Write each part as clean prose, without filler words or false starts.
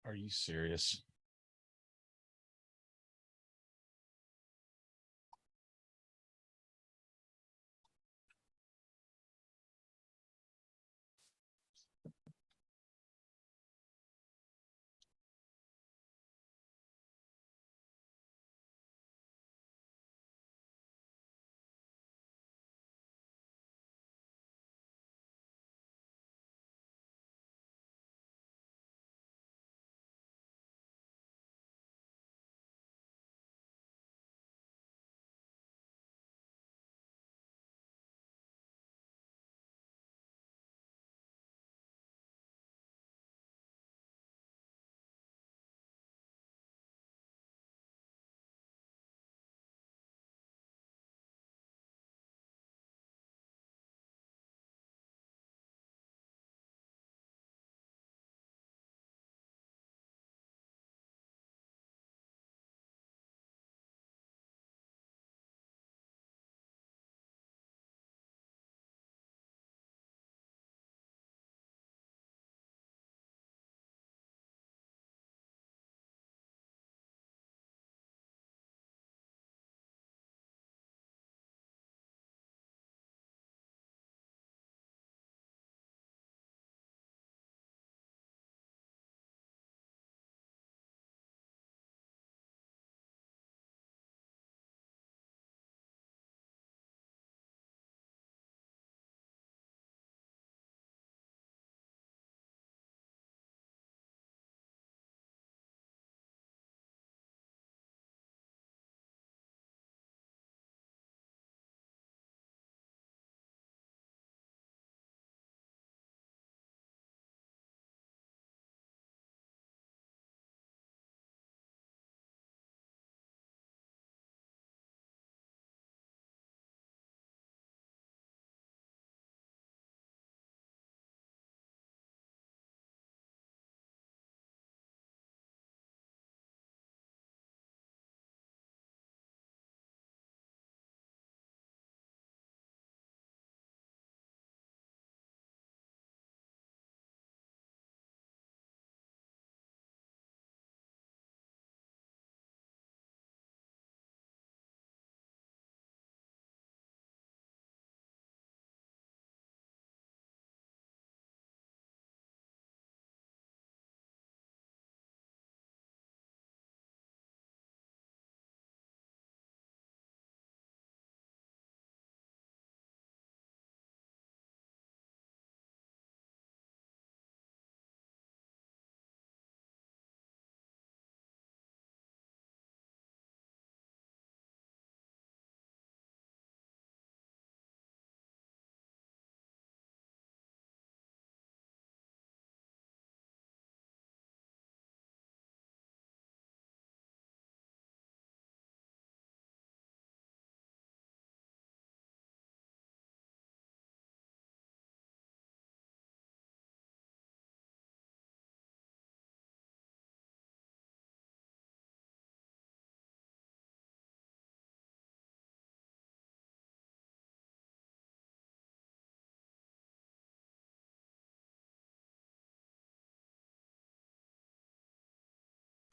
Are you serious?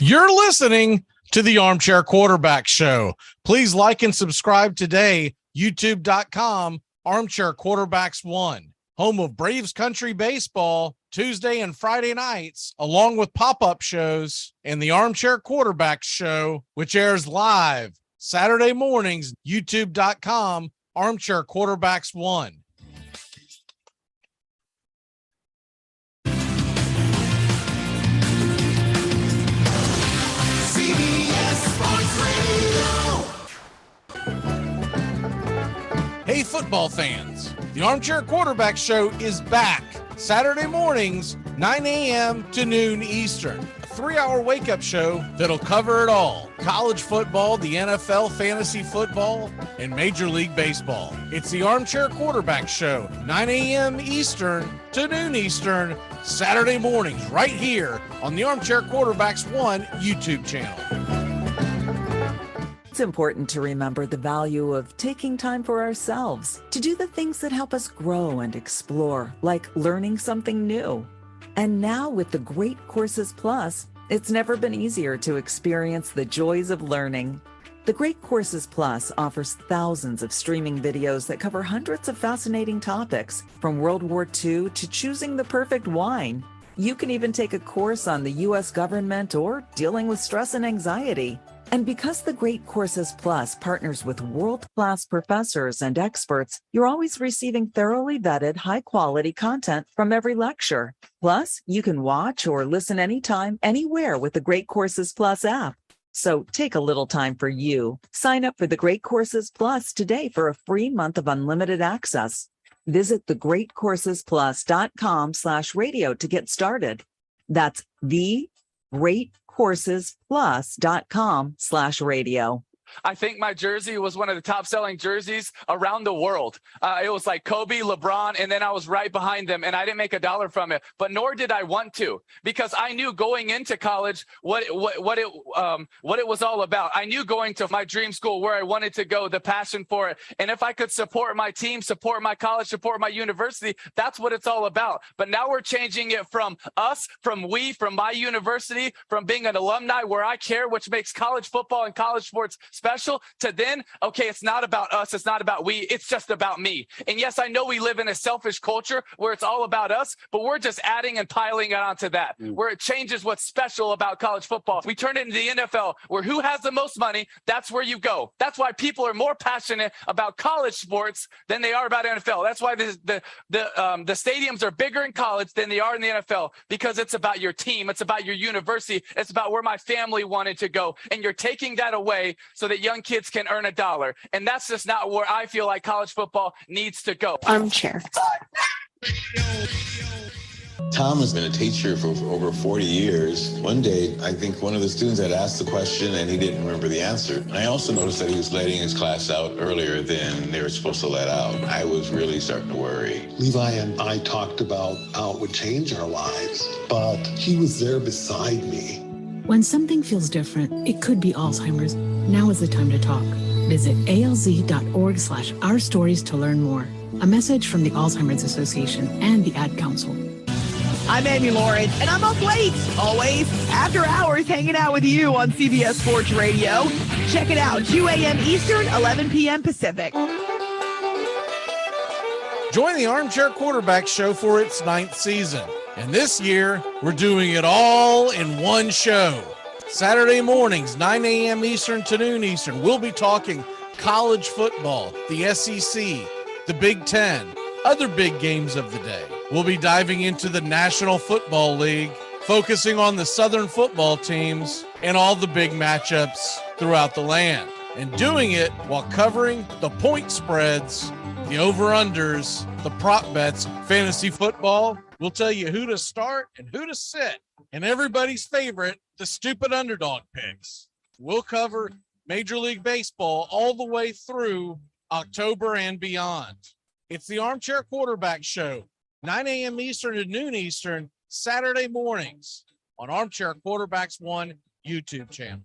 You're listening to the Armchair Quarterback Show. Please like and subscribe today. YouTube.com, Armchair Quarterbacks 1, home of Braves Country Baseball, Tuesday and Friday nights, along with pop-up shows, and the Armchair Quarterbacks Show, which airs live Saturday mornings. YouTube.com, Armchair Quarterbacks 1. Hey, football fans, the Armchair Quarterback Show is back Saturday mornings, 9 a.m. to noon Eastern. A 3-hour wake-up show that'll cover it all. College football, the NFL, fantasy football, and Major League Baseball. It's the Armchair Quarterback Show, 9 a.m. Eastern to noon Eastern, Saturday mornings, right here on the Armchair Quarterbacks 1 YouTube channel. It's important to remember the value of taking time for ourselves to do the things that help us grow and explore, like learning something new. And now with the Great Courses Plus, It's never been easier to experience the joys of learning. The Great Courses Plus offers thousands of streaming videos that cover hundreds of fascinating topics, from World War II to choosing the perfect wine. You can even take a course on the U.S. government or dealing with stress and anxiety. And because the Great Courses Plus partners with world-class professors and experts, you're always receiving thoroughly vetted, high-quality content from every lecture. Plus, you can watch or listen anytime, anywhere with the Great Courses Plus app. So take a little time for you. Sign up for the Great Courses Plus today for a free month of unlimited access. Visit thegreatcoursesplus.com/radio to get started. That's thegreatcoursesplus.com/radio. I think my jersey was one of the top selling jerseys around the world. It was like Kobe, LeBron, and then I was right behind them, and I didn't make a dollar from it, but nor did I want to, because I knew going into college what it was all about. I knew going to my dream school, where I wanted to go, the passion for it. And if I could support my team, support my college, support my university, that's what it's all about. But now we're changing it from us, from we, from my university, from being an alumni where I care, which makes college football and college sports special, to then, okay, it's not about us, it's not about we, it's just about me. And yes, I know we live in a selfish culture where it's all about us, but we're just adding and piling it onto that, where it changes what's special about college football. We turn it into the NFL, where who has the most money, that's where you go. That's why people are more passionate about college sports than they are about NFL. That's why the stadiums are bigger in college than they are in the NFL, because it's about your team, it's about your university, it's about where my family wanted to go. And you're taking that away so that young kids can earn $1. And that's just not where I feel like college football needs to go. Armchair. Tom has been a teacher for over 40 years. One day, I think one of the students had asked the question and he didn't remember the answer. And I also noticed that he was letting his class out earlier than they were supposed to let out. I was really starting to worry. Levi and I talked about how it would change our lives, but he was there beside me. When something feels different, it could be Alzheimer's. Now is the time to talk. Visit alz.org/ourstories to learn more. A message from the Alzheimer's Association and the Ad Council. I'm Amy Lawrence, and I'm up late, always, after hours, hanging out with you on CBS Sports Radio. Check it out, 2 a.m. Eastern, 11 p.m. Pacific. Join the Armchair Quarterback Show for its 9th season. And this year, we're doing it all in one show. Saturday mornings, 9 a.m. Eastern to noon Eastern, we'll be talking college football, the SEC, the Big Ten, other big games of the day. We'll be diving into the National Football League, focusing on the Southern football teams and all the big matchups throughout the land, and doing it while covering the point spreads, the over-unders, the prop bets, fantasy football. We'll tell you who to start and who to sit, and everybody's favorite, the stupid underdog picks. We'll cover Major League Baseball all the way through October and beyond. It's the Armchair Quarterback Show, 9 a.m. Eastern to noon Eastern, Saturday mornings on Armchair Quarterbacks 1 YouTube channel.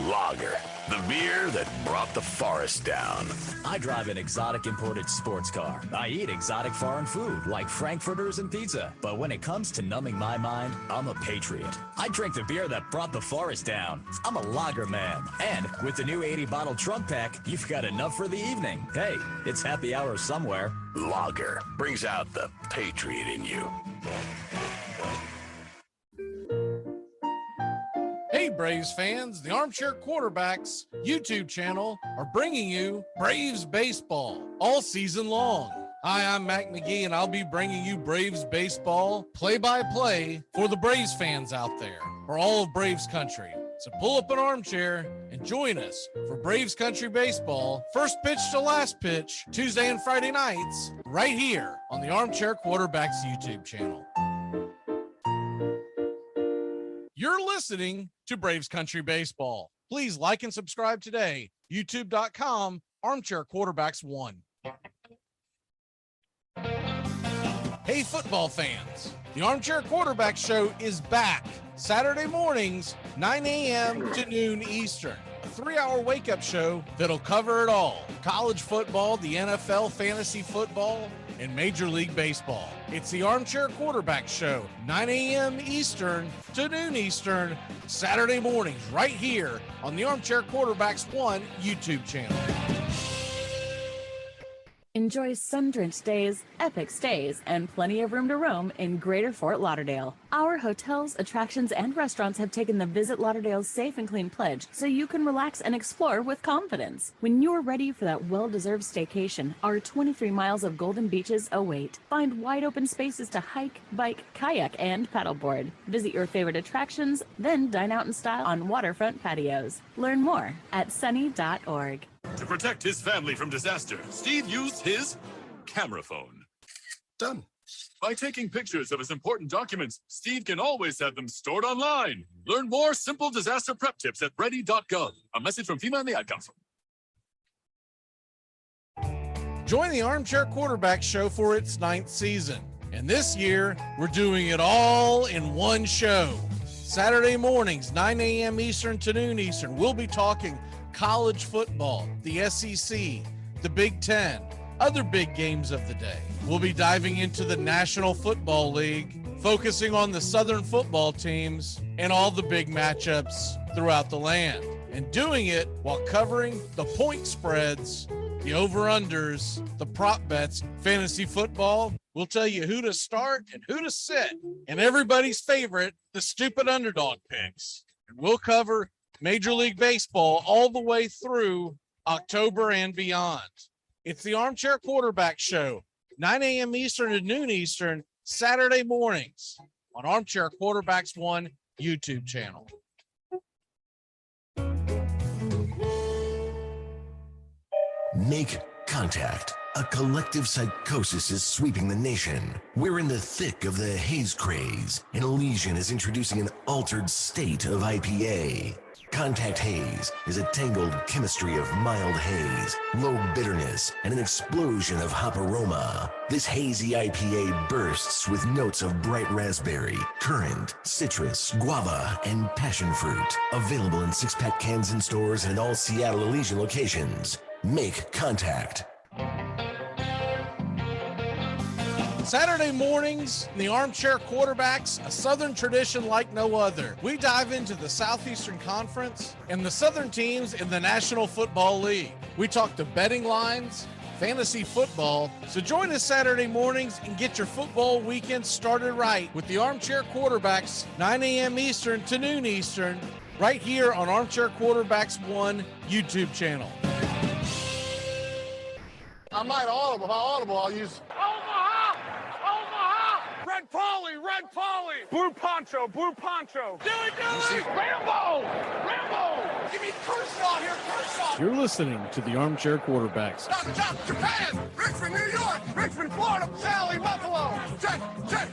Lager, the beer that brought the forest down. I drive an exotic imported sports car. I eat exotic foreign food like frankfurters and pizza. But when it comes to numbing my mind, I'm a patriot. I drink the beer that brought the forest down. I'm a lager man. And with the new 80-bottle trunk pack, you've got enough for the evening. Hey, it's happy hour somewhere. Lager brings out the patriot in you. Hey, Braves fans, the Armchair Quarterbacks YouTube channel are bringing you Braves baseball all season long. Hi, I'm Mac McGee, and I'll be bringing you Braves baseball play-by-play for the Braves fans out there, for all of Braves country. So pull up an armchair and join us for Braves country baseball, first pitch to last pitch, Tuesday and Friday nights, right here on the Armchair Quarterbacks YouTube channel. You're listening to Braves Country Baseball. Please like and subscribe today. YouTube.com, Armchair Quarterbacks 1. Hey, football fans. The Armchair Quarterback Show is back. Saturday mornings, 9 a.m. to noon Eastern. A 3-hour wake-up show that'll cover it all. College football, the NFL, fantasy football, in Major League Baseball. It's the Armchair Quarterback Show, 9 a.m. Eastern to noon Eastern, Saturday mornings, right here on the Armchair Quarterbacks 1 YouTube channel. Enjoy sun-drenched days, epic stays, and plenty of room to roam in Greater Fort Lauderdale. Our hotels, attractions, and restaurants have taken the Visit Lauderdale's Safe and Clean pledge so you can relax and explore with confidence. When you're ready for that well-deserved staycation, our 23 miles of golden beaches await. Find wide-open spaces to hike, bike, kayak, and paddleboard. Visit your favorite attractions, then dine out in style on waterfront patios. Learn more at sunny.org. To protect his family from disaster, Steve used his camera phone. Done. By taking pictures of his important documents, Steve can always have them stored online. Learn more simple disaster prep tips at ready.gov. A message from FEMA and the Ad Council. Join the Armchair Quarterback Show for its 9th season. And this year, we're doing it all in one show. Saturday mornings, 9 a.m. Eastern to noon Eastern, we'll be talking college football, the SEC, the Big Ten, other big games of the day. We'll be diving into the National Football League, focusing on the Southern football teams and all the big matchups throughout the land, and doing it while covering the point spreads, the over-unders, the prop bets, fantasy football. We'll tell you who to start and who to sit, and everybody's favorite, the stupid underdog picks. And we'll cover Major League Baseball all the way through October and beyond. It's the Armchair Quarterback Show, 9 a.m. Eastern to noon Eastern, Saturday mornings on Armchair Quarterbacks 1 YouTube channel. Make contact. A collective psychosis is sweeping the nation. We're in the thick of the haze craze, and Elysian is introducing an altered state of IPA. Contact Haze is a tangled chemistry of mild haze, low bitterness, and an explosion of hop aroma. This hazy IPA bursts with notes of bright raspberry, currant, citrus, guava, and passion fruit. Available in 6-pack cans in stores and all Seattle Elysian locations. Make contact. Saturday mornings, the Armchair Quarterbacks, a Southern tradition like no other. We dive into the Southeastern Conference and the Southern teams in the National Football League. We talk to betting lines, fantasy football. So join us Saturday mornings and get your football weekend started right with the Armchair Quarterbacks, 9 a.m. Eastern to noon Eastern, right here on Armchair Quarterbacks 1 YouTube channel. I might audible. If I audible, I'll use Omaha! Omaha! Red Polly! Red Polly! Blue Poncho! Blue Poncho! Dilly! Rambo! Rambo! Give me Kershaw here, Kershaw! You're listening to the Armchair Quarterbacks. Stop, Japan! Richmond, New York! Richmond, Florida! Sally, Buffalo! Jet,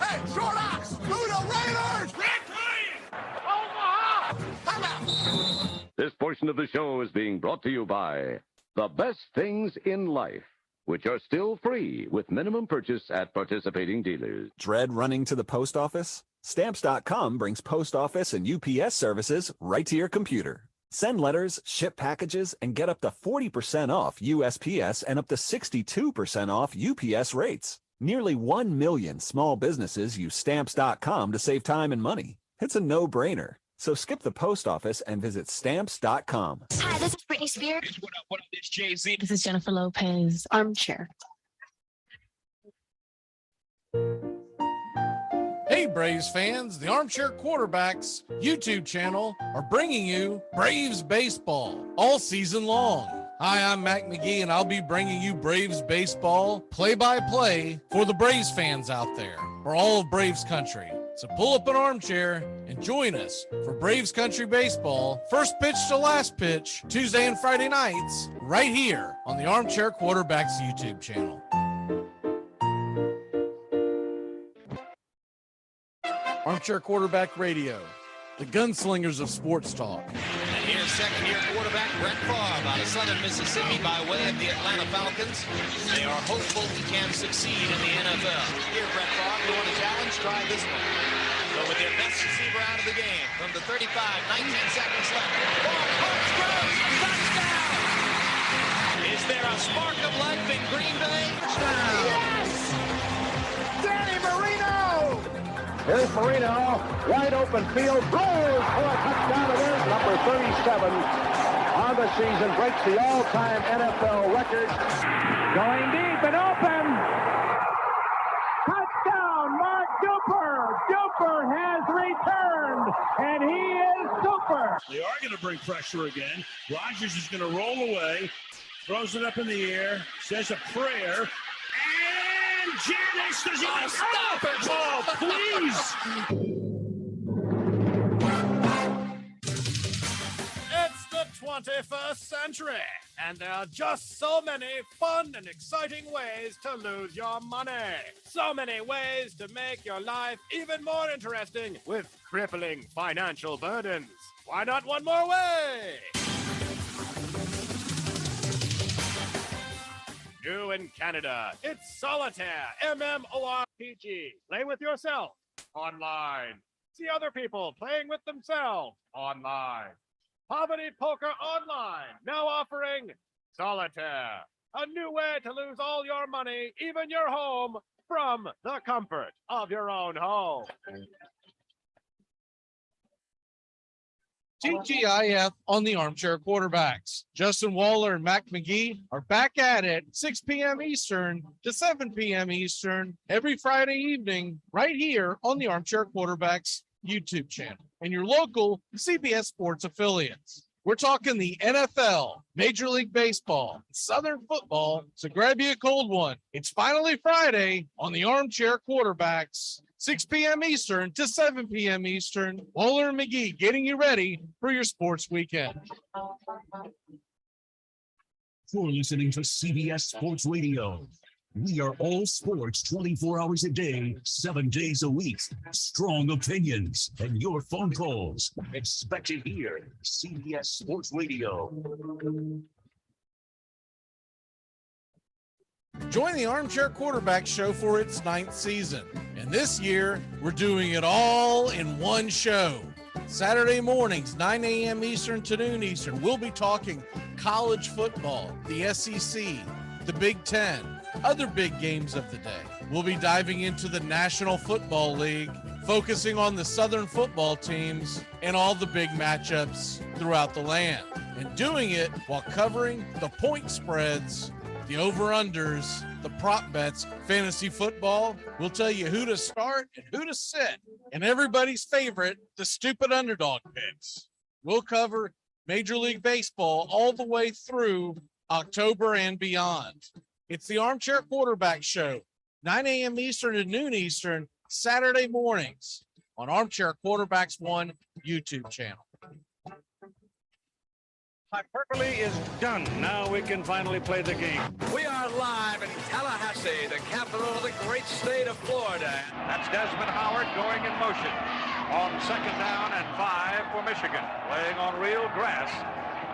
hey, Short Ox! Luda Raiders! Red Lion! Omaha! Time out! This portion of the show is being brought to you by The Best Things in Life, which are still free with minimum purchase at participating dealers. Dread running to the post office? Stamps.com brings post office and UPS services right to your computer. Send letters, ship packages, and get up to 40% off USPS and up to 62% off UPS rates. Nearly 1 million small businesses use Stamps.com to save time and money. It's a no-brainer. So skip the post office and visit Stamps.com. Hi, this is Britney Spears. What up, this Jay-Z. This is Jennifer Lopez. Armchair. Hey, Braves fans, the Armchair Quarterbacks YouTube channel are bringing you Braves baseball all season long. Hi, I'm Mac McGee, and I'll be bringing you Braves baseball play-by-play for the Braves fans out there, for all of Braves country. So pull up an armchair and join us for Braves Country Baseball, first pitch to last pitch, Tuesday and Friday nights, right here on the Armchair Quarterbacks YouTube channel. Armchair Quarterback Radio, the gunslingers of sports talk. And here's second-year quarterback Brett Favre out of Southern Mississippi by way of the Atlanta Falcons. They are hopeful he can succeed in the NFL. Here, Brett Favre, you want a challenge? Try this one. So with their best receiver out of the game, from the 35, 19 seconds left. Ball punch goes, touchdown! Is there a spark of life in Green Bay? Touchdown! Yes! Here's Marino, wide open field, throws for a touchdown. It is number 37 on the season, breaks the all-time NFL record. Going deep and open. Touchdown, Mark Duper. Duper has returned, and he is super. They are going to bring pressure again. Rodgers is going to roll away, throws it up in the air, says a prayer, and Janice does even stop it. Oh, please. It's the 21st century, and there are just so many fun and exciting ways to lose your money. So many ways to make your life even more interesting with crippling financial burdens. Why not one more way? New in Canada, it's Solitaire, MMORPG. Play with yourself, online. See other people playing with themselves, online. Poverty Poker Online, now offering Solitaire. A new way to lose all your money, even your home, from the comfort of your own home. TGIF on the Armchair Quarterbacks. Justin Waller and Mac McGee are back at it 6 p.m. Eastern to 7 p.m. Eastern every Friday evening right here on the Armchair Quarterbacks YouTube channel and your local CBS Sports affiliates. We're talking the NFL, Major League Baseball, Southern football, so grab you a cold one. It's finally Friday on the Armchair Quarterbacks. 6 p.m. Eastern to 7 p.m. Eastern. Waller and McGee getting you ready for your sports weekend. You're listening to CBS Sports Radio. We are all sports 24 hours a day, 7 days a week. Strong opinions and your phone calls. Expected here, CBS Sports Radio. Join the Armchair Quarterback Show for its 9th season. And this year, we're doing it all in one show. Saturday mornings, 9 a.m. Eastern to noon Eastern, we'll be talking college football, the SEC, the Big Ten, other big games of the day. We'll be diving into the National Football League, focusing on the Southern football teams and all the big matchups throughout the land. And doing it while covering the point spreads, the over-unders, the prop bets, fantasy football. We'll tell you who to start and who to sit. And everybody's favorite, the stupid underdog picks. We'll cover Major League Baseball all the way through October and beyond. It's the Armchair Quarterback Show, 9 a.m. Eastern to noon Eastern, Saturday mornings on Armchair Quarterbacks 1 YouTube channel. Hyperbole is done. Now we can finally play the game. We are live in Tallahassee, the capital of the great state of Florida. That's Desmond Howard going in motion on 2nd down and 5 for Michigan, playing on real grass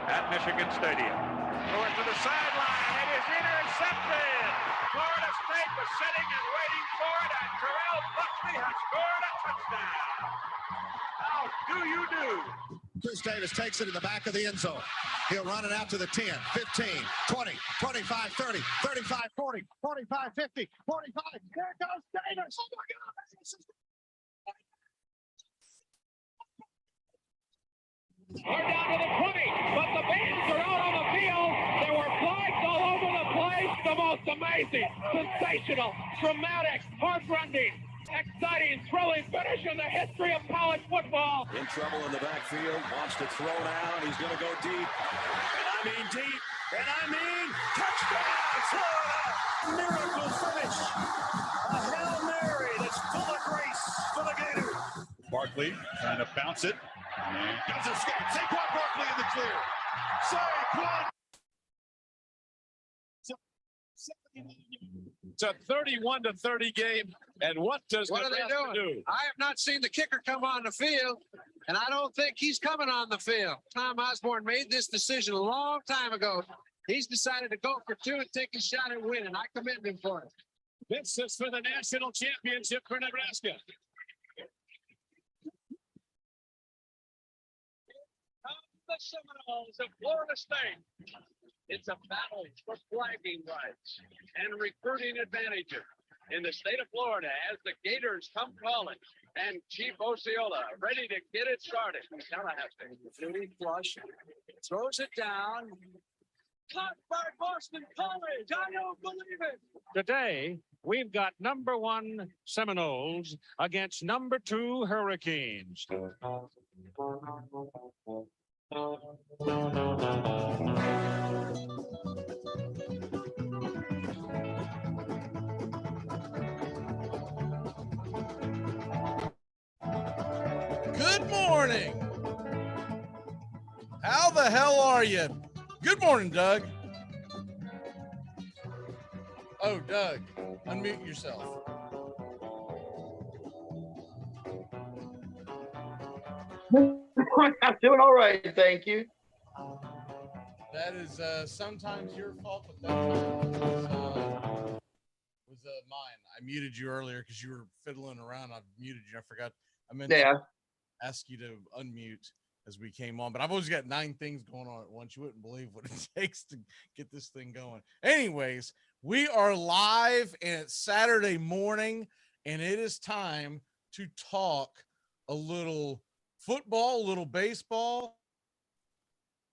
at Michigan Stadium. Going to the sideline. It is intercepted. Florida State was sitting and waiting for it, and Terrell Buckley has scored a touchdown. How do you do? Chris Davis takes it in the back of the end zone. He'll run it out to the 10, 15, 20, 25, 30, 35, 40, 45, 50, 45. There goes Davis. Oh, my God. We're down to the 20, but the bands are out on the field. There were flags all over the place. The most amazing, sensational, dramatic, heart-rending, exciting, thrilling finish in the history of college football. In trouble in the backfield, wants to throw now, and he's going to go deep. And I mean deep, and I mean touchdown, Florida! Miracle finish. A Hail Mary that's full of grace for the Gators. Barkley trying to bounce it. And does escape. Saquon Barkley in the clear. Saquon. It's a 31-30 game, and what does What are they Nebraska doing? do? I have not seen the kicker come on the field, and I don't think he's coming on the field. Tom Osborne made this decision a long time ago. He's decided to go for 2 and take a shot at winning. I commend him for it. This is for the national championship for Nebraska. The Seminoles of Florida State. It's a battle for flagging rights and recruiting advantages. in the state of Florida as the Gators come calling. And Chief Osceola ready to get it started. Tallahassee. Duty flush. Throws it down. Caught by Boston College. I don't believe it. Today, we've got number 1 Seminoles against number 2 Hurricanes. Good morning. How the hell are you? Good morning, Doug. Oh, Doug, unmute yourself. I'm doing all right, thank you. That is sometimes your fault, but that time was mine. I muted you earlier because you were fiddling around. I muted you. I forgot. I meant to ask you to unmute as we came on, but I've always got 9 things going on at once. You wouldn't believe what it takes to get this thing going. Anyways, we are live and it's Saturday morning, and it is time to talk a little football, a little baseball.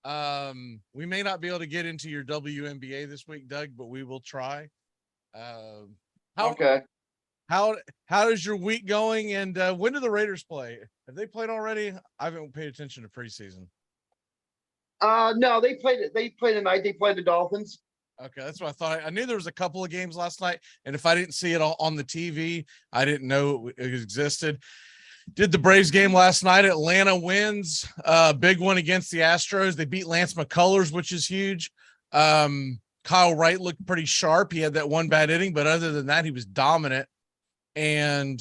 We may not be able to get into your WNBA this week, Doug, but we will try. How is your week going? And when do the Raiders play? Have they played already? I haven't paid attention to preseason. No, they played tonight. They played the Dolphins. Okay, that's what I thought. I knew there was a couple of games last night, and if I didn't see it all on the TV, I didn't know it existed. Did the Braves game last night. Atlanta wins. Big one against the Astros. They beat Lance McCullers, which is huge. Kyle Wright looked pretty sharp. He had that one bad inning, but other than that, he was dominant. And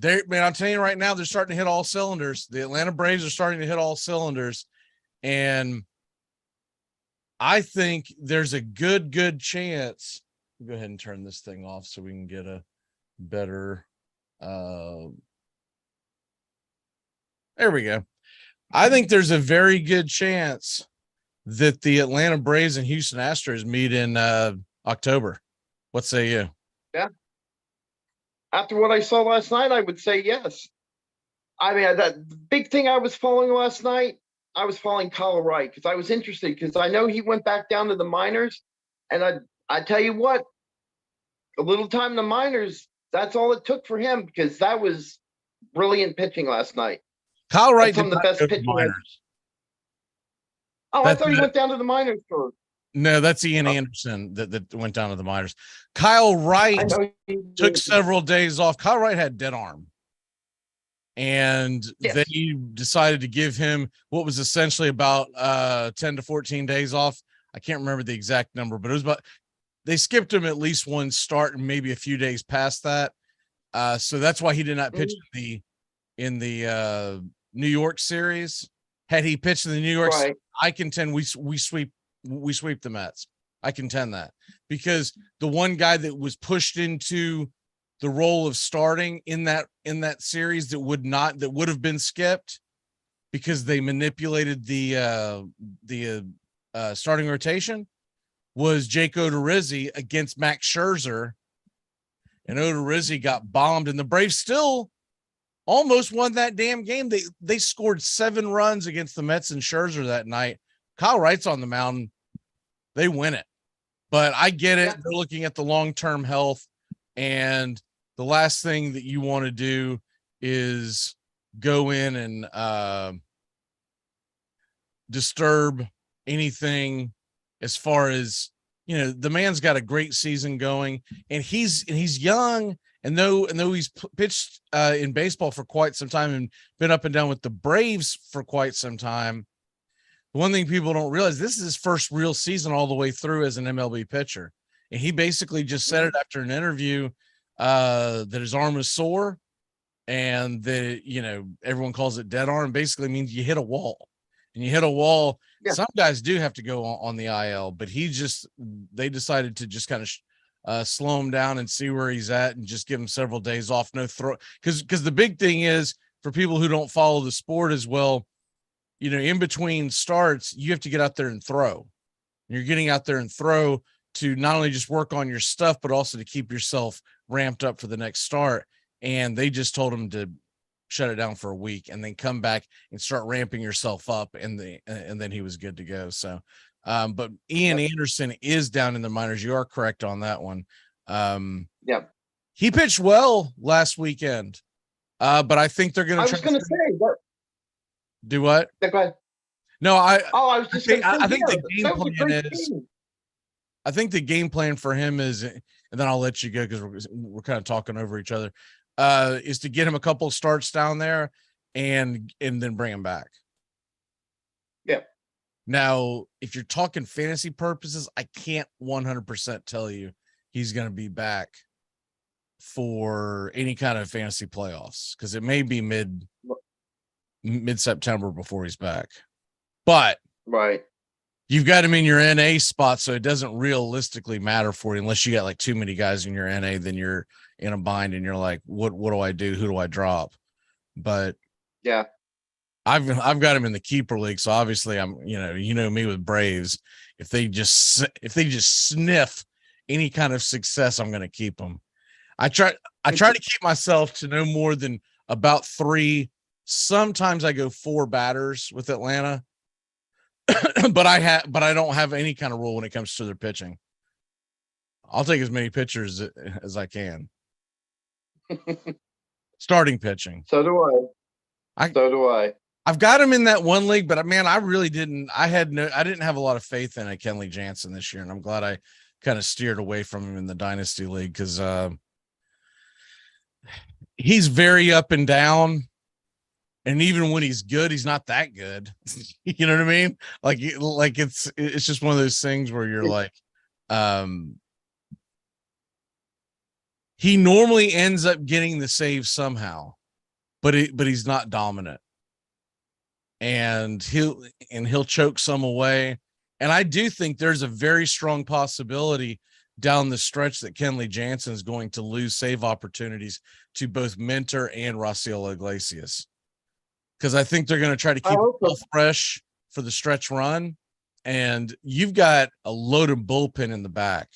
I'm telling you right now, they're starting to hit all cylinders. The Atlanta Braves are starting to hit all cylinders. And I think there's a good chance. Go ahead and turn this thing off so we can get a better there we go. I think there's a very good chance that the Atlanta Braves and Houston Astros meet in October. What say you? Yeah. After what I saw last night, I would say yes. I mean, that big thing I was following last night, I was following Kyle Wright because I was interested because I know he went back down to the minors, and I tell you what, a little time in the minors, that's all it took for him because that was brilliant pitching last night. Kyle Wright some of the best pitching. Oh, I thought he went down to the minors for. No, that's Ian Anderson that went down to the minors. Kyle Wright took several days off. Kyle Wright had dead arm. And they decided to give him what was essentially about 10 to 14 days off. I can't remember the exact number, but it was about, they skipped him at least one start and maybe a few days past that. So that's why he did not pitch in the New York series. Had he pitched in the New York series, I contend we sweep the Mets. I contend that because the one guy that was pushed into the role of starting in that series that would have been skipped because they manipulated the starting rotation was Jake Odorizzi against Max Scherzer, and Odorizzi got bombed, and the Braves still almost won that damn game. They scored 7 runs against the Mets and Scherzer that night. Kyle Wright's on the mound. They win it. But I get it. They're looking at the long-term health, and the last thing that you want to do is go in and disturb anything as far as, the man's got a great season going, and he's young. And though he's pitched in baseball for quite some time and been up and down with the Braves for quite some time, one thing people don't realize, this is his first real season all the way through as an MLB pitcher. And he basically just said it after an interview that his arm was sore and that, everyone calls it dead arm. Basically means you hit a wall, and you hit a wall. Yeah. Some guys do have to go on the IL, but they decided to just kind of slow him down and see where he's at and just give him several days off. No throw. Cause the big thing is for people who don't follow the sport as well, in between starts, you have to get out there and throw. You're getting out there and throw to not only just work on your stuff, but also to keep yourself ramped up for the next start. And they just told him to shut it down for a week and then come back and start ramping yourself up. And then he was good to go. So, but Ian Anderson is down in the minors. You are correct on that one. He pitched well last weekend. But I think they're going to. I was going to say what? Do what? Yeah, go ahead. No, I think the game plan is. I think the game plan for him is, and then I'll let you go because we're kind of talking over each other. Is to get him a couple of starts down there, and then bring him back. Yeah. Now, if you're talking fantasy purposes, I can't 100% tell you he's going to be back for any kind of fantasy playoffs because it may be mid-September before he's back. But you've got him in your NA spot, so it doesn't realistically matter for you unless you got like too many guys in your NA. Then you're in a bind and you're like, what do I do? Who do I drop? But yeah, I've got him in the keeper league, so obviously I'm you know me with Braves. If they just sniff any kind of success, I'm going to keep them. I try to keep myself to no more than about 3. Sometimes I go 4 batters with Atlanta, but I don't have any kind of rule when it comes to their pitching. I'll take as many pitchers as I can. Starting pitching. So do I. I've got him in that one league, but man, I really didn't. I didn't have a lot of faith in Kenley Jansen this year, and I'm glad I kind of steered away from him in the dynasty league because he's very up and down. And even when he's good, he's not that good. You know what I mean? Like it's just one of those things where you're like, he normally ends up getting the save somehow, but he's not dominant. And he'll choke some away. And I do think there's a very strong possibility down the stretch that Kenley Jansen is going to lose save opportunities to both Minter and Raciel Iglesias. Because I think they're going to try to keep both fresh for the stretch run. And you've got a loaded bullpen in the back.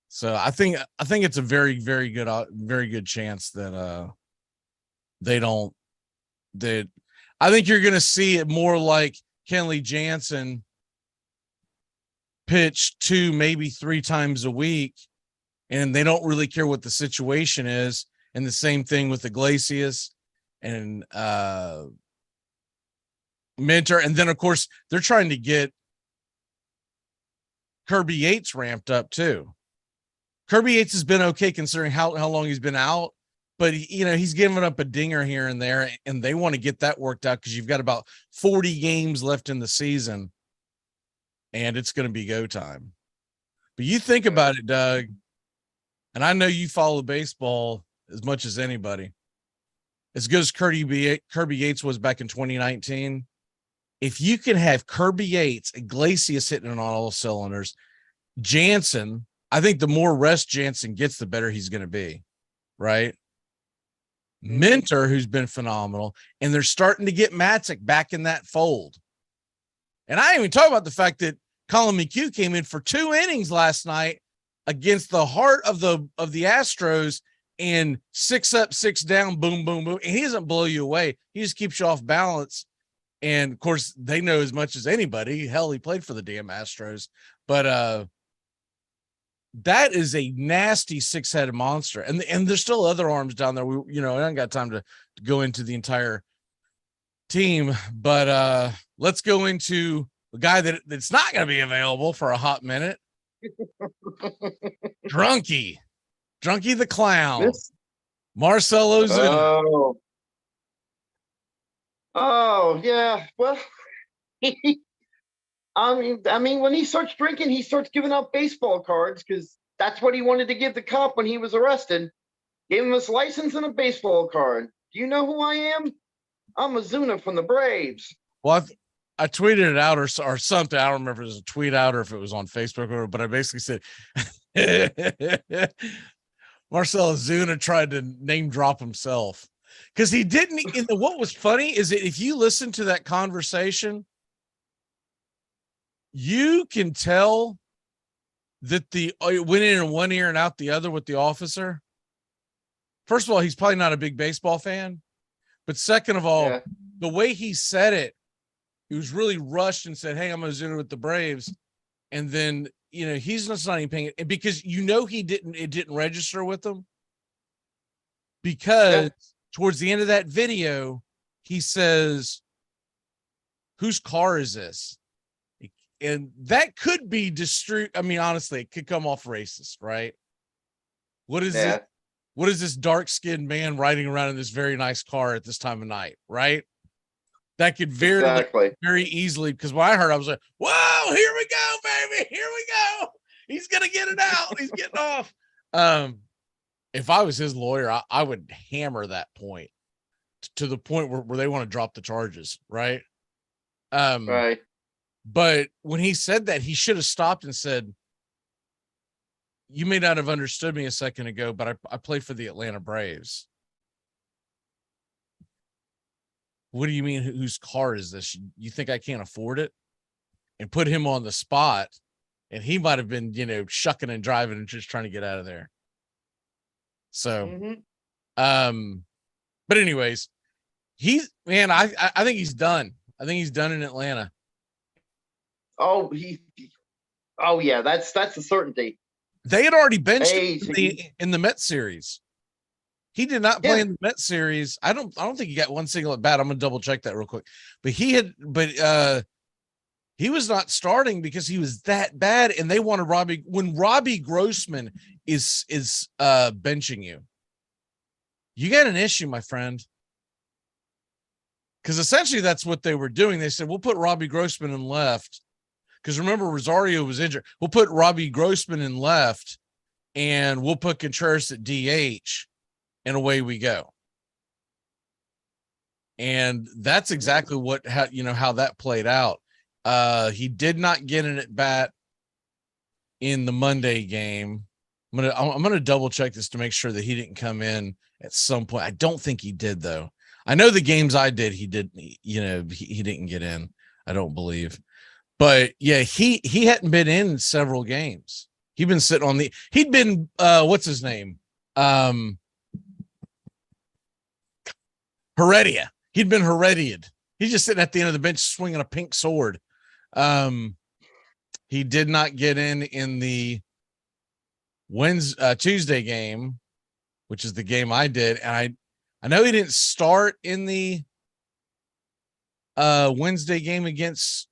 So I think it's a very, very good chance that I think you're going to see it more like Kenley Jansen pitch 2, maybe 3 times a week, and they don't really care what the situation is. And the same thing with Iglesias and Minter. And then, of course, they're trying to get Kirby Yates ramped up too. Kirby Yates has been okay considering how long he's been out, but he's given up a dinger here and there, and they want to get that worked out because you've got about 40 games left in the season, and it's going to be go time. But you think about it, Doug, and I know you follow baseball as much as anybody. As good as Kirby Yates was back in 2019, if you can have Kirby Yates, Iglesias hitting on all cylinders, Jansen, I think the more rest Jansen gets, the better he's going to be, right? Minter, who's been phenomenal, and they're starting to get Matzik back in that fold. And I didn't even talk about the fact that Colin McHugh came in for 2 innings last night against the heart of the Astros, and 6 up, 6 down, boom, boom, boom. And he doesn't blow you away. He just keeps you off balance. And of course, they know as much as anybody. Hell, he played for the damn Astros. But that is a nasty 6-headed monster. And there's still other arms down there. I don't got time to go into the entire team. But let's go into a guy that's not going to be available for a hot minute. Drunky the Clown. Marcell Ozuna. Oh yeah. Well, I mean, when he starts drinking, he starts giving out baseball cards because that's what he wanted to give the cop when he was arrested. Gave him his license and a baseball card. Do you know who I am? I'm Ozuna from the Braves. Well, I tweeted it out or something. I don't remember if it was a tweet out or if it was on Facebook, but I basically said Marcell Ozuna tried to name drop himself because he didn't. What was funny is that if you listen to that conversation, you can tell that it went in one ear and out the other with the officer. First of all, he's probably not a big baseball fan, but second of all, the way he said it, he was really rushed and said, "Hey, I'm Ozuna with the Braves," and then he's just not even paying it because it didn't register with him because towards the end of that video, he says, "Whose car is this?" And that could be I mean, honestly, it could come off racist, right? What is it? What is this dark-skinned man riding around in this very nice car at this time of night, right? That could very easily, because when I heard, I was like, whoa, here we go, baby. Here we go. He's going to get it out. He's getting off. If I was his lawyer, I would hammer that point to the point where they want to drop the charges, right? Right. But when he said that, he should have stopped and said, "You may not have understood me a second ago, but I play for the Atlanta Braves." What do you mean? Whose car is this? You think I can't afford it? And put him on the spot, and he might have been, shucking and driving and just trying to get out of there. So, but anyways, I think he's done. I think he's done in Atlanta. Oh, yeah, that's a certainty. They had already benched him in the Mets series. He did not play in the Mets series. I don't think he got one single at bat. I'm gonna double check that real quick. But he was not starting because he was that bad, and they wanted Robbie. When Robbie Grossman is benching you, you got an issue, my friend. Because essentially that's what they were doing. They said, we'll put Robbie Grossman in left. Because remember, Rosario was injured. We'll put Robbie Grossman in left, and we'll put Contreras at DH, and away we go. And that's exactly how that played out. He did not get an at bat in the Monday game. I'm gonna double check this to make sure that he didn't come in at some point. I don't think he did, though. I know the games I did, he did. He didn't get in. I don't believe. But yeah, he hadn't been in several games. He'd been sitting he'd been what's his name? Heredia. He'd been Heredia'd. He's just sitting at the end of the bench swinging a pink sword. He did not get in the Tuesday game, which is the game I did, and I know he didn't start in the Wednesday game against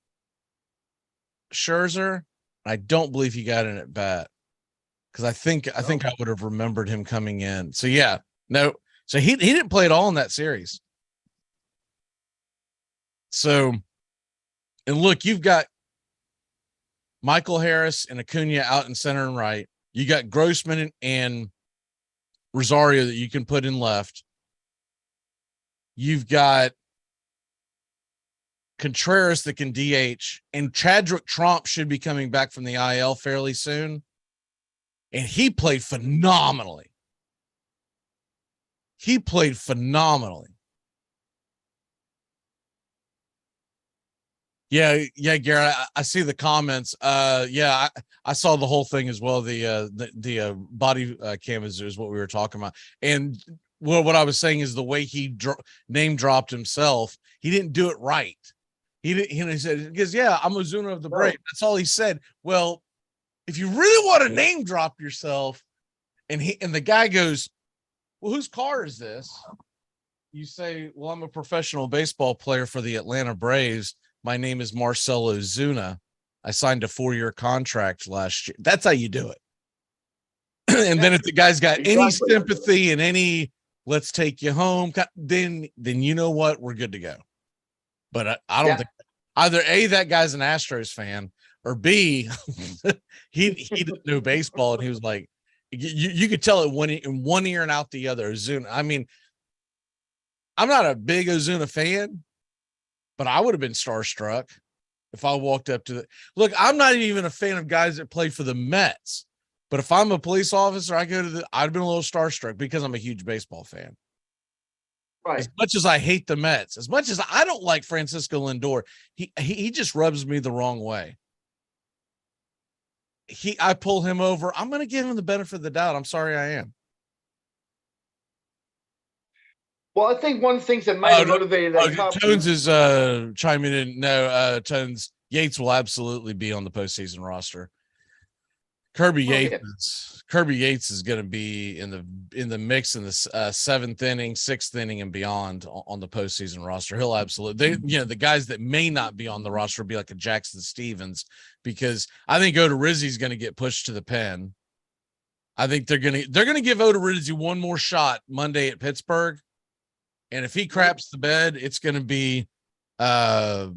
Scherzer. I don't believe he got in at bat because I think I would have remembered him coming in. So yeah, no. So he didn't play at all in that series. So, and look, you've got Michael Harris and Acuna out in center and right. You got Grossman and Rosario that you can put in left. You've got Contreras that can DH, and Chadwick Tromp should be coming back from the IL fairly soon. And he played phenomenally. Yeah, Garrett, I see the comments. I saw the whole thing as well. The body cam is what we were talking about. And what I was saying is the way he name dropped himself, he didn't do it right. He said, because I'm Ozuna of the Braves. That's all he said. Well, if you really want to name drop yourself, and the guy goes, well, whose car is this? You say, well, I'm a professional baseball player for the Atlanta Braves. My name is Marcell Ozuna. I signed a 4-year contract last year. That's how you do it. And then if the guy's got any sympathy and any let's take you home, then you know what? We're good to go. But I don't think either A, that guy's an Astros fan, or B, he didn't know baseball, and he was like, you could tell it in one ear and out the other. Ozuna. I mean, I'm not a big Ozuna fan, but I would have been starstruck if I walked up to look. I'm not even a fan of guys that play for the Mets, but if I'm a police officer, I'd been a little starstruck because I'm a huge baseball fan. Right. As much as I hate the Mets, as much as I don't like Francisco Lindor, he just rubs me the wrong way. I pull him over. I'm going to give him the benefit of the doubt. I'm sorry, I am. Well, I think one of the things that might have motivated that cop. Tones is chiming in. No, Tones, Yates will absolutely be on the postseason roster. Kirby Yates is going to be in the mix in the seventh inning, sixth inning, and beyond on the postseason roster. He'll absolutely. The guys that may not be on the roster will be like a Jackson Stevens, because I think Odorizzi's going to get pushed to the pen. I think they're going to give Odorizzi one more shot Monday at Pittsburgh, and if he craps the bed, it's going to be Ian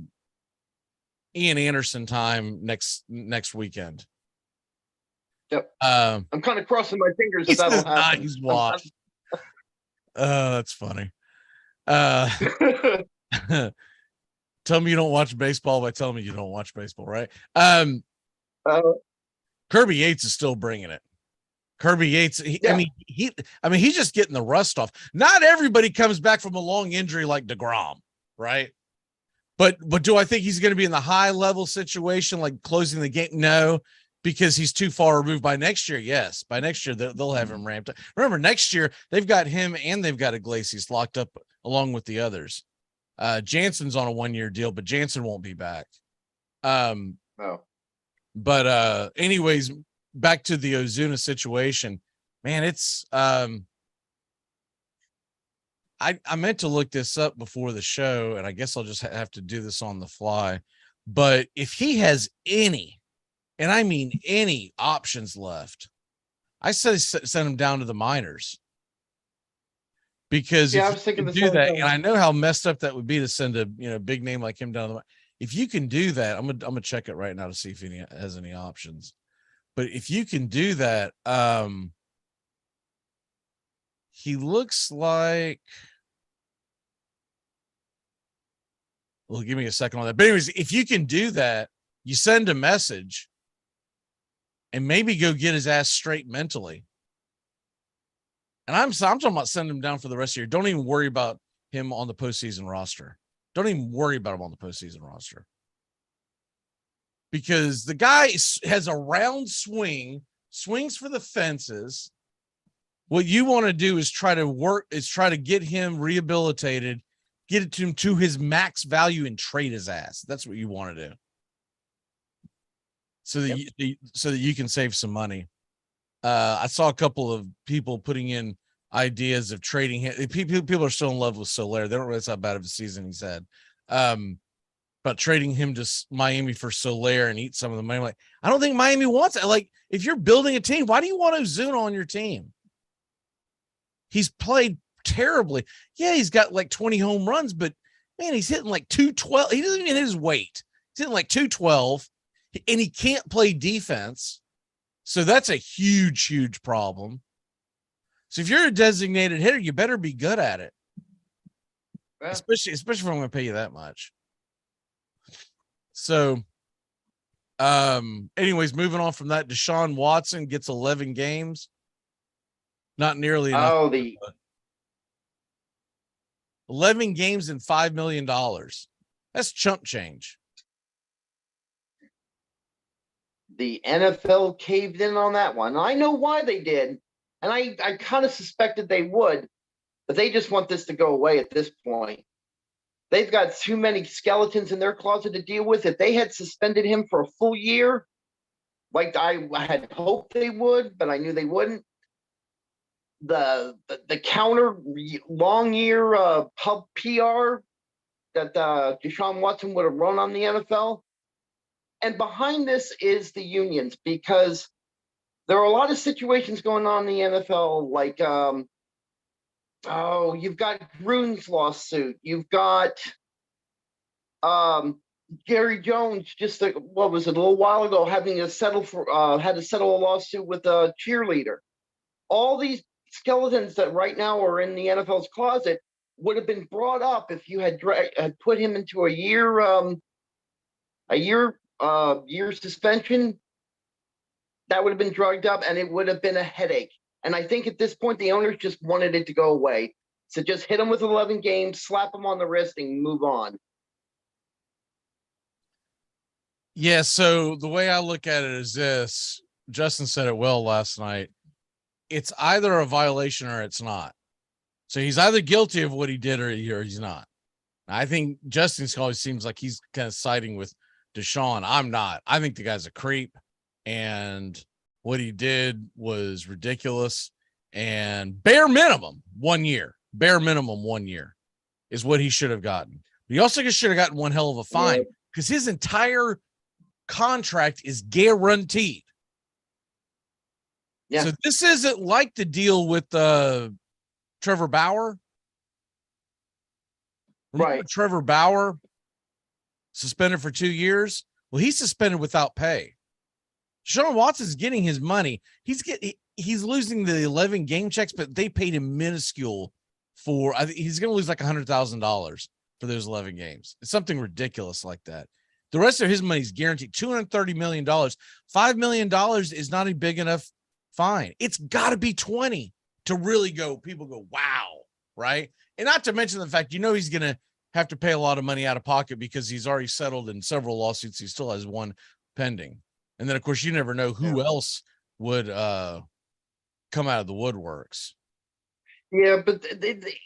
Anderson time next weekend. Yep. I'm kind of crossing my fingers that that'll happen. He's watched. That's funny. Tell me you don't watch baseball by telling me you don't watch baseball, right? Kirby Yates is still bringing it. Kirby Yates, he's just getting the rust off. Not everybody comes back from a long injury like DeGrom, right? But do I think he's going to be in the high level situation, like closing the game? No, because he's too far removed. By next year, yes. By next year, they'll have him ramped up. Remember, next year, they've got him and they've got Iglesias locked up along with the others. Jansen's on a 1-year deal, but Jansen won't be back. But anyways, back to the Ozuna situation. Man, it's I meant to look this up before the show, and I guess I'll just have to do this on the fly. But if he has any, and I mean any, options left, I say send him down to the minors. Because I was thinking the do same that, thing. and I know how messed up that would be to send a big name like him down the. If you can do that, I'm gonna check it right now to see if he has any options. But if you can do that, he looks like. Well, give me a second on that. But anyways, if you can do that, you send a message and maybe go get his ass straight mentally. And I'm talking about sending him down for the rest of the year. Don't even worry about him on the postseason roster. Don't even worry about him on the postseason roster. Because the guy has a round swing, swings for the fences. What you want to do is try to get him rehabilitated, get it to him to his max value, and trade his ass. That's what you want to do. So that you can save some money. I saw a couple of people putting in ideas of trading him. People are still in love with Soler. They don't realize how bad of a season he's had. But trading him to Miami for Soler and eat some of the money. Like, I don't think Miami wants it. Like, if you're building a team, why do you want Ozuna on your team? He's played terribly. Yeah, he's got like 20 home runs, but man, he's hitting like 212. He doesn't even hit his weight. He's hitting like 212, and he can't play defense. So that's a huge, huge problem. So if you're a designated hitter, you better be good at it. Yeah. Especially if I'm going to pay you that much. So, anyways, moving on from that, Deshaun Watson gets 11 games. Not nearly enough. 11 games and $5 million. That's chump change. The NFL caved in on that one. I know why they did, and I kind of suspected they would, but they just want this to go away at this point. They've got too many skeletons in their closet to deal with. If they had suspended him for a full year, like I had hoped they would, but I knew they wouldn't, the counter long year pub PR that Deshaun Watson would have run on the NFL. And behind this is the unions, because there are a lot of situations going on in the NFL, like, you've got Gruden's lawsuit. You've got Jerry Jones, just a little while ago, having to settle had to settle a lawsuit with a cheerleader. All these skeletons that right now are in the NFL's closet would have been brought up if you had put him into a year suspension. That would have been drugged up, and it would have been a headache. And I think at this point, the owners just wanted it to go away. So just hit him with 11 games, slap him on the wrist, and move on. Yeah, so the way I look at it is this. Justin said it well last night. It's either a violation or it's not. So he's either guilty of what he did or he's not. I think Justin's always seems like he's kind of siding with Deshaun. I'm not. I think the guy's a creep, and what he did was ridiculous. And bare minimum 1 year is what he should have gotten. He also should have gotten one hell of a fine because his entire contract is guaranteed. Yeah. So this isn't like the deal with Trevor Bauer. Remember Trevor Bauer suspended for 2 years? Well, he's suspended without pay. Deshaun Watson's getting his money. He's losing the 11 game checks, but they paid him minuscule for. I think he's going to lose like $100,000 for those 11 games. It's something ridiculous like that. The rest of his money is guaranteed. $230 million. $5 million is not a big enough fine. It's got to be 20 to really go. People go, wow, right? And not to mention the fact, he's going to have to pay a lot of money out of pocket because he's already settled in several lawsuits. He still has one pending. And then, of course, you never know who else would come out of the woodworks. Yeah, but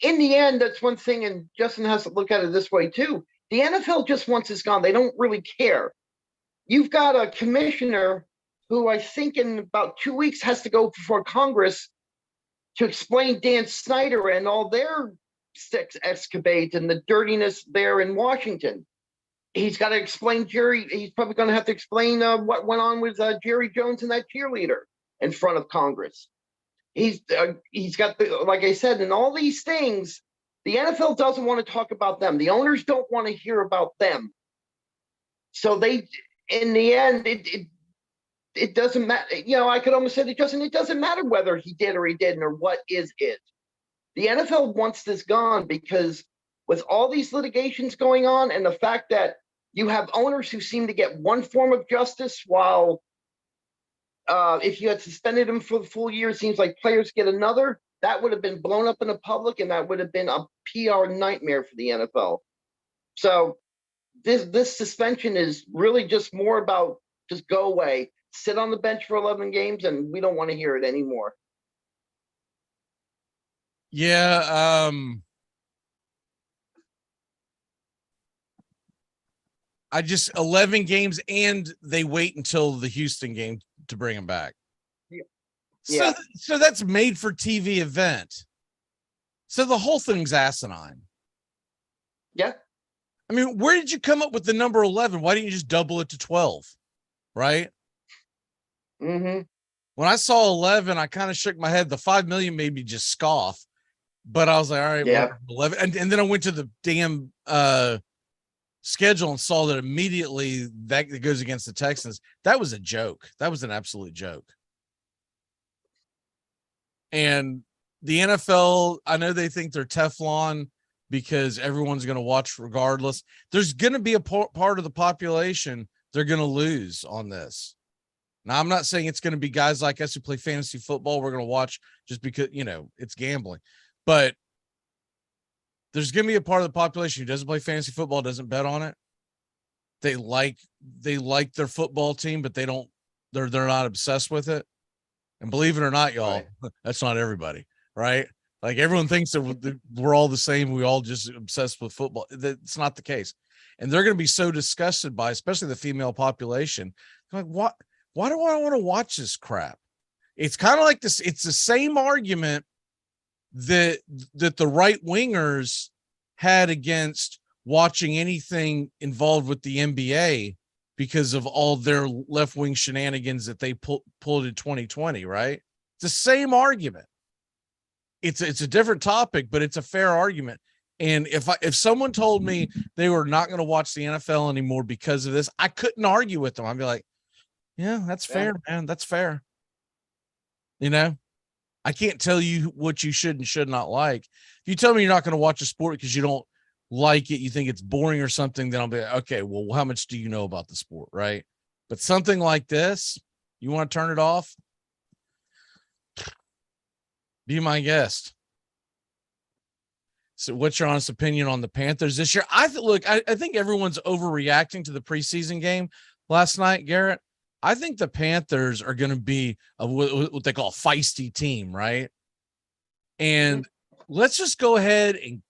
in the end, that's one thing, and Justin has to look at it this way, too. The NFL just wants this gone. They don't really care. You've got a commissioner who I think in about 2 weeks has to go before Congress to explain Dan Snyder and all their sex escapades and the dirtiness there in Washington. He's got to explain he's probably going to have to explain what went on with Jerry Jones and that cheerleader in front of Congress. He's got, like I said, and all these things, the NFL doesn't want to talk about them. The owners don't want to hear about them. So in the end, it doesn't matter. I could almost say to Justin, it doesn't matter whether he did or he didn't or what is it. The NFL wants this gone because with all these litigations going on and the fact that you have owners who seem to get one form of justice while if you had suspended them for the full year, it seems like players get another. That would have been blown up in the public and that would have been a PR nightmare for the NFL. So this suspension is really just more about just go away, sit on the bench for 11 games, and we don't want to hear it anymore. Yeah. 11 games, and they wait until the Houston game to bring him back. Yeah. So that's made for TV event. So the whole thing's asinine. Yeah. I mean, where did you come up with the number 11? Why didn't you just double it to 12? Right? Mm-hmm. When I saw 11, I kind of shook my head. The 5 million made me just scoff. But I was like, all right, well, 11. And then I went to the damn schedule and saw that immediately that goes against the Texans. That was a joke. That was an absolute joke. And the NFL, I know they think they're Teflon because everyone's going to watch regardless. There's going to be a part of the population they're going to lose on this. Now, I'm not saying it's going to be guys like us who play fantasy football. We're going to watch just because, it's gambling. But there's going to be a part of the population who doesn't play fantasy football, doesn't bet on it. They like their football team, but they're not obsessed with it. And believe it or not, y'all, that's not everybody, right? Like everyone thinks that we're all the same. We all just obsessed with football. That's not the case. And they're going to be so disgusted by, especially the female population. Like, what? Why do I want to watch this crap? It's kind of like this. It's the same argument that the right wingers had against watching anything involved with the NBA because of all their left wing shenanigans that they pulled in 2020. Right? It's the same argument. It's a different topic, but it's a fair argument. And if someone told me they were not going to watch the NFL anymore because of this, I couldn't argue with them. I'd be like, yeah, that's fair, man. That's fair. I can't tell you what you should and should not like. If you tell me you're not going to watch a sport because you don't like it, you think it's boring or something, then I'll be like, okay, well, how much do you know about the sport, right? But something like this, you want to turn it off? Be my guest. So what's your honest opinion on the Panthers this year? I think everyone's overreacting to the preseason game. last night, Garrett, I think the Panthers are going to be what they call a feisty team, right? And let's just go ahead and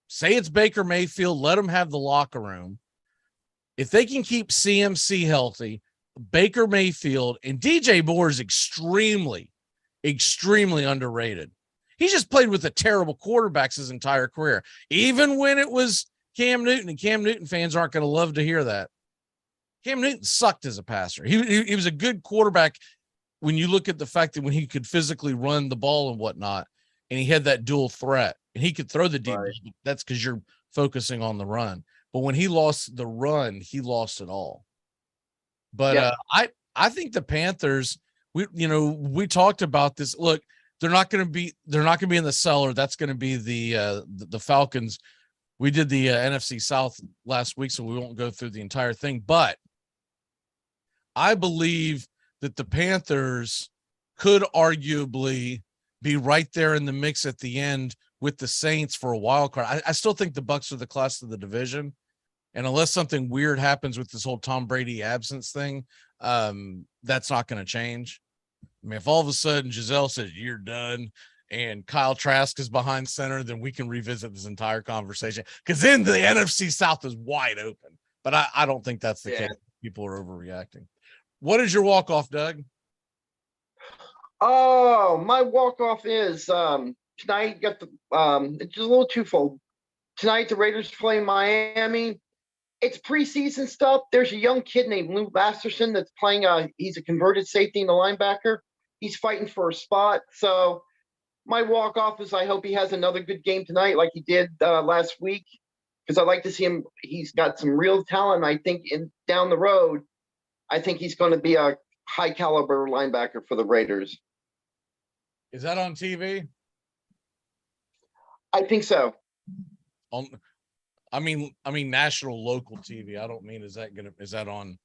say it's Baker Mayfield. Let them have the locker room. If they can keep CMC healthy, Baker Mayfield and DJ Moore is extremely, extremely underrated. He just played with the terrible quarterbacks his entire career, even when it was Cam Newton, and Cam Newton fans aren't going to love to hear that. Cam Newton sucked as a passer. He was a good quarterback when you look at the fact that when he could physically run the ball and whatnot, and he had that dual threat, and he could throw the deep. Right. That's because you're focusing on the run. But when he lost the run, he lost it all. But I think the Panthers, we talked about this. Look, they're not going to be in the cellar. That's going to be the Falcons. We did the NFC South last week, so we won't go through the entire thing. But I believe that the Panthers could arguably be right there in the mix at the end with the Saints for a wild card. I still think the Bucs are the class of the division. And unless something weird happens with this whole Tom Brady absence thing, that's not going to change. I mean, if all of a sudden Giselle says you're done and Kyle Trask is behind center, then we can revisit this entire conversation, because then the NFC South is wide open. But I don't think that's the case. People are overreacting. What is your walk-off, Doug? Oh, my walk-off is tonight. Got the it's just a little twofold. Tonight the Raiders play Miami. It's preseason stuff. There's a young kid named Lou Masterson that's playing. He's a converted safety and a linebacker. He's fighting for a spot. So my walk-off is I hope he has another good game tonight like he did last week, because I like to see him. He's got some real talent. I think down the road, I think he's going to be a high-caliber linebacker for the Raiders. Is that on TV? I think so. I mean national local TV. I don't mean is that on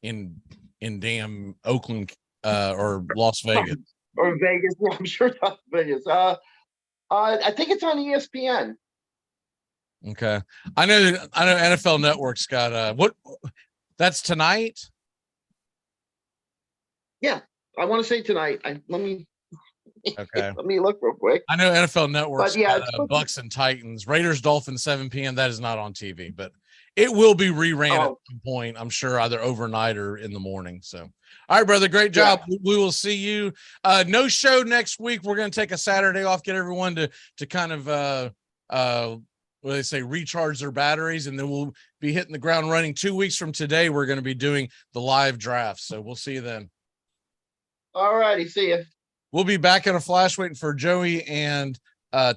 in damn Oakland or Las Vegas? Or Vegas. No, I'm sure not Vegas. I think it's on ESPN. Okay. I know NFL Network's got what that's tonight. Yeah, I want to say tonight. Okay. Let me look real quick. I know NFL Network's got Bucs and Titans, Raiders, Dolphins, 7 p.m. That is not on TV, but it will be reran at some point, I'm sure, either overnight or in the morning. So, all right, brother, great job. Yeah. We will see you. No show next week. We're going to take a Saturday off, get everyone to kind of what do they say, recharge their batteries, and then we'll be hitting the ground running. 2 weeks from today, we're going to be doing the live draft. So we'll see you then. All righty, see you. We'll be back in a flash waiting for Joey and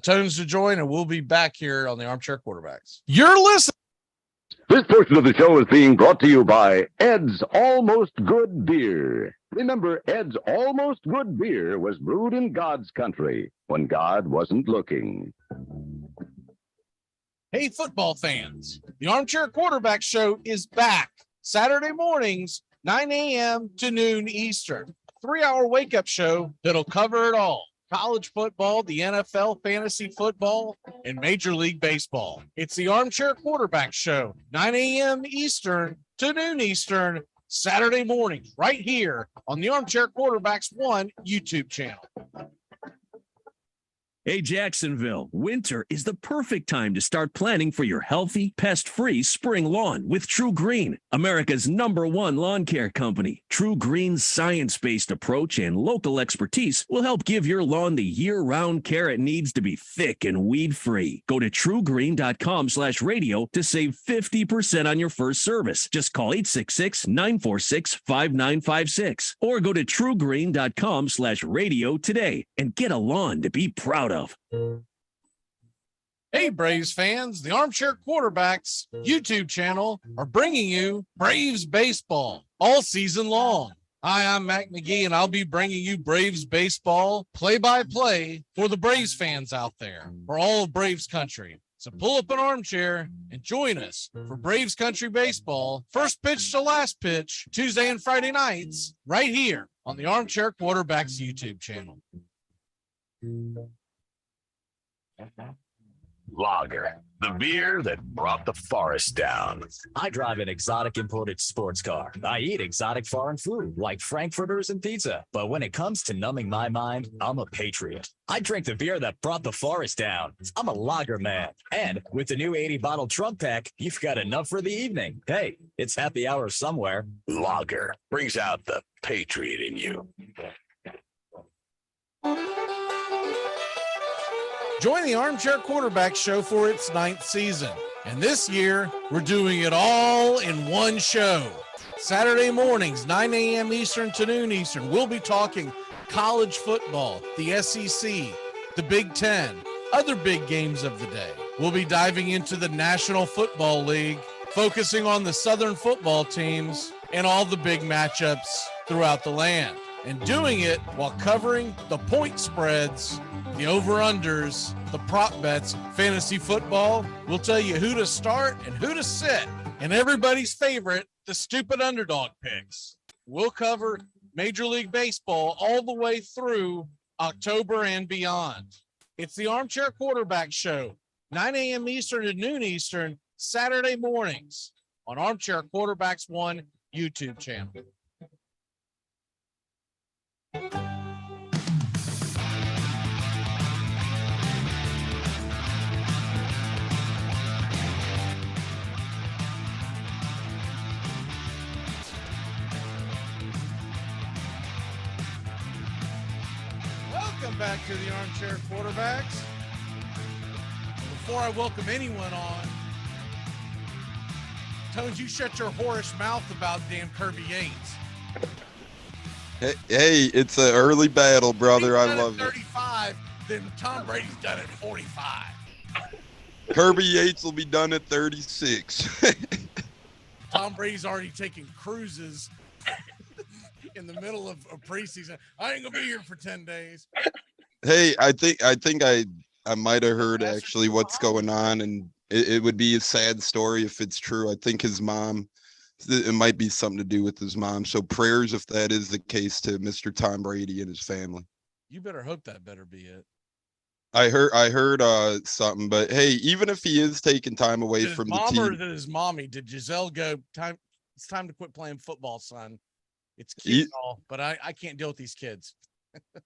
Tones to join, and we'll be back here on the Armchair Quarterbacks. You're listening. This portion of the show is being brought to you by Ed's Almost Good Beer. Remember, Ed's Almost Good Beer was brewed in God's country when God wasn't looking. Hey, football fans, the Armchair Quarterback Show is back Saturday mornings, 9 a.m. to noon Eastern. 3-hour wake-up show that'll cover it all. College football, the NFL, fantasy football, and Major League Baseball. It's the Armchair Quarterback Show, 9 a.m. Eastern to noon Eastern, Saturday mornings, right here on the Armchair Quarterbacks 1 YouTube channel. Hey, Jacksonville, winter is the perfect time to start planning for your healthy, pest-free spring lawn with True Green, America's #1 lawn care company. True Green's science-based approach and local expertise will help give your lawn the year-round care it needs to be thick and weed-free. Go to truegreen.com/radio to save 50% on your first service. Just call 866-946-5956 or go to truegreen.com/radio today and get a lawn to be proud of. Hey, Braves fans, the Armchair Quarterbacks YouTube channel are bringing you Braves baseball all season long. Hi, I'm Mac McGee, and I'll be bringing you Braves baseball play-by-play for the Braves fans out there, for all of Braves country. So pull up an armchair and join us for Braves country baseball, first pitch to last pitch, Tuesday and Friday nights, right here on the Armchair Quarterbacks YouTube channel. Lager, the beer that brought the forest down. I drive an exotic imported sports car. I eat exotic foreign food like frankfurters and pizza. But when it comes to numbing my mind, I'm a patriot. I drink the beer that brought the forest down. I'm a lager man. And with the new 80 bottle Trump pack, you've got enough for the evening. Hey, it's happy hour somewhere. Lager brings out the patriot in you. Join the Armchair Quarterback Show for its 9th season. And this year, we're doing it all in one show. Saturday mornings, 9 a.m. Eastern to noon Eastern, we'll be talking college football, the SEC, the Big Ten, other big games of the day. We'll be diving into the National Football League, focusing on the Southern football teams and all the big matchups throughout the land. And doing it while covering the point spreads, the over-unders, the prop bets, fantasy football. We'll tell you who to start and who to sit. And everybody's favorite, the stupid underdog picks. We'll cover Major League Baseball all the way through October and beyond. It's the Armchair Quarterback Show, 9 a.m. Eastern to noon Eastern, Saturday mornings on Armchair Quarterbacks 1 YouTube channel. Welcome back to the Armchair Quarterbacks. Before I welcome anyone on, Tones, you shut your whorish mouth about damn Kirby Yates. Hey, it's an early battle, brother. I love it. 35, then Tom Brady's done at 45. Kirby Yates will be done at 36. Tom Brady's already taking cruises in the middle of a preseason. I ain't gonna be here for 10 days. Hey, I think I might have heard actually what's going on, and it would be a sad story if it's true. I think his mom, it might be something to do with his mom. So prayers if that is the case to Mr. Tom Brady and his family. You better hope that better be it. I heard something, but hey, even if he is taking time away from the team, or did his mommy, did Giselle go, it's time to quit playing football, son. It's cute and all, but I can't deal with these kids.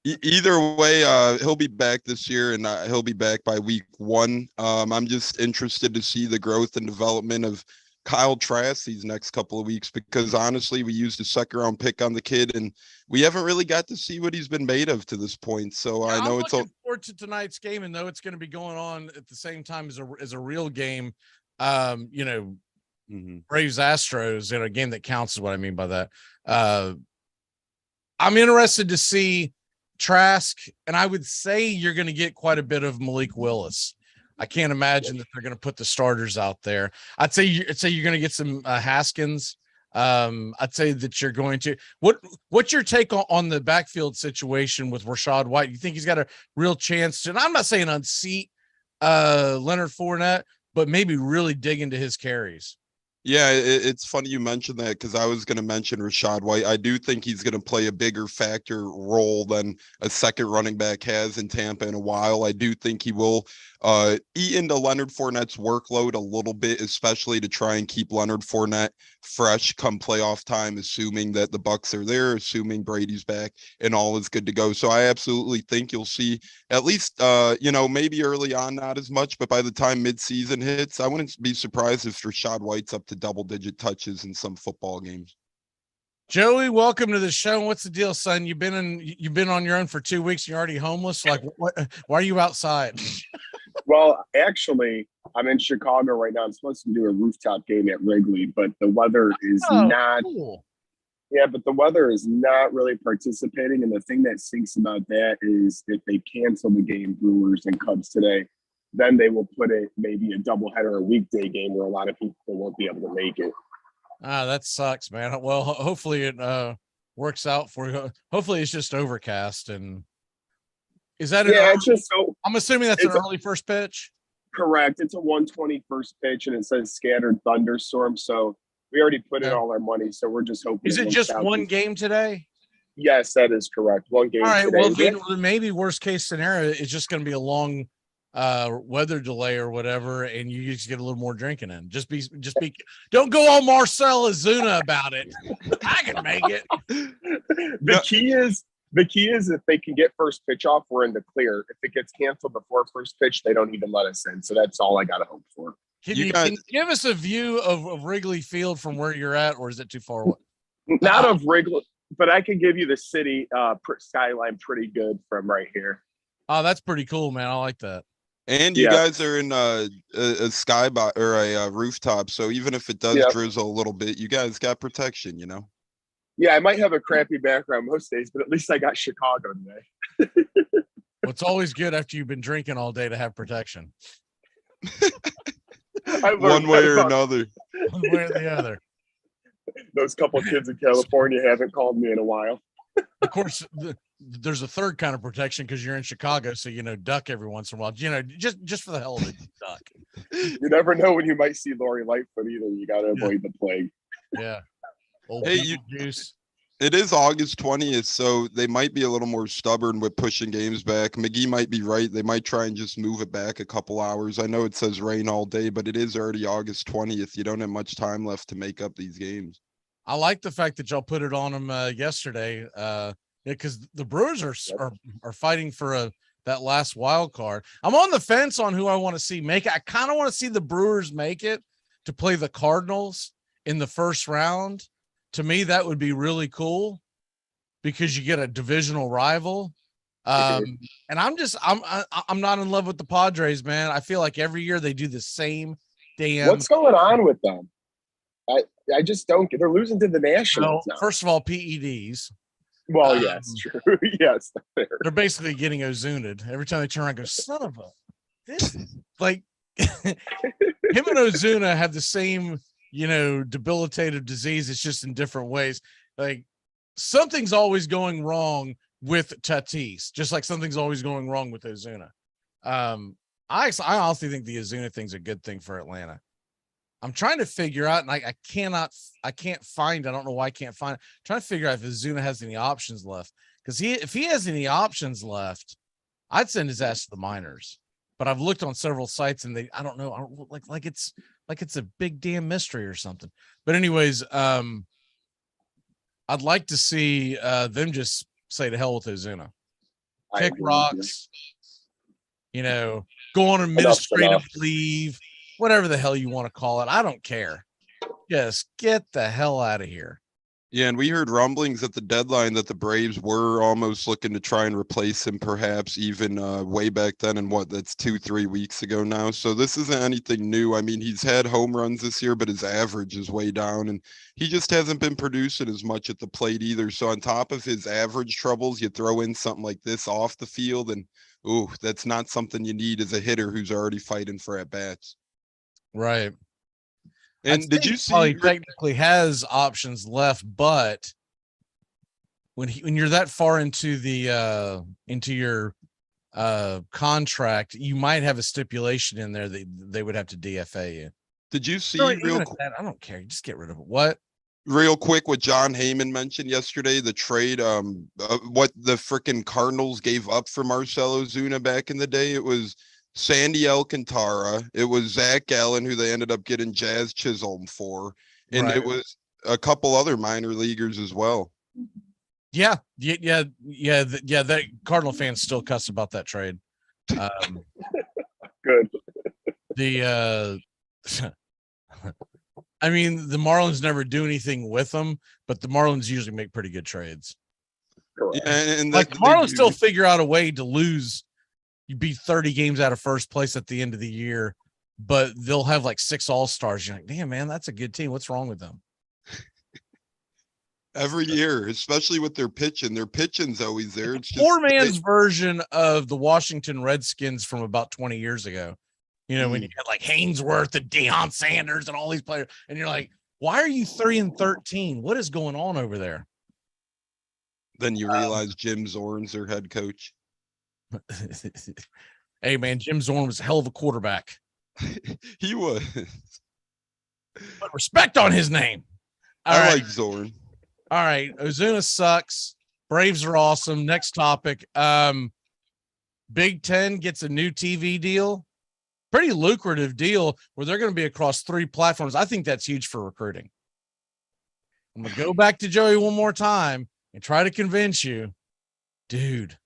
Either way, he'll be back this year, and he'll be back by week 1. I'm just interested to see the growth and development of Kyle Trask these next couple of weeks, because honestly, we used a second-round pick on the kid, and we haven't really got to see what he's been made of to this point. So yeah, I know it's looking forward to tonight's game, and though it's going to be going on at the same time as a real game, Braves Astros in a game that counts is what I mean by that. I'm interested to see Trask, and I would say you're going to get quite a bit of Malik Willis. I can't imagine that they're going to put the starters out there. I'd say you're going to get some Haskins. I'd say that you're going to. What's your take on the backfield situation with Rachaad White? You think he's got a real chance to? And I'm not saying unseat Leonard Fournette, but maybe really dig into his carries. Yeah, it's funny you mentioned that, because I was going to mention Rachaad White. I do think he's going to play a bigger factor role than a second running back has in Tampa in a while. I do think he will eat into Leonard Fournette's workload a little bit, especially to try and keep Leonard Fournette fresh come playoff time, assuming that the Bucs are there, assuming Brady's back and all is good to go. So I absolutely think you'll see at least, maybe early on, not as much, but by the time midseason hits, I wouldn't be surprised if Rachaad White's up to double-digit touches in some football games. Joey, welcome to the show. What's the deal, son? You've been on your own for 2 weeks. And you're already homeless. Like, what? Why are you outside? Well, actually, I'm in Chicago right now. I'm supposed to do a rooftop game at Wrigley, but the weather is not. Cool. Yeah, but the weather is not really participating. And the thing that stinks about that is if they cancel the game, Brewers and Cubs today, then they will put it maybe a doubleheader, a weekday game where a lot of people won't be able to make it. That sucks, man. Well, hopefully it works out for you. Hopefully it's just overcast. And is that it's just so. I'm assuming that's an early first pitch. Correct. It's a 120 first pitch, and it says scattered thunderstorm. So we already put in all our money. So we're just hoping. Is it just one game today? Yes, that is correct. One game. All right. Today. Well, maybe worst case scenario is just going to be a long weather delay or whatever, and you just get a little more drinking in. Just be don't go all Marcel Ozuna about it. I can make it. The key is if they can get first pitch off, we're in the clear. If it gets canceled before first pitch, they don't even let us in. So that's all I got to hope for. Can you give us a view of Wrigley Field from where you're at, or is it too far away? Not of Wrigley, but I can give you the city skyline pretty good from right here. Oh, that's pretty cool, man. I like that. And you guys are in a skybox or a rooftop, so even if it does drizzle a little bit, you guys got protection, you know? Yeah, I might have a crappy background most days, but at least I got Chicago today. Well, it's always good after you've been drinking all day to have protection. One way or another. One way or the other. Those couple kids in California haven't called me in a while. Of course, there's a third kind of protection because you're in Chicago, so duck every once in a while. Just for the hell of it, duck. You never know when you might see Lori Lightfoot either. You got to avoid the plague. Yeah. Juice. It is August 20th, so they might be a little more stubborn with pushing games back. McGee might be right. They might try and just move it back a couple hours. I know it says rain all day, but it is already August 20th. You don't have much time left to make up these games. I like the fact that y'all put it on them yesterday, because the Brewers are fighting for that last wild card. I'm on the fence on who I want to see make it. I kind of want to see the Brewers make it to play the Cardinals in the first round. To me, that would be really cool because you get a divisional rival. And I'm not in love with the Padres, man. I feel like every year they do the same damn. What's going on with them? I just don't get. They're losing to the Nationals now. First of all, PEDs. Well, yes, true. Yes, they're basically getting Ozuna'd every time they turn around and go, son of a this like him and Ozuna have the same debilitative disease. It's just in different ways. Like something's always going wrong with Tatis, just like something's always going wrong with Ozuna. I honestly think the Ozuna thing's a good thing for Atlanta. I'm trying to figure out, and I can't find. I don't know why I can't find it. I'm trying to figure out if Ozuna has any options left. Because if he has any options left, I'd send his ass to the minors. But I've looked on several sites, and I don't know. I don't like it's a big damn mystery or something. But anyways, I'd like to see them just say to hell with Ozuna. Kick rocks, go on administrative leave. Whatever the hell you want to call it. I don't care. Just get the hell out of here. Yeah, and we heard rumblings at the deadline that the Braves were almost looking to try and replace him, perhaps even way back then. And that's 2-3 weeks ago now. So this isn't anything new. I mean, he's had home runs this year, but his average is way down. And he just hasn't been producing as much at the plate either. So on top of his average troubles, you throw in something like this off the field. And, that's not something you need as a hitter who's already fighting for at-bats. Right. And did you see he technically has options left, but when you're that far into the into your contract, you might have a stipulation in there that they would have to DFA you. Did you see I don't care. Just get rid of it. What? Real quick, what John Heyman mentioned yesterday, the trade, what the freaking Cardinals gave up for Marcell Ozuna back in the day. It was Sandy Alcantara, it was Zach Gallen, who they ended up getting Jazz Chisholm for, and It was a couple other minor leaguers as well. Yeah. That Cardinal fans still cuss about that trade. Good. I mean, the Marlins never do anything with them, but the Marlins usually make pretty good trades. Correct. And like the Marlins still figure out a way to lose. You beat 30 games out of first place at the end of the year, but they'll have like 6 all-stars. You're like, damn, man, that's a good team. What's wrong with them? Every year, especially with their pitching. Their pitching's always there. It's just poor man's version of the Washington Redskins from about 20 years ago. When you had like Hainsworth and Deion Sanders and all these players, and you're like, why are you 3-13? What is going on over there? Then you realize Jim Zorn's their head coach. Hey man, Jim Zorn was a hell of a quarterback. He was. But respect on his name. I like Zorn. All right, Ozuna sucks. Braves are awesome. Next topic. Big Ten gets a new TV deal, pretty lucrative deal where they're going to be across 3 platforms. I think that's huge for recruiting. I'm going to go back to Joey one more time and try to convince you, dude,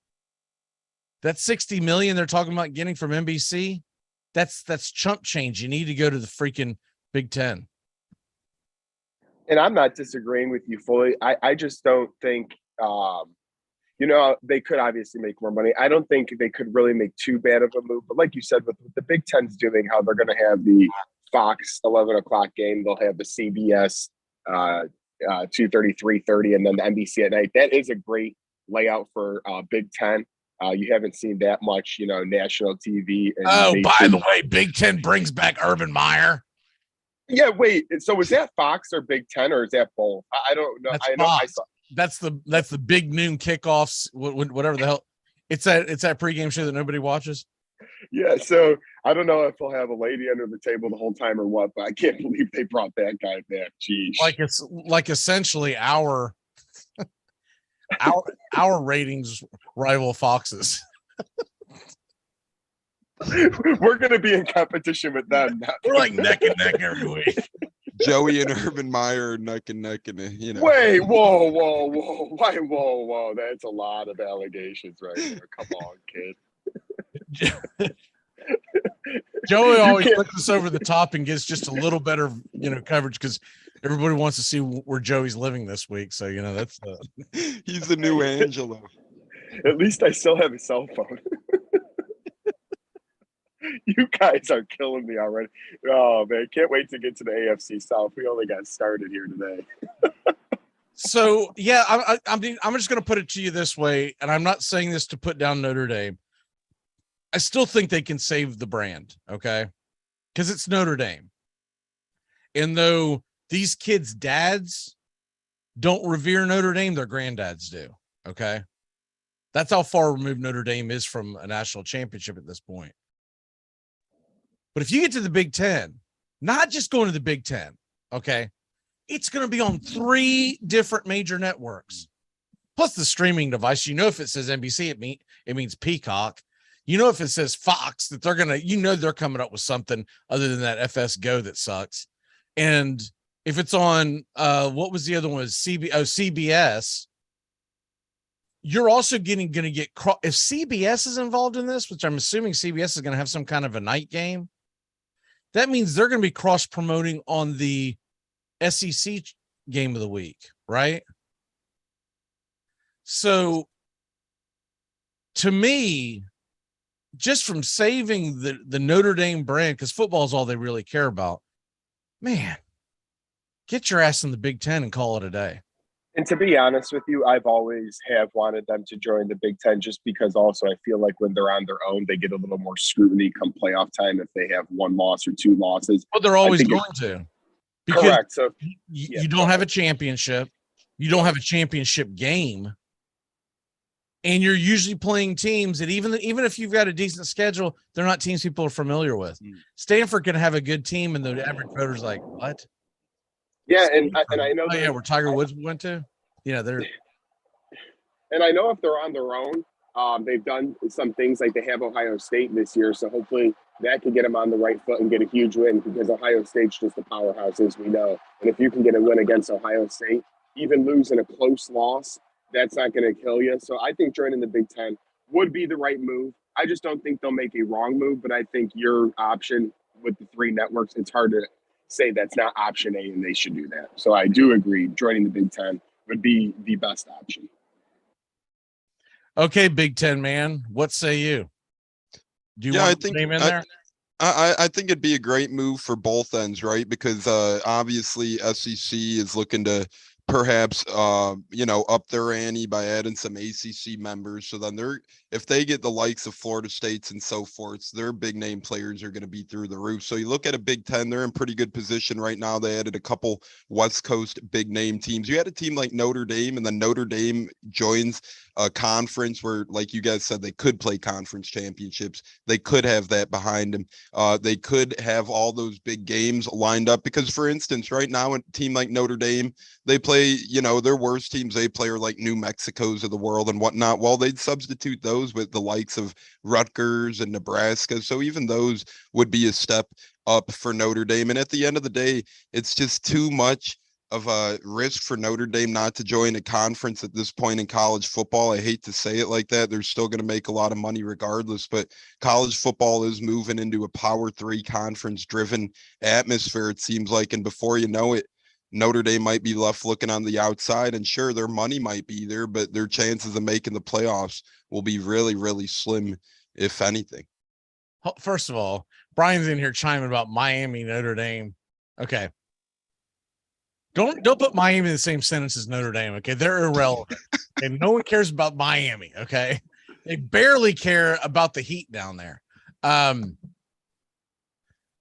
that 60 million they're talking about getting from NBC, that's chump change. You need to go to the freaking Big Ten. And I'm not disagreeing with you fully. I just don't think, they could obviously make more money. I don't think they could really make too bad of a move. But like you said, with the Big Ten's doing, how they're going to have the Fox 11 o'clock game, they'll have the CBS 2:30, 3:30, and then the NBC at night. That is a great layout for Big Ten. You haven't seen that much, national TV. By the way, Big Ten brings back Urban Meyer. Yeah, wait. So is that Fox or Big Ten, or is that both? I don't know. That's I know. I saw. That's the big noon kickoffs. Whatever the hell. It's that pregame show that nobody watches. Yeah. So I don't know if they'll have a lady under the table the whole time or what, but I can't believe they brought that guy back. Jeez. Like essentially our ratings rival Fox's. We're going to be in competition with them. We're like neck and neck every week. Joey and Urban Meyer neck and neck, and Wait, whoa! Why, whoa! That's a lot of allegations right there. Come on, kid. Joey always puts us over the top and gets just a little better, coverage because everybody wants to see where Joey's living this week. So that's he's the new Angelo. At least I still have a cell phone. You guys are killing me already. Oh man, can't wait to get to the AFC South. We only got started here today. So yeah, I'm just going to put it to you this way, and I'm not saying this to put down Notre Dame. I still think they can save the brand, okay? Because it's Notre Dame, and though these kids' dads don't revere Notre Dame, their granddads do. Okay, that's how far removed Notre Dame is from a national championship at this point. But if you get to the Big Ten, not just going to the Big Ten, okay, it's going to be on 3 different major networks, plus the streaming device. If it says NBC, it means Peacock. If it says Fox, that they're going to, they're coming up with something other than that FS Go that sucks. And if it's on, what was the other one? CBS. You're also going to get, if CBS is involved in this, which I'm assuming CBS is going to have some kind of a night game, that means they're going to be cross promoting on the SEC game of the week, right? So to me, just from saving the Notre Dame brand, because football is all they really care about, man, get your ass in the Big Ten and call it a day. And to be honest with you, I've always have wanted them to join the Big Ten just because also I feel like when they're on their own, they get a little more scrutiny come playoff time if they have 1 loss or 2 losses. Well, they're always going to. Because correct. So you don't have a championship. You don't have a championship game. And you're usually playing teams that even if you've got a decent schedule, they're not teams people are familiar with. Stanford can have a good team, and the average voter's like, what? Yeah, and I know. Oh, yeah, where Tiger Woods went to? They're. And I know if they're on their own, they've done some things like they have Ohio State this year. So hopefully that can get them on the right foot and get a huge win because Ohio State's just a powerhouse, as we know. And if you can get a win against Ohio State, even losing a close loss, that's not going to kill you. So I think joining the Big Ten would be the right move. I just don't think they'll make a wrong move, but I think your option with the 3 networks, it's hard to say that's not option A and they should do that. So I do agree joining the Big Ten would be the best option. Okay, Big Ten man, what say you? Do you want to name in there? I think it'd be a great move for both ends, right? Because obviously SEC is looking to perhaps up their ante by adding some ACC members. So then if they get the likes of Florida States and so forth, their big name players are going to be through the roof. So you look at a Big Ten, they're in pretty good position right now. They added a couple West Coast big name teams. You had a team like Notre Dame, and then Notre Dame joins a conference where, like you guys said, they could play conference championships. They could have that behind them. They could have all those big games lined up because, for instance, right now, a team like Notre Dame, they play, their worst teams they play are like New Mexico's of the world and whatnot. Well, they'd substitute those with the likes of Rutgers and Nebraska. So even those would be a step up for Notre Dame. And at the end of the day, it's just too much of a risk for Notre Dame not to join a conference at this point in college football. I hate to say it like that. They're still going to make a lot of money regardless, but college football is moving into a Power 3 conference driven atmosphere, it seems like. And before you know it, Notre Dame might be left looking on the outside, and sure, their money might be there, but their chances of making the playoffs will be really, really slim, if anything. First of all, Brian's in here chiming about Miami, Notre Dame. Okay. Don't put Miami in the same sentence as Notre Dame. Okay. They're irrelevant. And no one cares about Miami. Okay. They barely care about the Heat down there.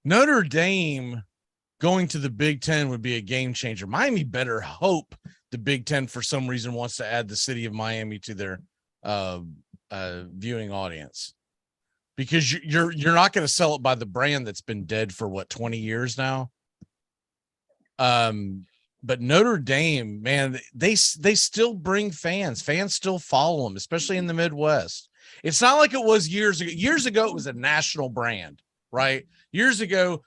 Notre Dame going to the Big Ten would be a game changer. Miami better hope the Big Ten for some reason wants to add the city of Miami to their viewing audience, because you're not going to sell it by the brand that's been dead for 20 years now. But Notre Dame, man, they still bring fans. Fans still follow them, especially in the Midwest. It's not like it was years ago. Years ago, it was a national brand, right? Years ago,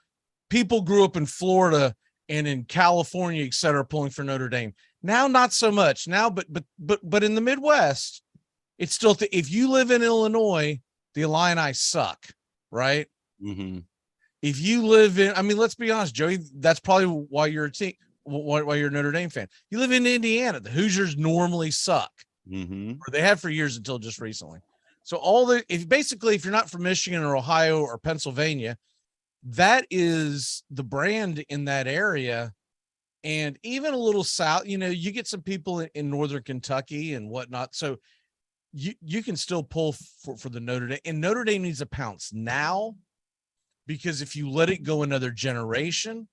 people grew up in Florida and in California, et cetera, pulling for Notre Dame. Now, not so much now, but in the Midwest, it's still, if you live in Illinois, the Illini suck, right? Mm-hmm. If you live in, I mean, let's be honest, Joey, that's probably why you're a team, why you're a Notre Dame fan. You live in Indiana, the Hoosiers normally suck, or they have for years until just recently. So if you're not from Michigan or Ohio or Pennsylvania, that is the brand in that area. And even a little south, you get some people in Northern Kentucky and whatnot. So you can still pull for the Notre Dame, and Notre Dame needs a pounce now, because if you let it go another generation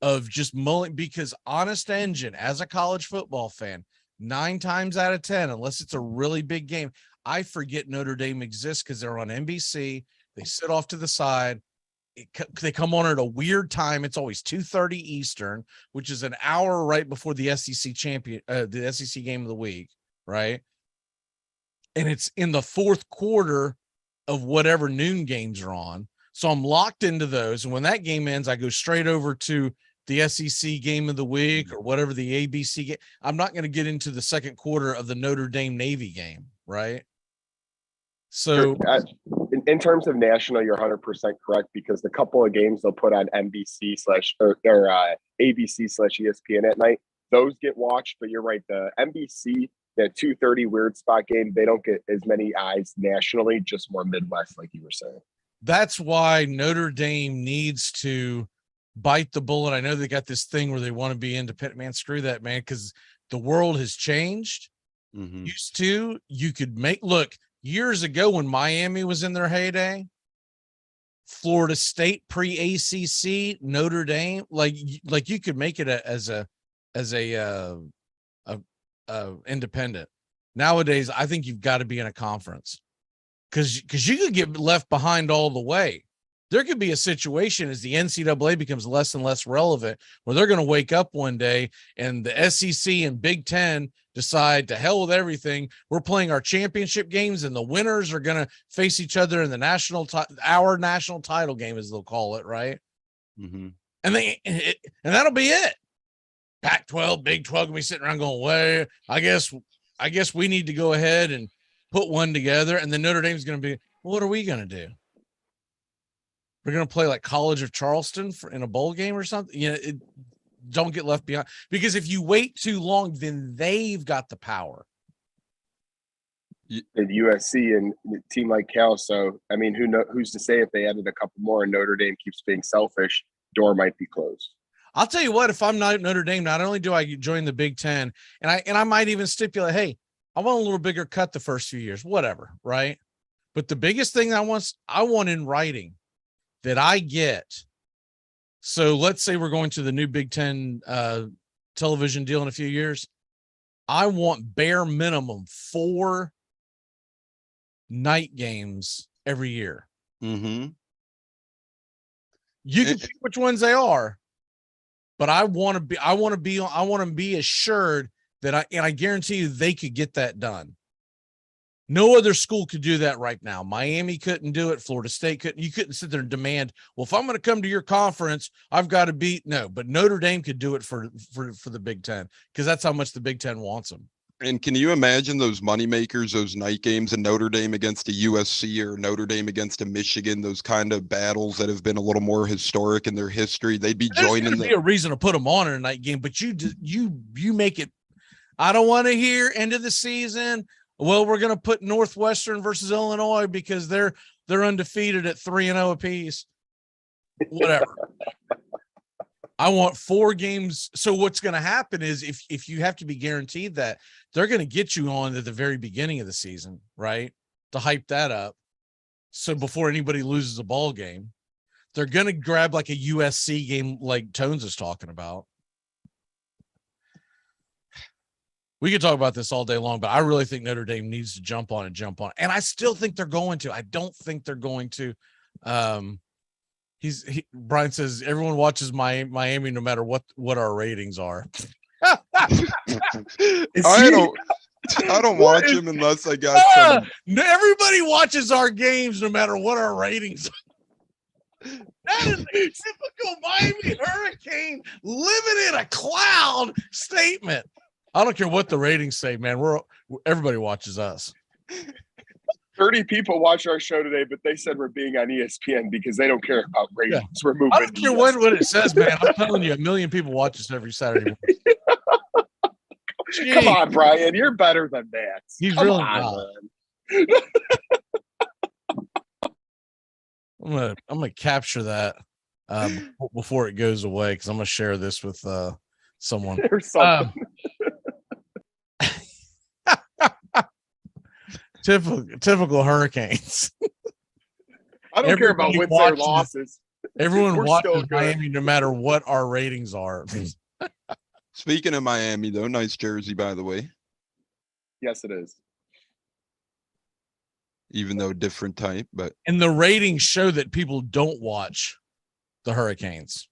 of just mulling, because honest engine, as a college football fan, 9 times out of 10, unless it's a really big game, I forget Notre Dame exists because they're on NBC. They sit off to the side. They come on at a weird time. It's always 2:30 Eastern, which is an hour right before the SEC the SEC game of the week, right? And it's in the fourth quarter of whatever noon games are on. So I'm locked into those. And when that game ends, I go straight over to the SEC game of the week or whatever the ABC game. I'm not going to get into the second quarter of the Notre Dame Navy game, right? So in terms of national, you're 100% correct, because the couple of games they'll put on NBC or ABC/ESPN at night, those get watched. But you're right, the NBC, that 2:30 weird spot game, they don't get as many eyes nationally, just more Midwest, like you were saying. That's why Notre Dame needs to bite the bullet. I know they got this thing where they want to be independent. Man, screw that, man, because the world has changed. Used to, you could look, years ago when Miami was in their heyday, Florida State pre-ACC, Notre Dame, like you could make it as a independent. Nowadays, I think you've got to be in a conference, because you could get left behind all the way. There could be a situation as the NCAA becomes less and less relevant, where they're going to wake up one day and the SEC and Big Ten decide, to hell with everything. We're playing our championship games, and the winners are going to face each other in the our national title game, as they'll call it, right? And that'll be it. Pac-12, Big 12 gonna be sitting around going, well, I guess we need to go ahead and put one together. And then Notre Dame's going to be, well, what are we going to do? We're going to play like College of Charleston in a bowl game or something. Don't get left behind, because if you wait too long, then they've got the power. And USC and a team like Cal. So, I mean, who's to say if they added a couple more and Notre Dame keeps being selfish, door might be closed. I'll tell you what, if I'm not Notre Dame, not only do I join the Big Ten, and I might even stipulate, hey, I want a little bigger cut the first few years, whatever, right? But the biggest thing I want in writing that I get. So let's say we're going to the new Big Ten television deal in a few years. I want bare minimum 4 night games every year. Mm-hmm. You can pick which ones they are, but I want to be assured that I guarantee you they could get that done. No other school could do that right now. Miami couldn't do it. Florida State couldn't. You couldn't sit there and demand, well, if I'm going to come to your conference, I've got to beat. No, but Notre Dame could do it for the Big Ten, because that's how much the Big Ten wants them. And can you imagine those moneymakers, those night games, and Notre Dame against a USC or Notre Dame against a Michigan, those kind of battles that have been a little more historic in their history? They'd be joining. There's be a reason to put them on in a night game, but you make it. I don't want to hear end of the season. Well, we're going to put Northwestern versus Illinois because they're undefeated at 3-0 apiece. Whatever. I want 4 games. So what's going to happen is if you have to be guaranteed that, they're going to get you on at the very beginning of the season, right? To hype that up. So before anybody loses a ball game, they're going to grab like a USC game like Tones is talking about. We could talk about this all day long, but I really think Notre Dame needs to jump on. And I still think they're going to. I don't think they're going to. Brian says everyone watches Miami no matter what our ratings are. I don't watch them unless I got some. Everybody watches our games no matter what our ratings are. That is a typical Miami Hurricane living in a cloud statement. I don't care what the ratings say, man. Everybody watches us. 30 people watch our show today, but they said we're being on ESPN because they don't care about ratings. Yeah. We're moving. I don't care what it says, man. I'm telling you, 1 million people watch us every Saturday morning. Come on, Brian. You're better than that. He's really not. I'm gonna capture that before it goes away, because I'm gonna share this with someone. Typical Hurricanes. I don't care about wins or losses. Everyone watches Miami no matter what our ratings are. Speaking of Miami, though, nice jersey, by the way. Yes, it is. Even though different type, but. And the ratings show that people don't watch the Hurricanes.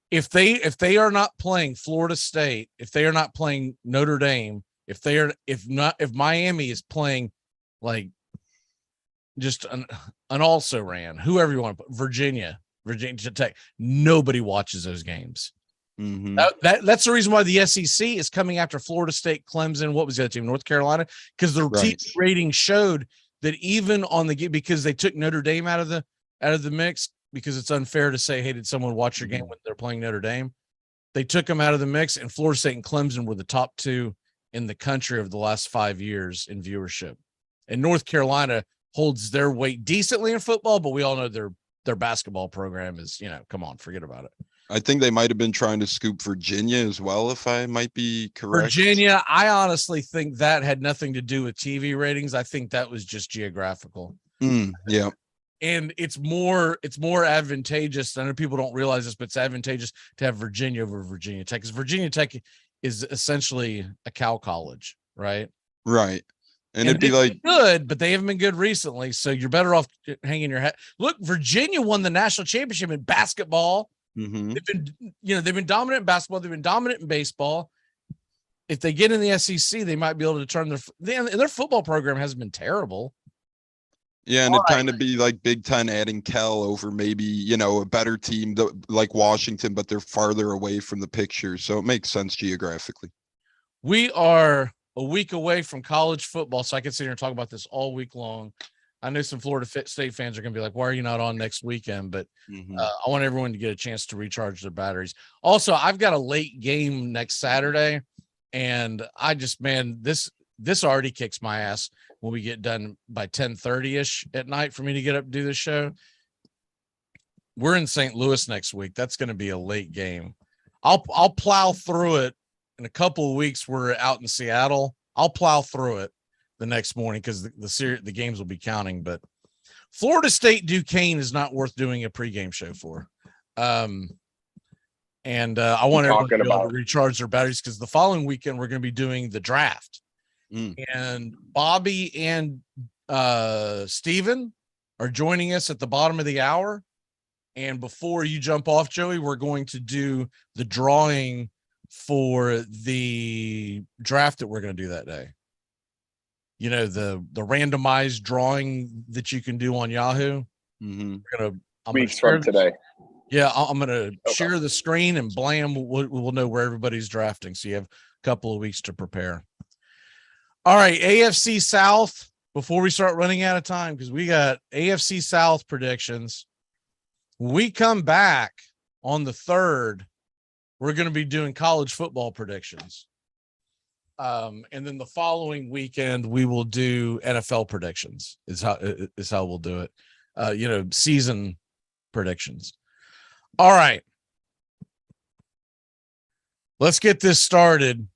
If they are not playing Florida State, if they are not playing Notre Dame, if Miami is playing like just an also ran, whoever you want to put, Virginia Tech, nobody watches those games. Mm-hmm. That's the reason why the SEC is coming after Florida State, Clemson. What was the other team? North Carolina, because the TV rating showed that even on the game, because they took Notre Dame out of the mix, because it's unfair to say, hey, did someone watch your game when they're playing Notre Dame? They took them out of the mix, and Florida State and Clemson were the top 2 in the country over the last 5 years in viewership. And North Carolina holds their weight decently in football, but we all know their basketball program is, come on, forget about it. I think they might have been trying to scoop Virginia as well, if I might be correct. Virginia, I honestly think that had nothing to do with TV ratings. I think that was just geographical. Yeah. And it's more advantageous. I know people don't realize this, but it's advantageous to have Virginia over Virginia Tech, because Virginia Tech is essentially a cow college, right? Right. And it'd be like good, but they haven't been good recently. So you're better off hanging your hat. Look, Virginia won the national championship in basketball. Mm-hmm. They've been dominant in basketball. They've been dominant in baseball. If they get in the SEC, they might be able to turn their football program hasn't been terrible. Yeah, and it'd kind of be like Big Ten adding Cal over maybe, a better team like Washington, but they're farther away from the picture. So it makes sense geographically. We are a week away from college football, so I can sit here and talk about this all week long. I know some Florida State fans are going to be like, why are you not on next weekend? But I want everyone to get a chance to recharge their batteries. Also, I've got a late game next Saturday, and I just, this already kicks my ass when we get done by 10:30-ish at night for me to get up and do this show. We're in St. Louis next week. That's going to be a late game. I'll plow through it. In a couple of weeks, we're out in Seattle. I'll plow through it the next morning because the games will be counting. But Florida State Duquesne is not worth doing a pregame show for. And And I want everybody to be able about? to recharge their batteries because the following weekend we're going to be doing the draft. And Bobby and Steven are joining us at the bottom of the hour. And before you jump off, Joey, we're going to do the drawing for the draft that we're going to do that day. You know, the randomized drawing that you can do on Yahoo. I'm Weeks from today. Yeah, I'm going to share the screen and blam, we'll know where everybody's drafting. So you have a couple of weeks to prepare. All right, AFC South, before we start running out of time, because we got AFC South predictions. When we come back on the 3rd, we're going to be doing college football predictions. And then the following weekend, we will do NFL predictions is how we'll do it. Season predictions. All right. Let's get this started.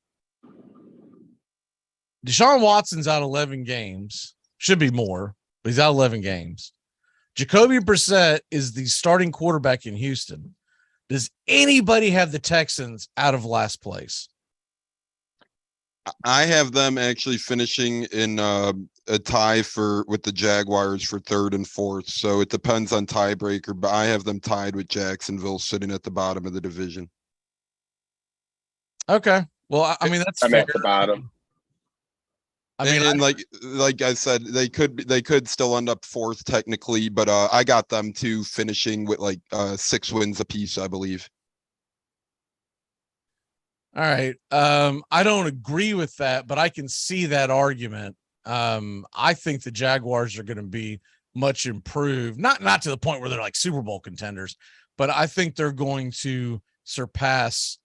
Deshaun Watson's out 11 games. Should be more, but he's out 11 games. Jacoby Brissett is the starting quarterback in Houston. Does anybody have the Texans out of last place? I have them actually finishing in a tie with the Jaguars for 3rd and 4th. So it depends on tiebreaker, but I have them tied with Jacksonville sitting at the bottom of the division. Okay. Well, I mean, that's I'm fair. at the bottom. I mean, and like I said, they could still end up 4th technically, but I got them too finishing with 6 wins apiece, I believe. All right. I don't agree with that, but I can see that argument. I think the Jaguars are going to be much improved, not to the point where they're like Super Bowl contenders, but I think they're going to surpass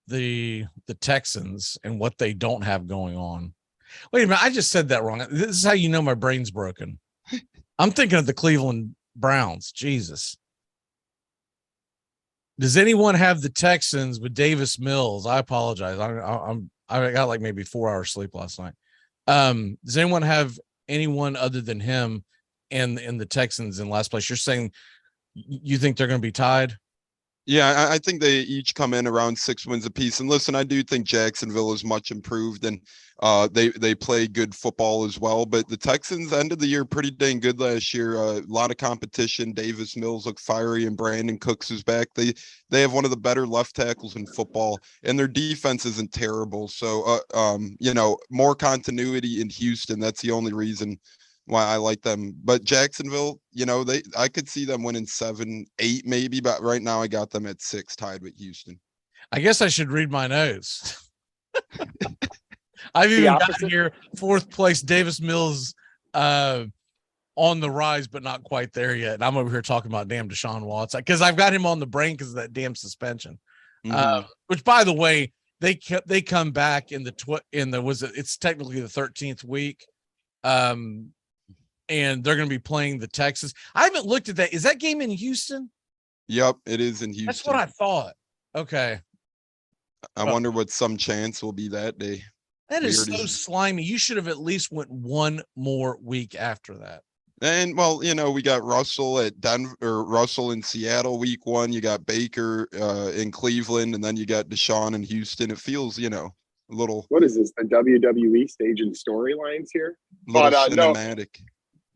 the Texans and what they don't have going on. Wait a minute, I just said that wrong. This is how you know my brain's broken. I'm thinking of the Cleveland Browns. Jesus. Does anyone have the Texans with Davis Mills? I apologize. I got like maybe 4 hours sleep last night. Does anyone have anyone other than him and the Texans in last place? You're saying you think they're going to be tied? Yeah, I think they each come in around 6 wins apiece. And listen, I do think Jacksonville is much improved, and they play good football as well. But the Texans ended the year pretty dang good last year. A lot of competition. Davis Mills looked fiery, and Brandon Cooks is back. They have one of the better left tackles in football, and their defense isn't terrible. So, more continuity in Houston. That's the only reason why I like them. But Jacksonville, I could see them winning 7-8 maybe, but right now I got them at 6 tied with Houston. I guess I should read my notes. I've even got here 4th place Davis Mills on the rise, but not quite there yet. And I'm over here talking about damn Deshaun Watson because I've got him on the brain because of that damn suspension. Which, by the way, they come back in it's technically the 13th week. And they're going to be playing the Texans. I haven't looked at that. Is that game in Houston? Yep, it is in Houston. That's what I thought. Okay. I wonder what some chance will be that day. That is so slimy. You should have at least went one more week after that. And we got Russell at Denver, or Russell in Seattle week 1. You got Baker in Cleveland, and then you got Deshaun in Houston. It feels, a little. What is this? The WWE staging storylines here? Little cinematic. No.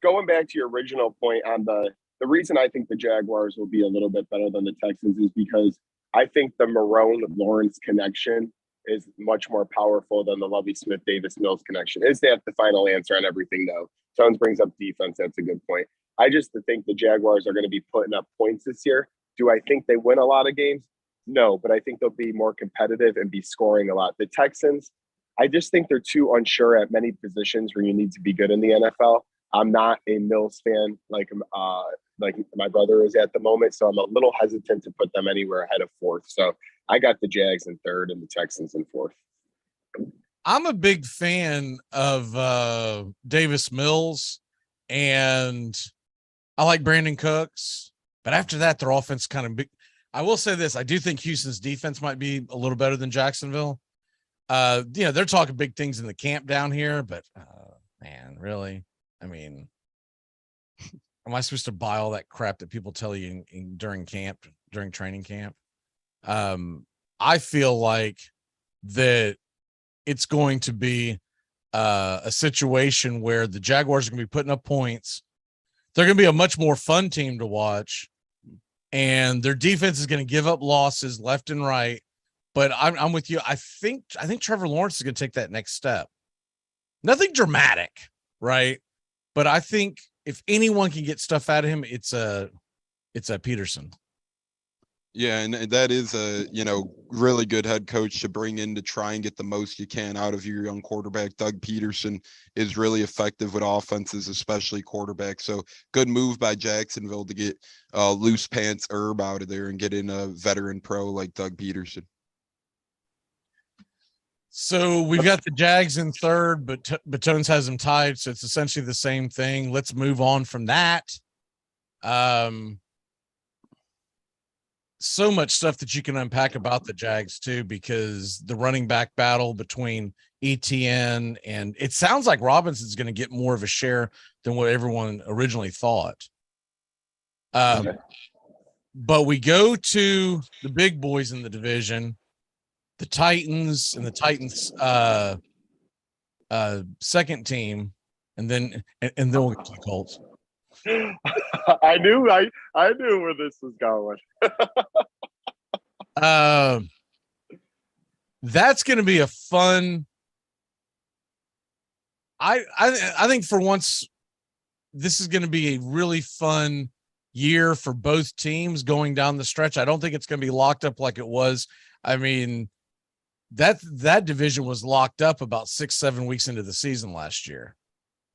Going back to your original point on the reason I think the Jaguars will be a little bit better than the Texans is because I think the Marone-Lawrence connection is much more powerful than the Lovie Smith-Davis Mills connection. Is that the final answer on everything, though? Jones brings up defense. That's a good point. I just think the Jaguars are going to be putting up points this year. Do I think they win a lot of games? No, but I think they'll be more competitive and be scoring a lot. The Texans, I just think they're too unsure at many positions where you need to be good in the NFL. I'm not a Mills fan like my brother is at the moment, so I'm a little hesitant to put them anywhere ahead of 4th. So I got the Jags in 3rd and the Texans in 4th. I'm a big fan of Davis Mills, and I like Brandon Cooks. But after that, their offense kind of big. I will say this: I do think Houston's defense might be a little better than Jacksonville. They're talking big things in the camp down here, but man, really. I mean, am I supposed to buy all that crap that people tell you during training camp? I feel like that it's going to be a situation where the Jaguars are going to be putting up points. They're going to be a much more fun team to watch, and their defense is going to give up losses left and right. But I'm with you. I think Trevor Lawrence is going to take that next step. Nothing dramatic, right? But I think if anyone can get stuff out of him, it's a Peterson. Yeah, and that is a, really good head coach to bring in to try and get the most you can out of your young quarterback. Doug Peterson is really effective with offenses, especially quarterbacks. So good move by Jacksonville to get loose pants Herb out of there and get in a veteran pro like Doug Peterson. So we've got the Jags in third, but Tones has them tied. So it's essentially the same thing. Let's move on from that. So much stuff that you can unpack about the Jags too, because the running back battle between ETN and it sounds like Robinson's going to get more of a share than what everyone originally thought. But we go to the big boys in the division, the Titans and the Titans second team, and then we'll get to the Colts. I knew where this was going. That's going to be a fun. I think for once, this is going to be a really fun year for both teams going down the stretch. I don't think it's going to be locked up like it was. I mean, that division was locked up about 6-7 weeks into the season last year.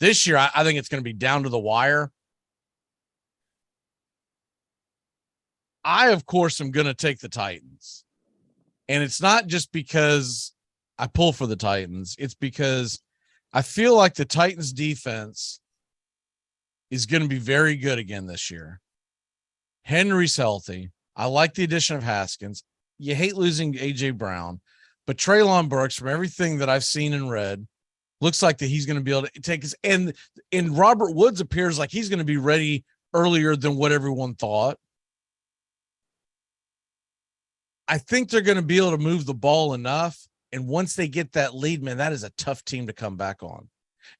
This year, I think it's going to be down to the wire. I, of course, am going to take the Titans. And it's not just because I pull for the Titans. It's because I feel like the Titans defense is going to be very good again this year. Henry's healthy. I like the addition of Haskins. You hate losing A.J. Brown. But Treylon Burks, from everything that I've seen and read, looks like that he's going to be able to take his – and Robert Woods appears like he's going to be ready earlier than what everyone thought. I think they're going to be able to move the ball enough. And once they get that lead, man, that is a tough team to come back on.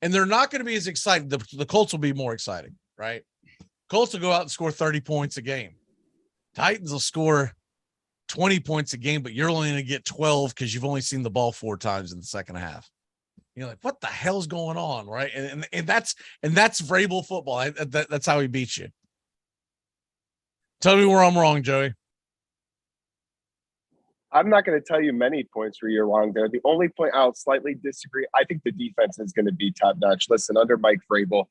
And they're not going to be as excited. The Colts will be more exciting, right? Colts will go out and score 30 points a game. Titans will score 20 points a game, but you're only going to get 12 because you've only seen the ball 4 times in the second half. You're like, what the hell's going on, right? And that's Vrabel football. That's how he beats you. Tell me where I'm wrong, Joey. I'm not going to tell you many points where you're wrong there. The only point I'll slightly disagree, I think the defense is going to be top notch. Listen, under Mike Vrabel,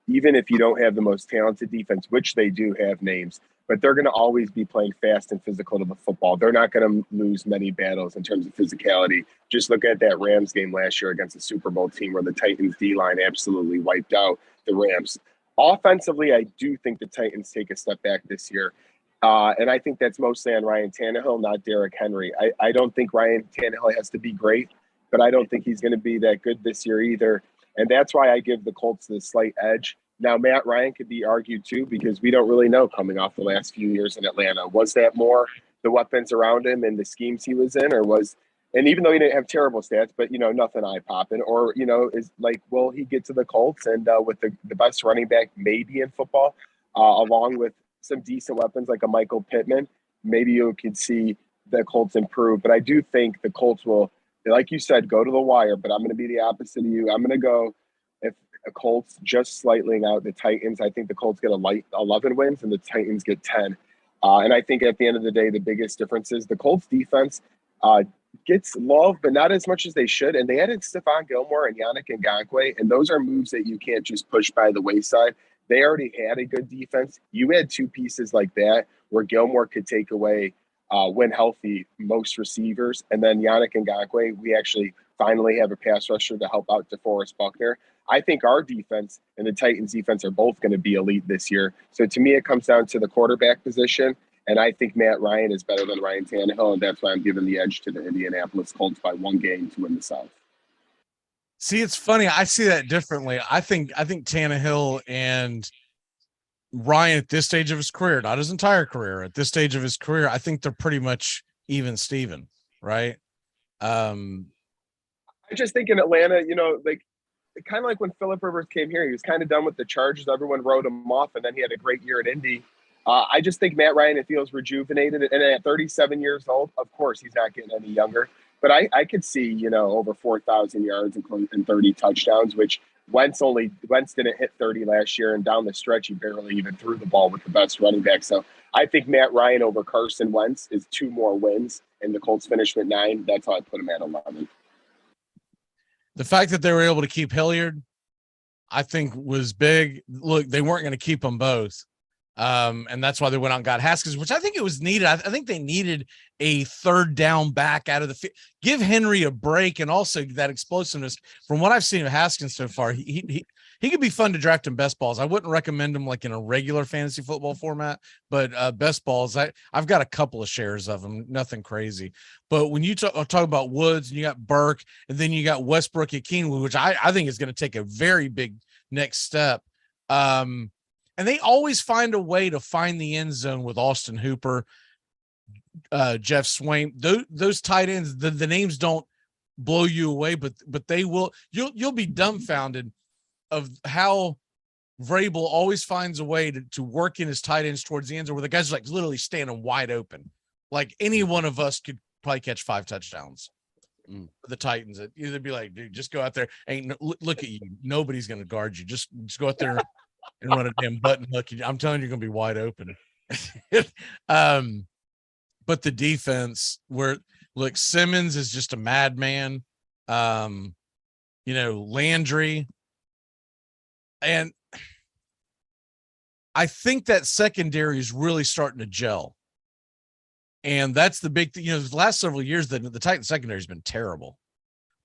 even if you don't have the most talented defense, which they do have names, but they're going to always be playing fast and physical to the football. They're not going to lose many battles in terms of physicality. Just look at that Rams game last year against the Super Bowl team where the Titans D-line absolutely wiped out the Rams. Offensively, I do think the Titans take a step back this year. And I think that's mostly on Ryan Tannehill, not Derrick Henry. I don't think Ryan Tannehill has to be great, but I don't think he's going to be that good this year either. And that's why I give the Colts the slight edge. Now, Matt Ryan could be argued too, because we don't really know coming off the last few years in Atlanta. Was that more the weapons around him and the schemes he was in, or was, and even though he didn't have terrible stats, but, nothing eye-popping, or, is like, will he get to the Colts and with the best running back maybe in football, along with some decent weapons like a Michael Pittman, maybe you could see the Colts improve. But I do think the Colts will, like you said, go to the wire, but I'm going to be the opposite of you. I'm going to go, if the Colts just slightly out the Titans, I think the Colts get a light 11 wins and the Titans get 10. And I think at the end of the day, the biggest difference is the Colts defense gets love, but not as much as they should. And they added Stephon Gilmore and Yannick Ngakoue, and those are moves that you can't just push by the wayside. They already had a good defense. You add 2 pieces like that where Gilmore could take away, when healthy, most receivers. And then Yannick Ngakoue, we actually finally have a pass rusher to help out DeForest Buckner. I think our defense and the Titans defense are both going to be elite this year. So to me, it comes down to the quarterback position. And I think Matt Ryan is better than Ryan Tannehill. And that's why I'm giving the edge to the Indianapolis Colts by 1 game to win the South. See, it's funny. I see that differently. I think Tannehill and Ryan at this stage of his career, not his entire career, at this stage of his career, I think they're pretty much even Steven, right? I just think in Atlanta, like kind of like when Phillip Rivers came here, he was kind of done with the Chargers. Everyone wrote him off, and then he had a great year at Indy. I just think Matt Ryan, it feels rejuvenated. And at 37 years old, of course, he's not getting any younger. But I could see, over 4,000 yards and 30 touchdowns, which Wentz didn't hit 30 last year. And down the stretch, he barely even threw the ball with the best running back. So I think Matt Ryan over Carson Wentz is 2 more wins, and the Colts finished with 9. That's how I put him at 11. The fact that they were able to keep Hilliard, I think, was big. Look, they weren't going to keep them both. And that's why they went out and got Haskins, which I think it was needed. I think they needed a third down back out of the field. Give Henry a break, and also that explosiveness. From what I've seen of Haskins so far, he could be fun to draft in best balls. I wouldn't recommend him like in a regular fantasy football format, but best balls, I've got a couple of shares of them, nothing crazy. But when you talk about Woods, and you got Burke, and then you got Westbrook Ikhine, which I think is going to take a very big next step. And they always find a way to find the end zone with Austin Hooper, Jeff Swain. Those tight ends, the names don't blow you away, but they will. You'll be dumbfounded of how Vrabel always finds a way to work in his tight ends towards the end zone, where the guys are like literally standing wide open. Like any one of us could probably catch 5 touchdowns. The Titans, it'd be like, dude, just go out there. Look at you. Nobody's going to guard you. Just go out there and run a damn button hook. I'm telling you, you're going to be wide open. But the defense, look, Simmons is just a madman. Landry. And I think that secondary is really starting to gel. And that's the big thing. The last several years, the Titans secondary has been terrible.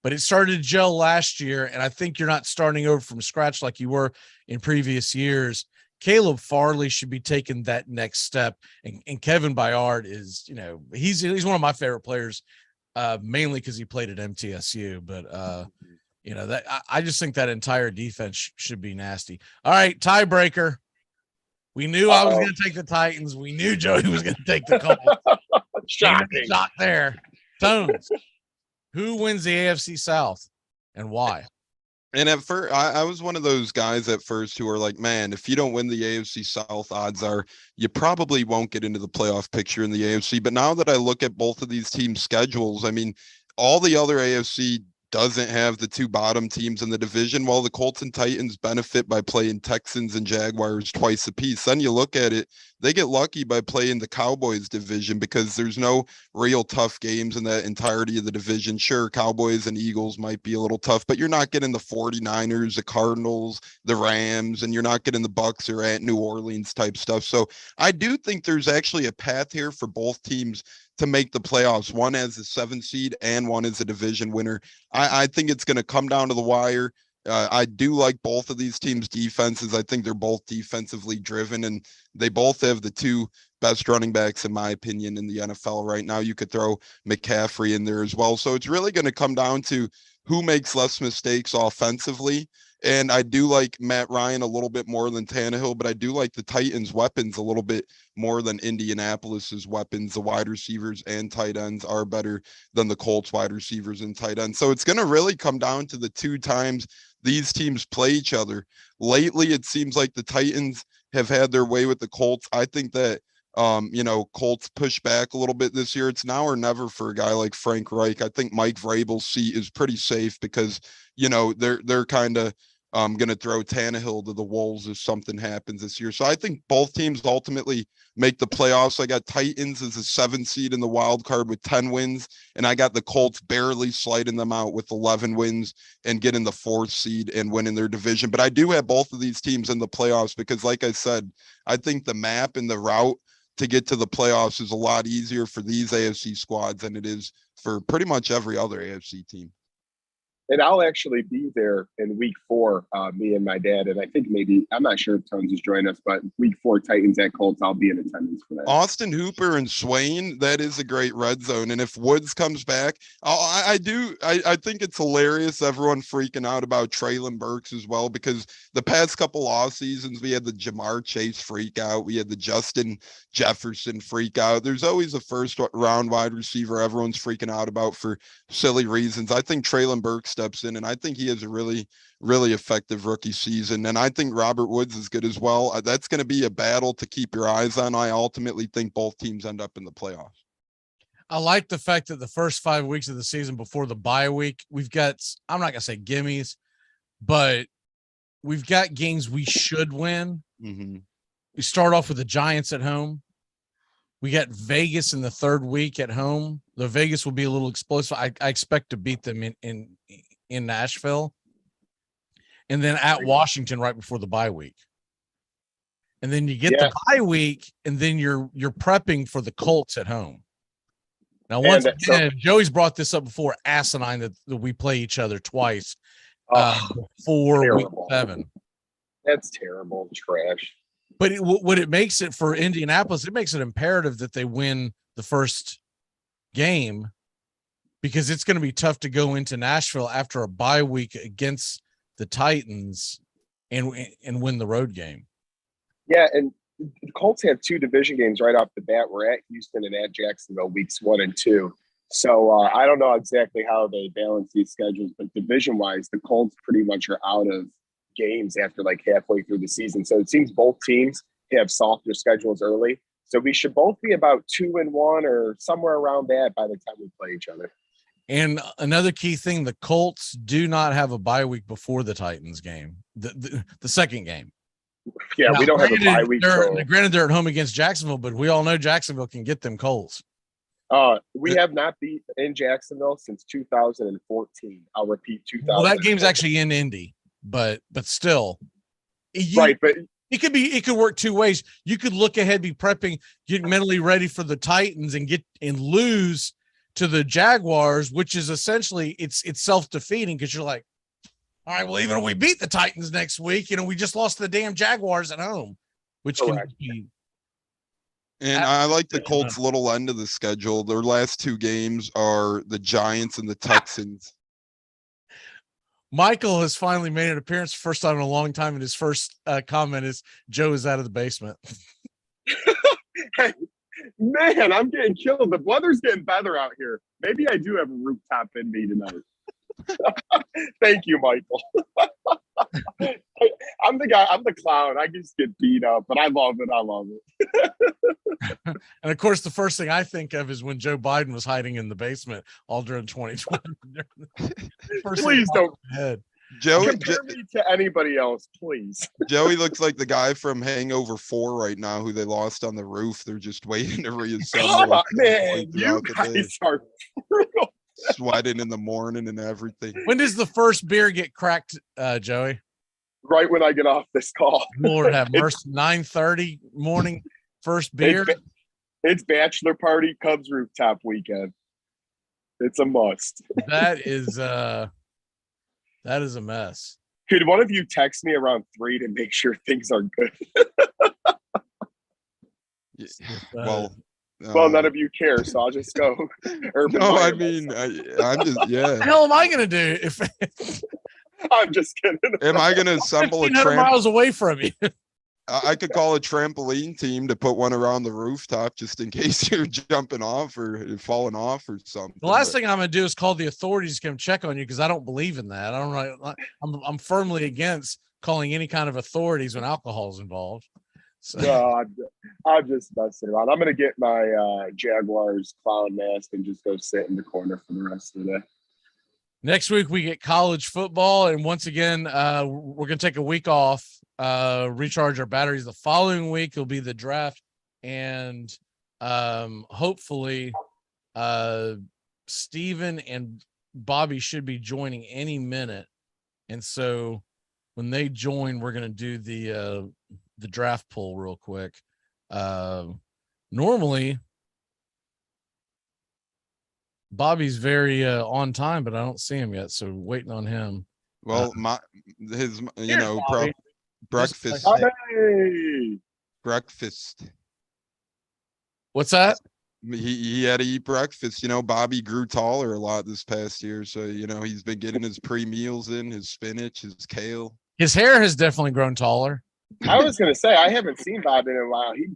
But it started to gel last year, and I think you're not starting over from scratch like you were in previous years. Caleb Farley should be taking that next step, and Kevin Byard is, he's one of my favorite players, mainly because he played at MTSU. But that I just think that entire defense should be nasty. All right, tiebreaker. We knew I was going to take the Titans. We knew Joey was going to take the Colts. Shocking. Shock there. Tones. Who wins the AFC South and why? And at first, I was one of those guys at first who are like, man, if you don't win the AFC South, odds are you probably won't get into the playoff picture in the AFC. But now that I look at both of these teams' schedules, I mean, all the other AFC doesn't have the 2 bottom teams in the division, while the Colts and Titans benefit by playing Texans and Jaguars twice apiece. Then you look at it, they get lucky by playing the Cowboys division because there's no real tough games in that entirety of the division. Sure, Cowboys and Eagles might be a little tough, but you're not getting the 49ers, the Cardinals, the Rams, and you're not getting the Bucks or at New Orleans type stuff. So I do think there's actually a path here for both teams to make the playoffs, one as a 7th seed and one as a division winner. I think it's going to come down to the wire. I do like both of these teams' defenses. I think they're both defensively driven, and they both have the 2 best running backs, in my opinion, in the NFL right now. You could throw McCaffrey in there as well. So it's really going to come down to who makes less mistakes offensively. And I do like Matt Ryan a little bit more than Tannehill, but I do like the Titans' weapons a little bit more than Indianapolis's weapons. The wide receivers and tight ends are better than the Colts wide receivers and tight ends. So it's going to really come down to the 2 times these teams play each other. Lately, it seems like the Titans have had their way with the Colts. I think that Colts push back a little bit this year. It's now or never for a guy like Frank Reich. I think Mike Vrabel's seat is pretty safe because, they're kind of going to throw Tannehill to the wolves if something happens this year. So I think both teams ultimately make the playoffs. I got Titans as a 7th seed in the wild card with 10 wins, and I got the Colts barely sliding them out with 11 wins and getting the 4th seed and winning their division. But I do have both of these teams in the playoffs because, like I said, I think the map and the route to get to the playoffs is a lot easier for these AFC squads than it is for pretty much every other AFC team. And I'll actually be there in week 4, me and my dad. And I think maybe, I'm not sure if Tones is joining us, but week 4 Titans at Colts, I'll be in attendance for that. Austin Hooper and Swain, that is a great red zone. And if Woods comes back, I think it's hilarious. Everyone freaking out about Traylon Burks as well, because the past couple off seasons, we had the Jamar Chase freak out. We had the Justin Jefferson freak out. There's always a first round wide receiver everyone's freaking out about for silly reasons. I think Traylon Burks steps in, and I think he has a really, really effective rookie season. And I think Robert Woods is good as well. That's going to be a battle to keep your eyes on. I ultimately think both teams end up in the playoffs. I like the fact that the first 5 weeks of the season before the bye week, we've got, I'm not going to say gimmies, but we've got games we should win. Mm-hmm. We start off with the Giants at home. We got Vegas in the third week at home. The Vegas will be a little explosive. I expect to beat them in Nashville, and then at Washington right before the bye week. And then you get the bye week, and then you're prepping for the Colts at home. Now, once again, Joey's brought this up before, asinine that we play each other twice before week 7. That's terrible. Trash. But what it makes it for Indianapolis, it makes it imperative that they win the first game, because it's going to be tough to go into Nashville after a bye week against the Titans and win the road game. Yeah, and the Colts have 2 division games right off the bat. We're at Houston and at Jacksonville weeks 1 and 2. So I don't know exactly how they balance these schedules, but division-wise, the Colts pretty much are out of games after like halfway through the season. So it seems both teams have softer schedules early. So we should both be about 2-1 or somewhere around that by the time we play each other. And another key thing, the Colts do not have a bye week before the Titans game, the second game. Yeah, now, we don't have a bye week. Granted, they're at home against Jacksonville, but we all know Jacksonville can get them Colts. We have not beat in Jacksonville since 2014. I'll repeat, 2000. Well, that game's actually in Indy, but still, right. But it could work 2 ways. You could look ahead, be prepping, get mentally ready for the Titans, and lose to the Jaguars, which is essentially it's self-defeating, because you're like, all right, well, even if we beat the Titans next week, we just lost to the damn Jaguars at home, which can be. And I like the Colts' little end of the schedule. Their last 2 games are the Giants and the Texans. Michael has finally made an appearance, first time in a long time, and his first comment is, Joe is out of the basement. Hey, man, I'm getting killed. The weather's getting better out here. Maybe I do have a rooftop in me tonight. Thank you, Michael. I'm the guy. I'm the clown. I just get beat up, but I love it. And of course, the first thing I think of is when Joe Biden was hiding in the basement all during 2020. Please don't. Joey, compare me to anybody else, please. Joey looks like the guy from Hangover 4 right now, who they lost on the roof. They're just waiting to reassemble. Man, you guys are brutal. Sweating in the morning and everything. When does the first beer get cracked, Joey? Right when I get off this call. Lord have mercy. 9:30 morning, first beer. It's bachelor party Cubs rooftop weekend. It's a must. That is a mess. Could one of you text me around 3 to make sure things are good? Well, none of you care, so I'll just go. No, I mean, I'm just, yeah. What the hell am I going to do if I'm just kidding? Am I going to assemble 1,500 miles away from you? I could call a trampoline team to put one around the rooftop just in case you're jumping off or falling off or something. The last thing I'm going to do is call the authorities to come check on you, because I don't believe in that. I'm firmly against calling any kind of authorities when alcohol is involved. So. No, I'm just messing around. I'm going to get my Jaguars clown mask and just go sit in the corner for the rest of the day. Next week, we get college football. And once again, we're going to take a week off, recharge our batteries. The following week will be the draft. And hopefully, Steven and Bobby should be joining any minute. And so when they join, we're going to do the draft poll real quick. Normally Bobby's very on time, but I don't see him yet, so waiting on him. Well, breakfast. Breakfast. What's that? He had to eat breakfast. Bobby grew taller a lot this past year, so he's been getting his pre-meals in, his spinach, his kale. His hair has definitely grown taller. I was gonna say I haven't seen Bobby in a while. He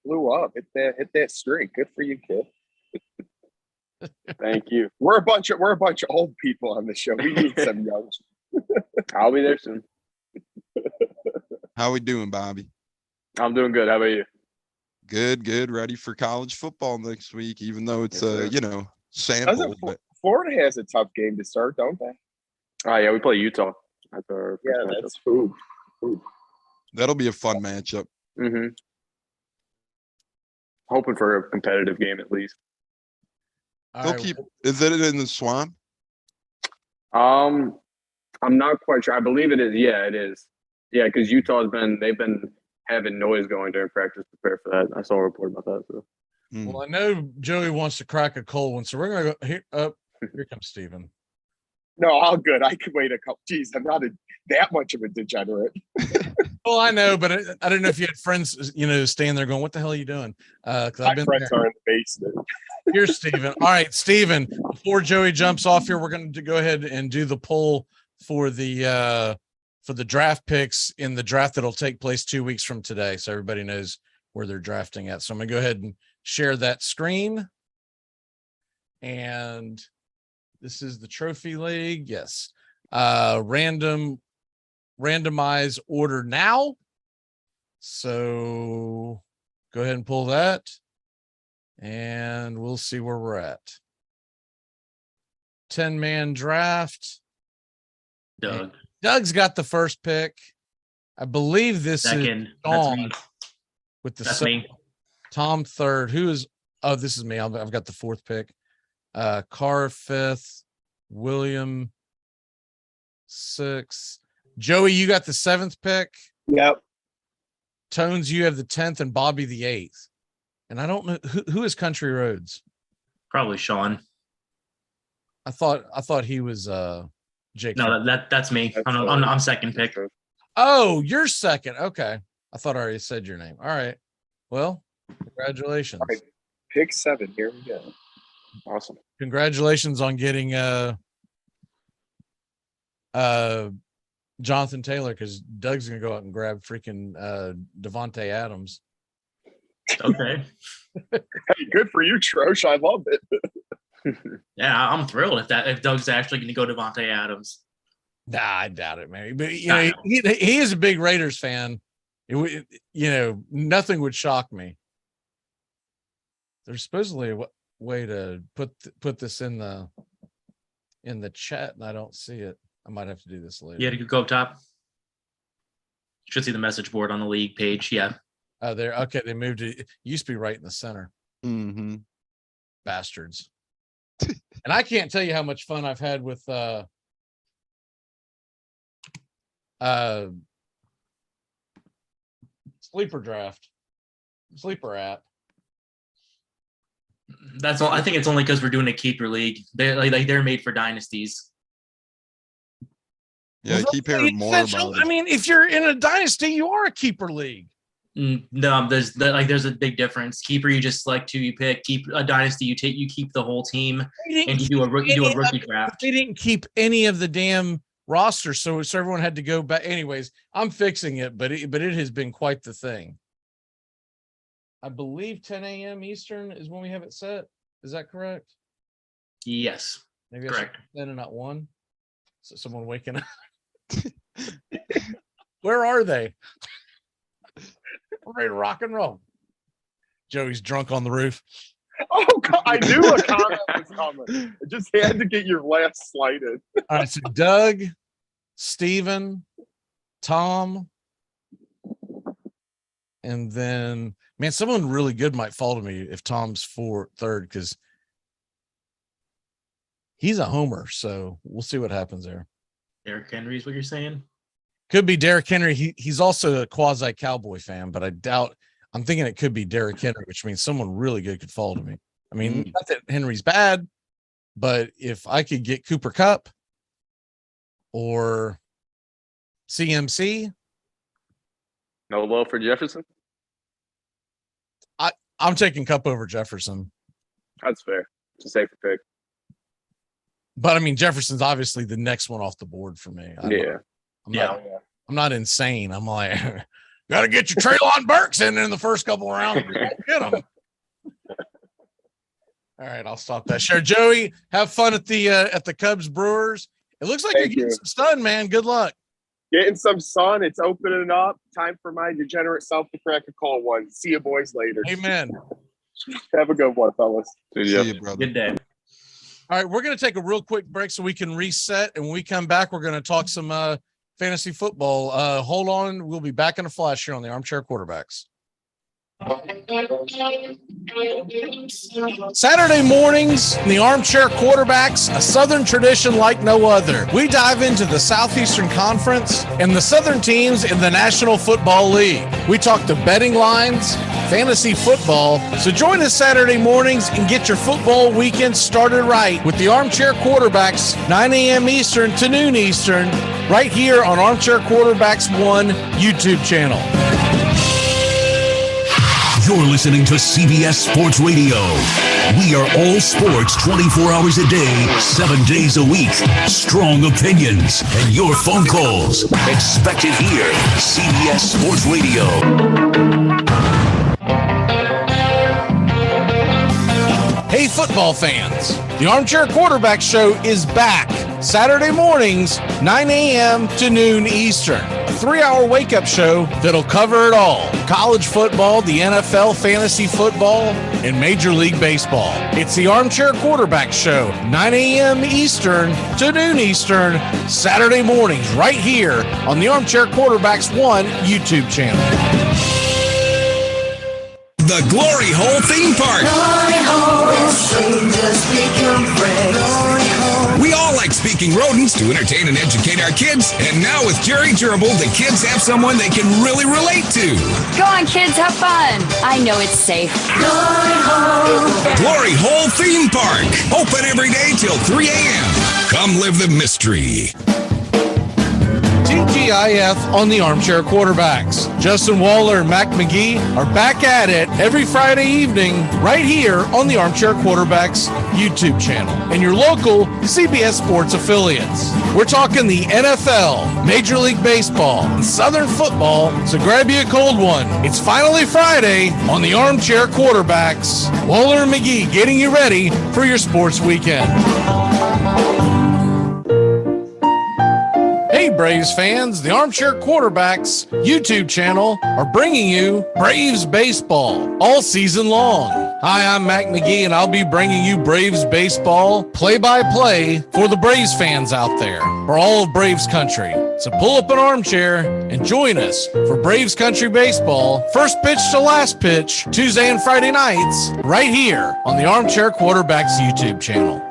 blew up. Hit that streak. Good for you, kid. Thank you. We're a bunch of old people on the show. We need some young. I'll be there soon. How we doing, Bobby? I'm doing good. How about you? Good. Ready for college football next week, even though it's sample. Florida has a tough game to start, don't they? Oh yeah, we play Utah. That's our that's food. That'll be a fun matchup. Mm-hmm. Hoping for a competitive game at least. Is it in the Swamp? I'm not quite sure. I believe it is. Yeah, it is. Yeah, because they've been having noise going during practice to prepare for that. I saw a report about that. So. Well, I know Joey wants to crack a cold one, so we're gonna go here. Here comes Steven. No, all good. I could wait a couple. Geez, I'm not that much of a degenerate. Well, I know, but I don't know if you had friends, staying there going, "What the hell are you doing?" Because I've been friends there. are in the basement. Here's Steven. All right, Steven, before Joey jumps off here, we're going to go ahead and do the poll for the draft picks in the draft that'll take place 2 weeks from today, so everybody knows where they're drafting at. So I'm going to go ahead and share that screen. And this is the Trophy League. Yes. Randomize order now. So go ahead and pull that. And we'll see where we're at. 10-man draft. Doug's got the first pick. I believe this Second. is Dawn with the me. Tom third. This is me. I've got the fourth pick. Carr fifth. William sixth. Joey, you got the seventh pick. Yep. Tones, you have the 10th, and Bobby the 8th. And I don't know who is Country Roads. Probably Sean. I thought he was Jake. No, that's me. I'm second pick. Oh, you're second. Okay. I thought I already said your name. All right. Well, congratulations. All right. Pick 7. Here we go. Awesome. Congratulations on getting Jonathan Taylor, because Doug's gonna go out and grab freaking Devontae Adams. Okay. Hey, good for you, Trosh. I love it. Yeah, I'm thrilled if Doug's actually going to go Devontae Adams. Nah, I doubt it, man. But he is a big Raiders fan. Nothing would shock me. There's supposedly a way to put this in the chat, and I don't see it. I might have to do this later. You had to go up top. Should see the message board on the league page. Yeah. Oh, there. Okay, they moved it. It used to be right in the center. Mm-hmm. Bastards. And I can't tell you how much fun I've had with Sleeper app. That's all. I think it's only because we're doing a keeper league. They're made for dynasties. Yeah, I keep hearing more about it. I mean, if you're in a dynasty, you are a keeper league. No, there's a big difference. Keeper, you just select who you pick. Keep a dynasty, you keep the whole team, and you do a rookie draft. They didn't keep any of the damn roster, so everyone had to go back. Anyways, I'm fixing it, but it has been quite the thing. I believe 10 a.m. Eastern is when we have it set. Is that correct? Yes, maybe correct. Then and not 1. So someone waking up. Where are they? We're ready to rock and roll. Joey's drunk on the roof. Oh God, I knew a comment was coming. I just had to get your last slide in. All right, so Doug, Steven, Tom, and then someone really good might fall to me if Tom's third, because he's a homer. So we'll see what happens there. Derrick Henry is what you're saying? Could be Derrick Henry. He's also a quasi Cowboy fan, but I doubt. I'm thinking it could be Derrick Henry, which means someone really good could fall to me. I mean, not that Henry's bad, but if I could get Cooper Kupp or CMC. No love for Jefferson? I'm taking Kupp over Jefferson. That's fair. It's a safer pick. But I mean, Jefferson's obviously the next one off the board for me. I'm not insane. I'm like, got to get your Treylon Burks in the first couple of rounds. Get them. All right, I'll stop that share. Joey, have fun at the Cubs Brewers. It looks like you're getting some sun, man. Good luck. Getting some sun. It's opening up. Time for my degenerate self to crack a cold one. See you boys later. Amen. Have a good one, fellas. See you, brother. Good day. All right, we're going to take a real quick break so we can reset. And when we come back, we're going to talk some fantasy football. Hold on. We'll be back in a flash here on the Armchair Quarterbacks. Saturday mornings, the Armchair Quarterbacks, a Southern tradition like no other. We dive into the Southeastern Conference and the Southern teams in the National Football League. We talk to betting lines, fantasy football. So join us Saturday mornings and get your football weekend started right with the Armchair Quarterbacks, 9 a.m. Eastern to noon Eastern, right here on Armchair Quarterbacks 1 YouTube channel. You're listening to CBS Sports Radio. We are all sports 24 hours a day, 7 days a week. Strong opinions and your phone calls. Expect it here. CBS Sports Radio. Hey, football fans, the Armchair Quarterback Show is back Saturday mornings, 9 a.m. to noon Eastern. A 3-hour wake-up show that'll cover it all. College football, the NFL, fantasy football, and Major League Baseball. It's the Armchair Quarterback Show, 9 a.m. Eastern to noon Eastern, Saturday mornings, right here on the Armchair Quarterbacks 1 YouTube channel. The Glory Hole Theme Park. Glory Hole, strangers become friends. Glory Hole. We all like speaking rodents to entertain and educate our kids. And now with Jerry Gerbil, the kids have someone they can really relate to. Go on, kids, have fun. I know it's safe. Glory Hole. Glory Hole Theme Park. Open every day till 3 a.m. Come live the mystery. TGIF on the Armchair Quarterbacks. Justin Waller and Mac McGee are back at it every Friday evening right here on the Armchair Quarterbacks YouTube channel and your local CBS Sports affiliates. We're talking the NFL, Major League Baseball, and Southern football, so grab you a cold one. It's finally Friday on the Armchair Quarterbacks. Waller and McGee getting you ready for your sports weekend. Hey, Braves fans, the Armchair Quarterbacks YouTube channel are bringing you Braves baseball all season long. Hi, I'm Mac McGee, and I'll be bringing you Braves baseball play-by-play for the Braves fans out there, for all of Braves country. So pull up an armchair and join us for Braves country baseball, first pitch to last pitch, Tuesday and Friday nights, right here on the Armchair Quarterbacks YouTube channel.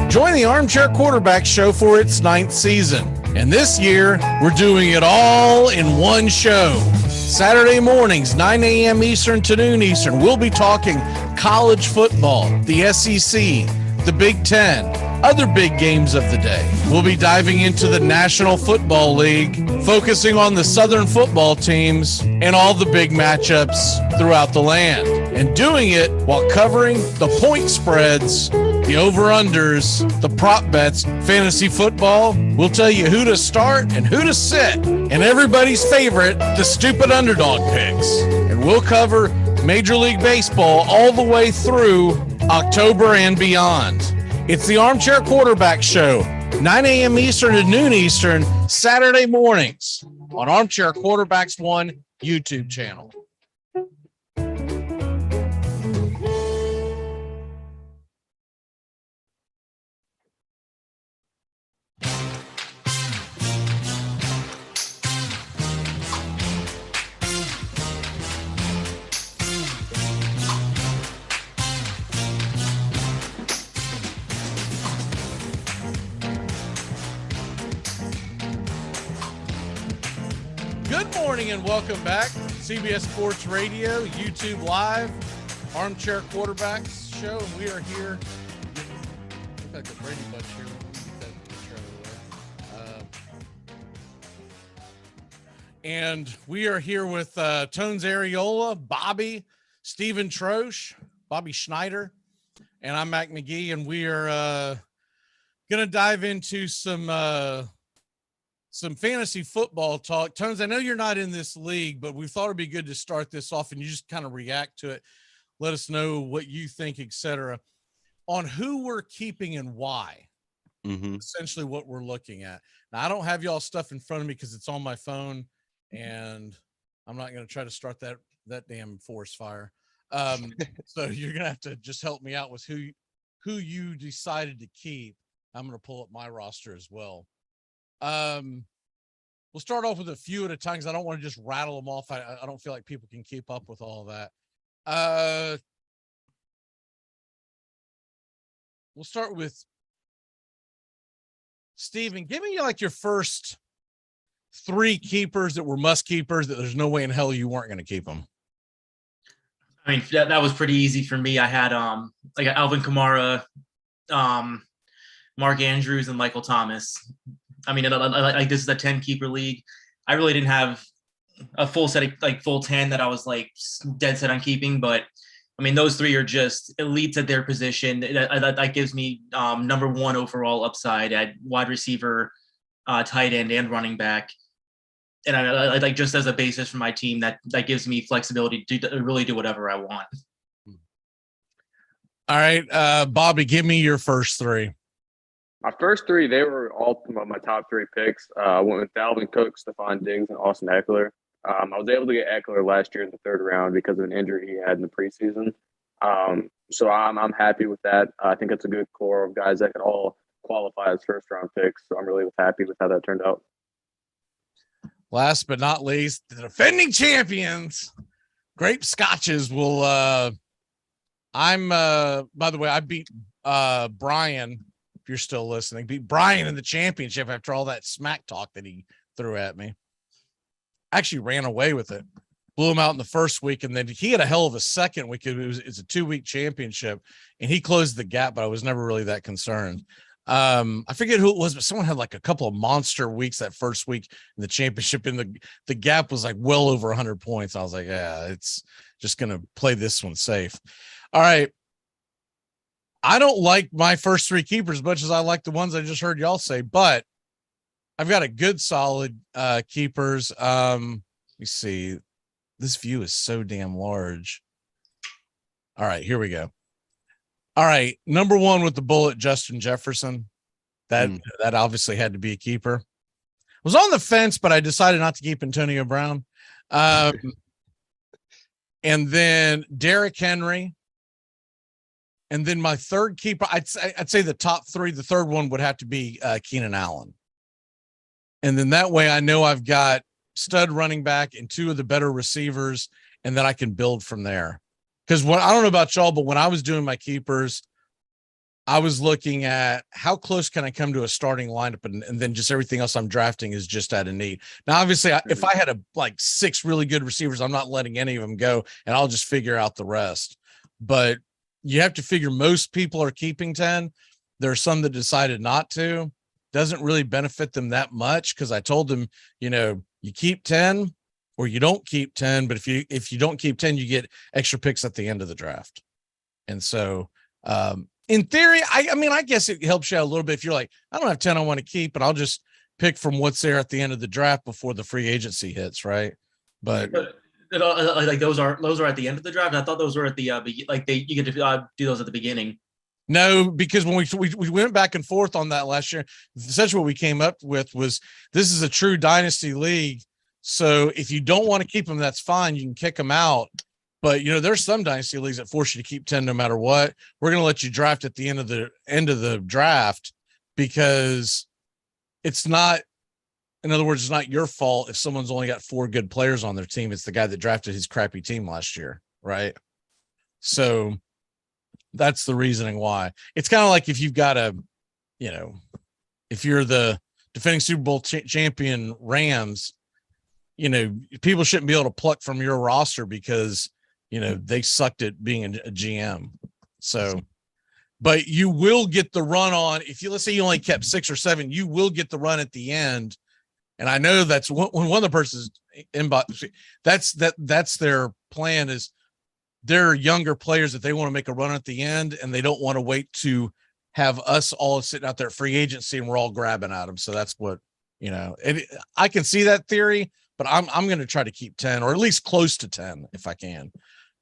Join the Armchair Quarterback Show for its 9th season. And this year, we're doing it all in one show. Saturday mornings, 9 a.m. Eastern to noon Eastern, we'll be talking college football, the SEC, the Big Ten, other big games of the day. We'll be diving into the National Football League, focusing on the Southern football teams and all the big matchups throughout the land. And doing it while covering the point spreads, the over-unders, the prop bets, fantasy football. We'll tell you who to start and who to sit. And everybody's favorite, the stupid underdog picks. And we'll cover Major League Baseball all the way through October and beyond. It's the Armchair Quarterback Show, 9 a.m. Eastern to noon Eastern, Saturday mornings on Armchair Quarterbacks 1 YouTube channel. Good morning and welcome back CBS Sports Radio, YouTube Live, Armchair Quarterbacks Show, and we are here. Look like a Brady Bunch here. Get that picture out of the way. And we are here with Tones Areola, Bobby, Stephen Troche, Bobby Schneider, and I'm Mac McGee, and we are going to dive into some fantasy football talk. Tones, I know you're not in this league, but we thought it'd be good to start this off and you just kind of react to it. Let us know what you think, etc., on who we're keeping and why. Essentially what we're looking at. Now, I don't have y'all stuff in front of me because it's on my phone and I'm not going to try to start that damn forest fire. So you're going to have to just help me out with who you decided to keep. I'm going to pull up my roster as well. We'll start off with a few at a time because I don't want to just rattle them off. I don't feel like people can keep up with all of that. We'll start with Steven. Give me like your first 3 keepers that were must keepers that there's no way in hell you weren't going to keep them. I mean, that was pretty easy for me. I had like Alvin Kamara, Mark Andrews, and Michael Thomas. I mean, like this is a 10 keeper league. I really didn't have a full set of full 10 that I was like dead set on keeping, but I mean, those 3 are just elites at their position. That gives me number 1 overall upside at wide receiver, tight end, and running back. And I like just as a basis for my team that gives me flexibility to really do whatever I want. All right, Bobby, give me your first 3. My first 3, they were all my top 3 picks. I went with Dalvin Cook, Stephon Diggs, and Austin Eckler. I was able to get Eckler last year in the 3rd round because of an injury he had in the preseason. So I'm happy with that. I think it's a good core of guys that can all qualify as first-round picks. So I'm really happy with how that turned out. Last but not least, the defending champions, Grape Scotches will. By the way, I beat Brian. If you're still listening, beat Brian in the championship after all that smack talk that he threw at me. Actually ran away with it, blew him out in the first week, and then he had a hell of a second week. It's a 2-week championship, and he closed the gap, but I was never really that concerned. I forget who it was, but someone had like a couple of monster weeks that first week in the championship, and the gap was like well over 100 points. I was like, yeah, it's just gonna play this one safe. All right. I don't like my first 3 keepers as much as I like the ones I just heard y'all say, but I've got a good solid keepers. Let me see. This view is so damn large. All right, here we go. All right, number 1 with the bullet, Justin Jefferson. That obviously had to be a keeper. Was on the fence, but I decided not to keep Antonio Brown. And then Derrick Henry. And then my 3rd keeper, I'd say the top 3, the 3rd one would have to be Keenan Allen. And then that way I know I've got stud running back and 2 of the better receivers, and then I can build from there. Because I don't know about y'all, but when I was doing my keepers, I was looking at how close can I come to a starting lineup, and then just everything else I'm drafting is just out of need. Now, obviously, if I had 6 really good receivers, I'm not letting any of them go, and I'll just figure out the rest. But you have to figure most people are keeping 10. There are some that decided not to. Doesn't really benefit them that much because I told them, you keep 10 or you don't keep 10. But if you don't keep 10, you get extra picks at the end of the draft. And so in theory, I guess it helps you out a little bit if you're like, I don't have 10 I want to keep, but I'll just pick from what's there at the end of the draft before the free agency hits, right? But like those are at the end of the draft. I thought those were at the you get to do those at the beginning. No, because when we went back and forth on that last year, essentially what we came up with was this is a true dynasty league. So if you don't want to keep them, that's fine. You can kick them out. But there's some dynasty leagues that force you to keep 10 no matter what. We're going to let you draft at the end of the draft because it's not. In other words, it's not your fault if someone's only got 4 good players on their team. It's the guy that drafted his crappy team last year, right? So that's the reasoning why. It's kind of like if you've got if you're the defending Super Bowl champion Rams people shouldn't be able to pluck from your roster because, they sucked at being a GM. So, but you will get the run on, let's say you only kept 6 or 7, you will get the run at the end. And I know that's when one of the persons that's their plan is they're younger players that they want to make a run at the end, and they don't want to wait to have us all sitting out there at free agency and we're all grabbing at them. So that's what, I can see that theory, but I'm going to try to keep 10 or at least close to 10 if I can.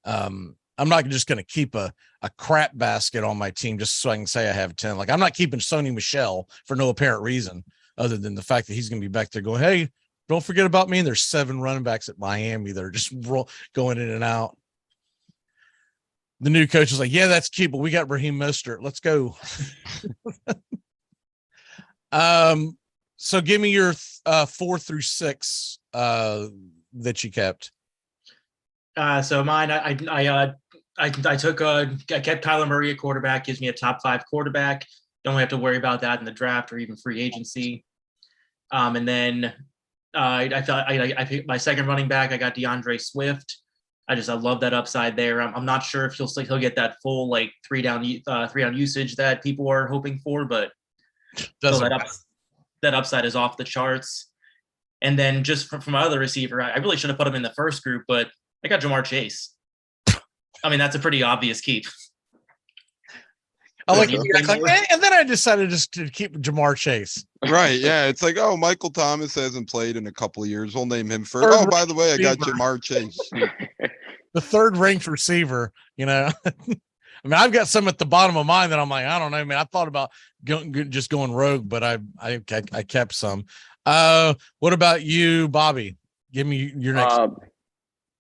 I'm not just going to keep a crap basket on my team just so I can say I have 10. Like, I'm not keeping Sony Michel for no apparent reason other than the fact that he's going to be back there going, hey, don't forget about me. And there's 7 running backs at Miami that are just going in and out. The new coach is like, yeah, that's cute, but we got Raheem Mostert. Let's go. So give me your 4 through 6 that you kept. So mine, I kept Kyler Murray at quarterback, gives me a top 5 quarterback. Don't have to worry about that in the draft or even free agency. And then I picked my second running back. I got DeAndre Swift. I love that upside there. I'm not sure if he'll get that full like 3 down usage that people are hoping for, but that upside is off the charts. And then just from my other receiver, I really should have put him in the first group, but I got Jamar Chase. I mean, that's a pretty obvious keep. I like and then I decided just to keep Jamar Chase. Right. Yeah. It's like, oh, Michael Thomas hasn't played in a couple of years. We'll name him first. Oh, by the way, I got Jamar Chase. The 3rd ranked receiver, I mean, I've got some at the bottom of mine that I'm like, I don't know, man. I thought about just going rogue, but I kept some. What about you, Bobby? Give me your next.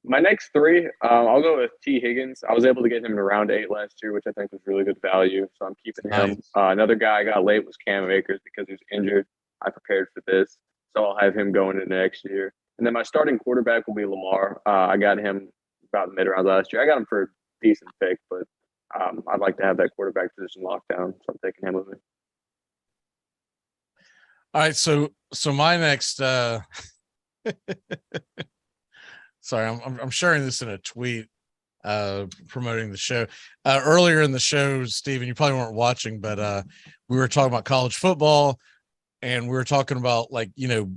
My next 3, I'll go with T. Higgins. I was able to get him in round 8 last year, which I think was really good value. So I'm keeping him. Another guy I got late was Cam Akers because he was injured. I prepared for this. So I'll have him going into next year. And then my starting quarterback will be Lamar. I got him about mid-round last year. I got him for a decent pick, but I'd like to have that quarterback position locked down. So I'm taking him with me. All right. So my next sorry, I'm sharing this in a tweet promoting the show. Earlier in the show, Steven, you probably weren't watching, but we were talking about college football, and we were talking about the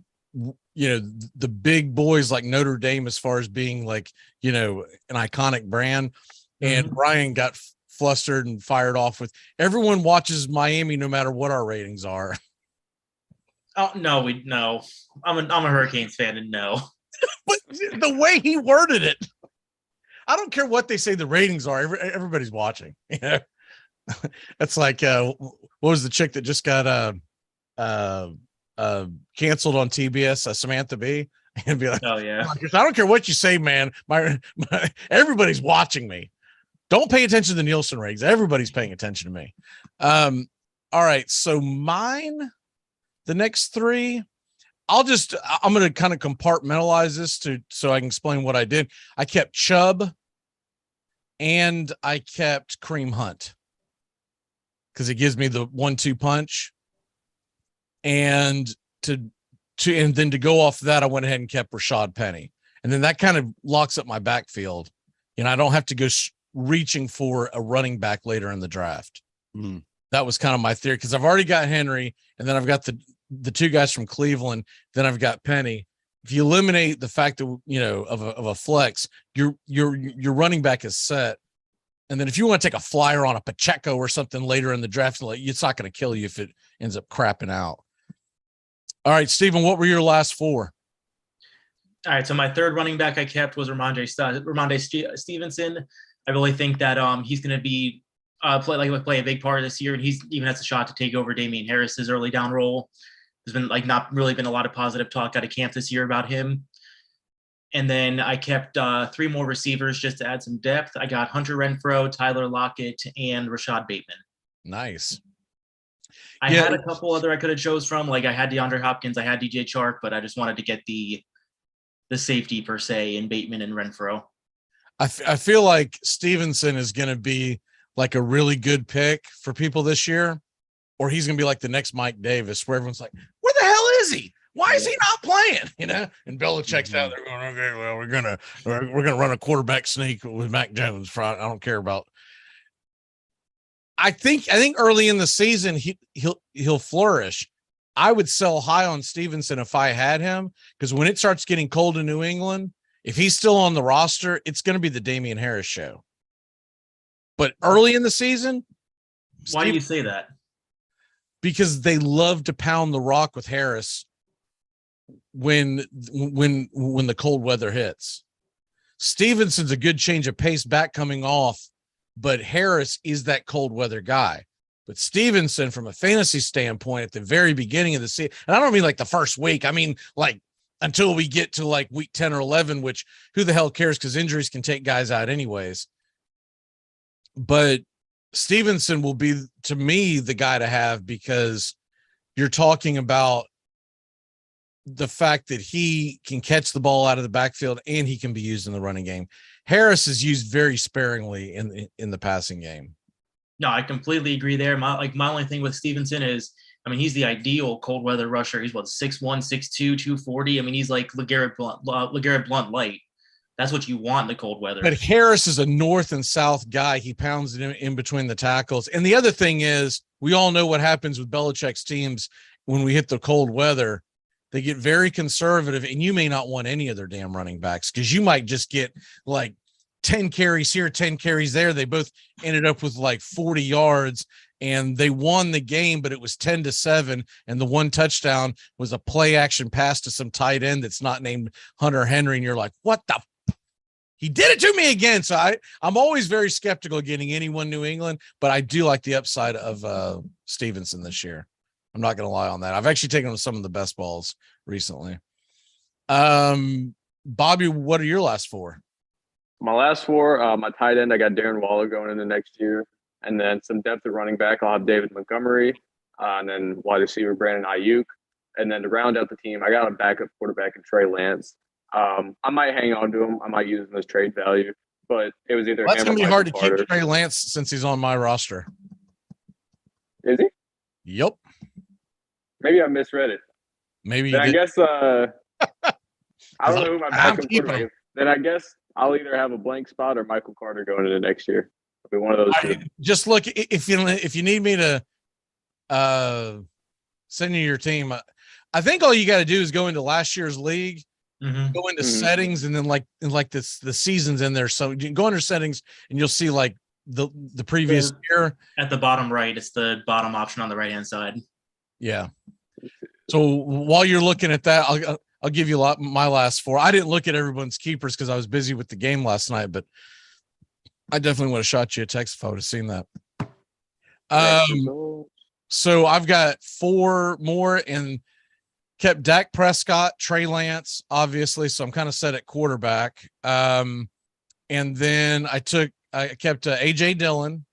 big boys like Notre Dame as far as being like, an iconic brand. And Ryan got flustered and fired off with everyone watches Miami no matter what our ratings are. Oh no, I'm a Hurricanes fan, and no. But the way he worded it, I don't care what they say the ratings are. Everybody's watching. It's like what was the chick that just got canceled on TBS, Samantha Bee, and be like, oh yeah, I don't care what you say, man. My everybody's watching me. Don't pay attention to the Nielsen ratings. Everybody's paying attention to me. All right, so the next 3. I'm going to kind of compartmentalize this so I can explain what I did. I kept Chubb and I kept Kareem Hunt because it gives me the 1-2 punch. And then to go off that, I went ahead and kept Rashad Penny. And then that kind of locks up my backfield. I don't have to go reaching for a running back later in the draft. That was kind of my theory because I've already got Henry, and then I've got the 2 guys from Cleveland. Then I've got Penny. If you eliminate the fact that of a flex, your running back is set. And then if you want to take a flyer on a Pacheco or something later in the draft, it's not going to kill you if it ends up crapping out. All right, Steven, what were your last 4? All right, so my 3rd running back I kept was Ramondre Stevenson. I really think that he's going to be play a big part this year, and he's even has a shot to take over Damian Harris's early down role. There's been not really been a lot of positive talk out of camp this year about him. And then I kept 3 more receivers just to add some depth. I got Hunter Renfrow, Tyler Lockett, and Rashad Bateman. Nice. I had a couple other I could have chose from. Like I had DeAndre Hopkins, I had DJ Chark, but I just wanted to get the safety per se in Bateman and Renfrow. I feel like Stevenson is going to be like a really good pick for people this year, or he's going to be like the next Mike Davis, where everyone's like, where the hell is he? Why is he not playing? You know, and Belichick's out there going, okay, well, we're gonna run a quarterback sneak with Mac Jones. I don't care about. I think early in the season he'll flourish. I would sell high on Stevenson if I had him, because when it starts getting cold in New England, if he's still on the roster, it's going to be the Damian Harris show. But early in the season, why do you say that? Because they love to pound the rock with Harris when the cold weather hits. Stevenson's a good change of pace back coming off, but Harris is that cold weather guy. But Stevenson, from a fantasy standpoint, at the very beginning of the season, and I don't mean like the first week, I mean like until we get to like week 10 or 11, which who the hell cares, because injuries can take guys out anyways. But Stevenson will be, to me, the guy to have, because you're talking about the fact that he can catch the ball out of the backfield and he can be used in the running game. Harris is used very sparingly in the passing game. No, I completely agree there. My only thing with Stevenson is, I mean, he's the ideal cold weather rusher. He's 6'1", 6'2", 240. I mean, he's like LeGarrette Blount light. That's what you want in the cold weather. But Harris is a north and south guy. He pounds it in between the tackles. And the other thing is, we all know what happens with Belichick's teams when we hit the cold weather. They get very conservative, and you may not want any of their damn running backs, because you might just get like 10 carries here, 10 carries there. They both ended up with like 40 yards, and they won the game, but it was 10-7. And the one touchdown was a play action pass to some tight end that's not named Hunter Henry. And you're like, what the? He did it to me again. So I'm always very skeptical of getting anyone New England, but I do like the upside of Stevenson this year. I'm not going to lie on that. I've actually taken some of the best balls recently. Bobby, what are your last four? My last four, my tight end, I got Darren Waller going into next year. And then some depth at running back, I'll have David Montgomery. And then wide receiver, Brandon Ayuk. And then to round out the team, I got a backup quarterback in Trey Lance. I might hang on to him. I might use him as trade value. But it was either That's him going or to be hard to Michael keep Trey Lance since he's on my roster. Is he? Yep. Maybe I misread it. Maybe then you did. I guess I don't know who my backup quarterback is. Then I guess I'll either have a blank spot or Michael Carter going into next year. It'll be one of those two. Just look, if you need me to send you your team, I think all you got to do is go into last year's league, go into settings, and then like the seasons in there. So you can go under settings and you'll see like the previous year at the bottom right. It's the bottom option on the right hand side. Yeah. So while you're looking at that, I'll give you my last four. I didn't look at everyone's keepers because I was busy with the game last night, but I definitely would have shot you a text if I would have seen that. So I've got four more and kept Dak Prescott, Trey Lance, obviously. So I'm kind of set at quarterback. And then I kept AJ Dillon.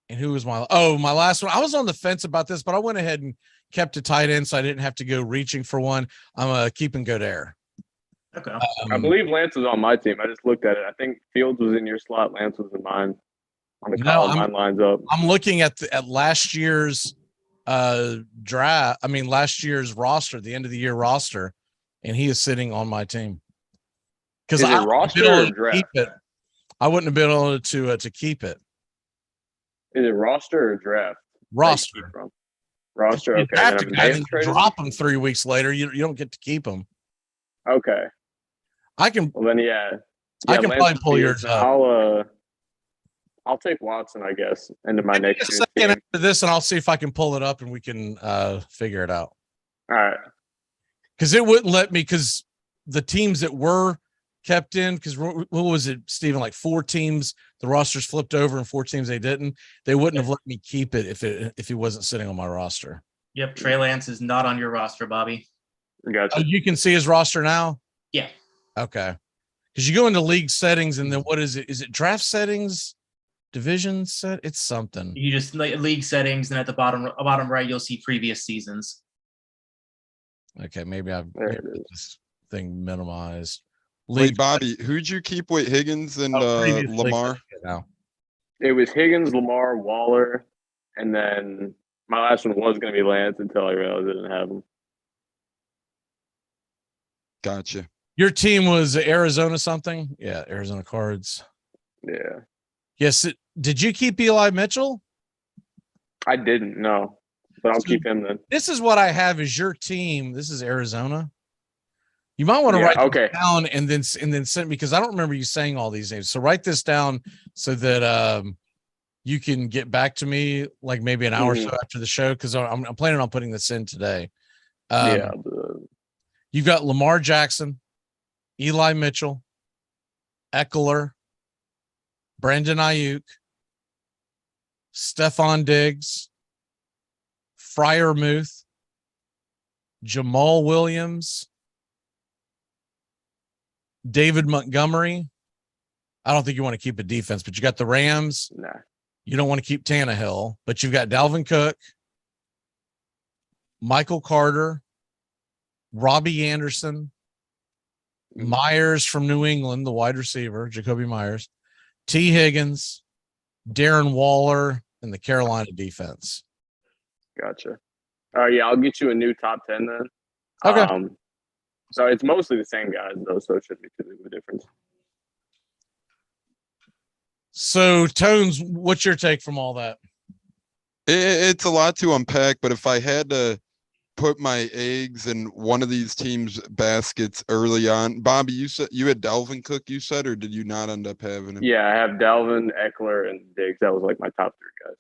And who was my last one? I was on the fence about this, but I went ahead and kept a tight end so I didn't have to go reaching for one. I'm keeping Goddard. Okay. I believe Lance was on my team. I just looked at it. I think Fields was in your slot. Lance was in mine. On the column, mine lines up. I'm looking at last year's draft. I mean, last year's roster, the end of the year roster, and he is sitting on my team. Because I roster or draft? I wouldn't have been able to keep it. Is it roster or draft? Roster. Roster. You Okay. have to drop them 3 weeks later. You don't get to keep them. Okay. I can. Well then, yeah I can probably pull yours up. I'll take Watson, I guess, into my next year's second team. after this, and I'll see if I can pull it up and we can figure it out. All right. Because it wouldn't let me. Because the teams that were kept in, because what was it, Steven? Like 4 teams, the rosters flipped over, and 4 teams they didn't. They wouldn't have let me keep it if he wasn't sitting on my roster. Yep, Trey Lance is not on your roster, Bobby. Gotcha. You can see his roster now. Yeah. Okay. Because you go into league settings, and then what is it? Is it draft settings, division set? It's something. You just like league settings, and at the bottom right, you'll see previous seasons. Okay, maybe I've this thing minimized. Wait, Bobby, who'd you keep with Higgins and Lamar? It was Higgins, Lamar, Waller, and then my last one was going to be Lance until I realized I didn't have him. Gotcha. Your team was Arizona something? Yeah, Arizona Cards. Yeah. Yes. Did you keep Eli Mitchell? I didn't, no. But I'll keep him then. This is what I have as your team. This is Arizona. You might want to write this down and then send me, because I don't remember you saying all these names. So write this down so that you can get back to me like maybe an hour or so after the show, because I'm planning on putting this in today. You've got Lamar Jackson, Eli Mitchell, Eckler, Brandon Ayuk, Stephon Diggs, Freiermuth, Jamal Williams, David Montgomery. I don't think you want to keep a defense, but you got the Rams. Nah. You don't want to keep Tannehill, but you've got Dalvin Cook, Michael Carter, Robbie Anderson, Myers from New England, the wide receiver, Jacoby Myers, T. Higgins, Darren Waller, and the Carolina defense. Gotcha. Yeah, I'll get you a new top 10 then. Okay. So it's mostly the same guys, though, so it shouldn't be too big of a difference. So, Tones, what's your take from all that? It's a lot to unpack, but if I had to put my eggs in one of these teams' baskets early on, Bobby, you said you had Dalvin Cook, you said, or did you not end up having him? Yeah, I have Dalvin, Eckler, and Diggs. That was like my top 3 guys.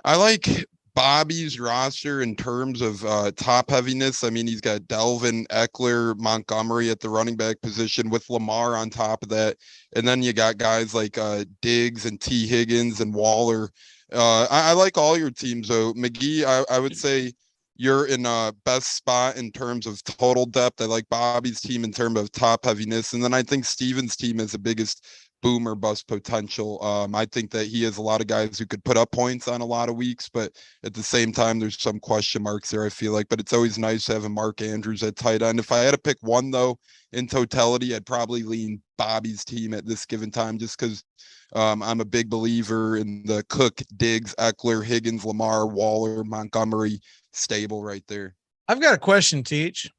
I like Bobby's roster in terms of top heaviness. I mean, he's got Dalvin, Eckler, Montgomery at the running back position with Lamar on top of that. And then you got guys like Diggs and T. Higgins and Waller. I like all your teams, though. McGee, I would say you're in a best spot in terms of total depth. I like Bobby's team in terms of top heaviness. And then I think Steven's team has the biggest boom or bust potential. I think that he has a lot of guys who could put up points on a lot of weeks, but at the same time, there's some question marks there, I feel like. But it's always nice to have a Mark Andrews at tight end. If I had to pick one, though, in totality, I'd probably lean Bobby's team at this given time, just because I'm a big believer in the Cook, Diggs, Eckler, Higgins, Lamar, Waller, Montgomery stable right there. I've got a question, Teach.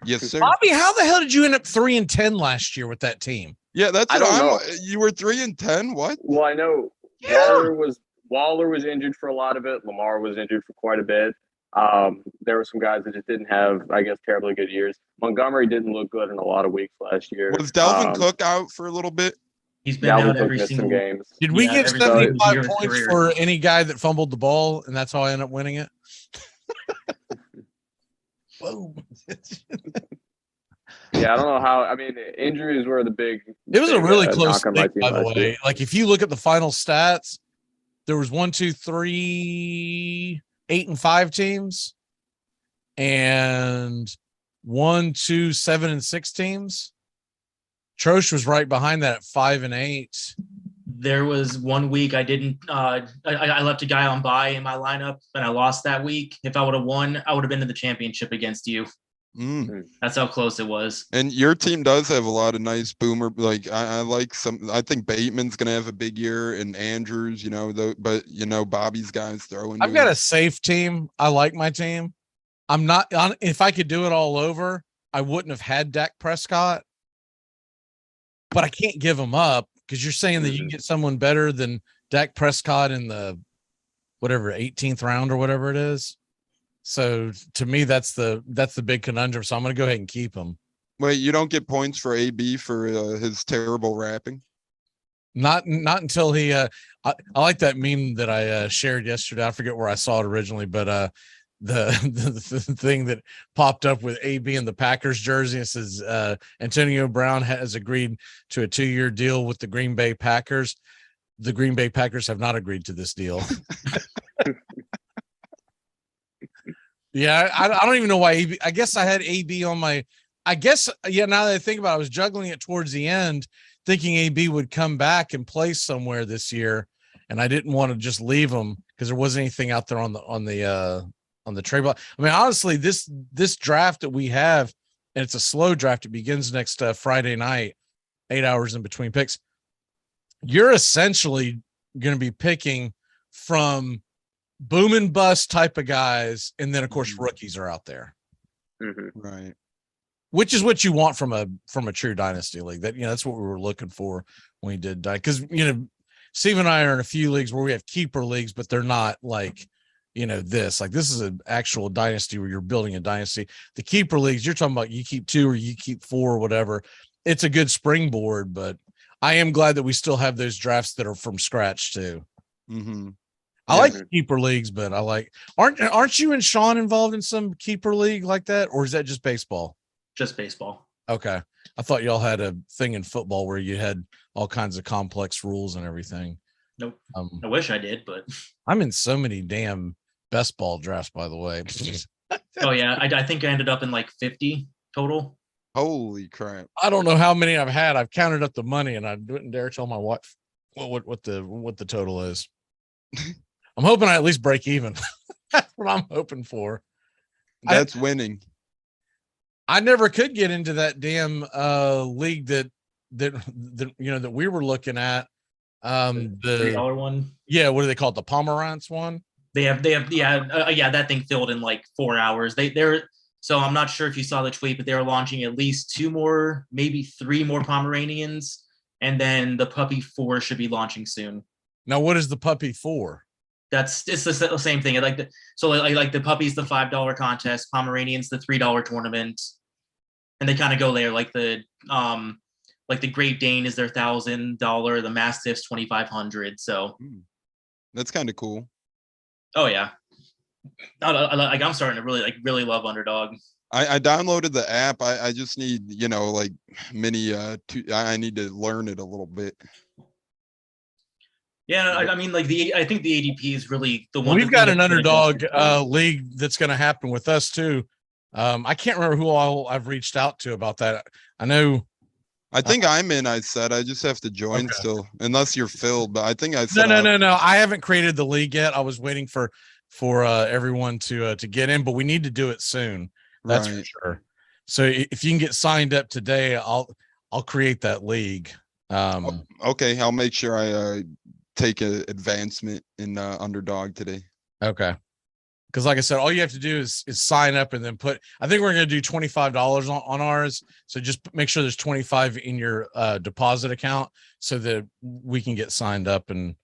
Yes, sir. Bobby, how the hell did you end up 3-10 last year with that team? Yeah, that's I what don't know. You were 3-10. What? Well, I know Waller was injured for a lot of it. Lamar was injured for quite a bit. There were some guys that just didn't have, I guess, terribly good years. Montgomery didn't look good in a lot of weeks last year. Was Dalvin Cook out for a little bit? He's been out every single games. Did we get 75 points for any guy that fumbled the ball, and that's how I ended up winning it? Whoa. Yeah, I don't know how. I mean, injuries were the big. It was a really close knock on thing, my by the last way. year. Like, if you look at the final stats, there was 1, 2, 3, 8 and 5 teams, and 1, 2, 7 and 6 teams. Trosh was right behind that at 5 and 8. There was one week I didn't. I left a guy on bye in my lineup, and I lost that week. If I would have won, I would have been to the championship against you. That's how close it was. And your team does have a lot of nice boomer. Like I like some. I think Bateman's gonna have a big year, and Andrews. But Bobby's guys throwing. I've got a safe team. I like my team. I'm not on. If I could do it all over, I wouldn't have had Dak Prescott. But I can't give him up, because you're saying that you can get someone better than Dak Prescott in the 18th round or whatever it is. So to me, that's the big conundrum. So I'm going to go ahead and keep him. Wait, you don't get points for AB for his terrible rapping? Not until he. I like that meme that I shared yesterday. I forget where I saw it originally, but the thing that popped up with AB in the Packers jersey, it says Antonio Brown has agreed to a 2-year deal with the Green Bay Packers. The Green Bay Packers have not agreed to this deal. Yeah, I don't even know why AB. I guess I had AB on my. I guess now that I think about it, I was juggling it towards the end, thinking AB would come back and play somewhere this year, and I didn't want to just leave him because there wasn't anything out there on the trade block. I mean, honestly, this draft that we have, and it's a slow draft. It begins next Friday night, 8 hours in between picks. You're essentially going to be picking from boom and bust type of guys, and then of course rookies are out there. Right. which is what you want from a true dynasty league. That, that's what we were looking for when we did, because Steve and I are in a few leagues where we have keeper leagues, but they're not like this is an actual dynasty where you're building a dynasty. The keeper leagues, you're talking about you keep 2 or you keep 4 or whatever. It's a good springboard, but I am glad that we still have those drafts that are from scratch too. Mm-hmm. I like keeper leagues, but aren't you and Sean involved in some keeper league like that, or is that just baseball? Just baseball. Okay. I thought y'all had a thing in football where you had all kinds of complex rules and everything. Nope. I wish I did, but I'm in so many damn best ball drafts, by the way. Oh yeah. I think I ended up in like 50 total. Holy crap. I don't know how many I've had. I've counted up the money and I didn't dare tell my wife what the total is. I'm hoping I at least break even. That's what I'm hoping for. That's winning. I never could get into that damn league that we were looking at. The $3 one. Yeah, what do they call it? The Pomerantz one. They have that thing filled in like 4 hours. So I'm not sure if you saw the tweet, but they're launching at least 2 more, maybe 3 more Pomeranians, and then the puppy 4 should be launching soon. Now, what is the puppy 4? It's the same thing. Like the puppy's the $5 contest, Pomeranian's the $3 tournament, and they kind of go there. Like the Great Dane is their $1,000, the Mastiff's $2,500. So that's kind of cool. Oh yeah, I'm starting to really love Underdog. I downloaded the app. I just need mini. I need to learn it a little bit. Yeah, I mean, I think the ADP is really the one. We've got an Underdog league that's going to happen with us too. I can't remember who all I've reached out to about that. I know. I think I'm in. I said I just have to join still, unless you're filled. But I think I said no. I haven't created the league yet. I was waiting for everyone to get in, but we need to do it soon. That's for sure. So if you can get signed up today, I'll create that league. Okay, I'll make sure I take an advancement in Underdog today. Okay. Because like I said, all you have to do is sign up and then I think we're going to do $25 on ours. So just make sure there's 25 in your deposit account so that we can get signed up and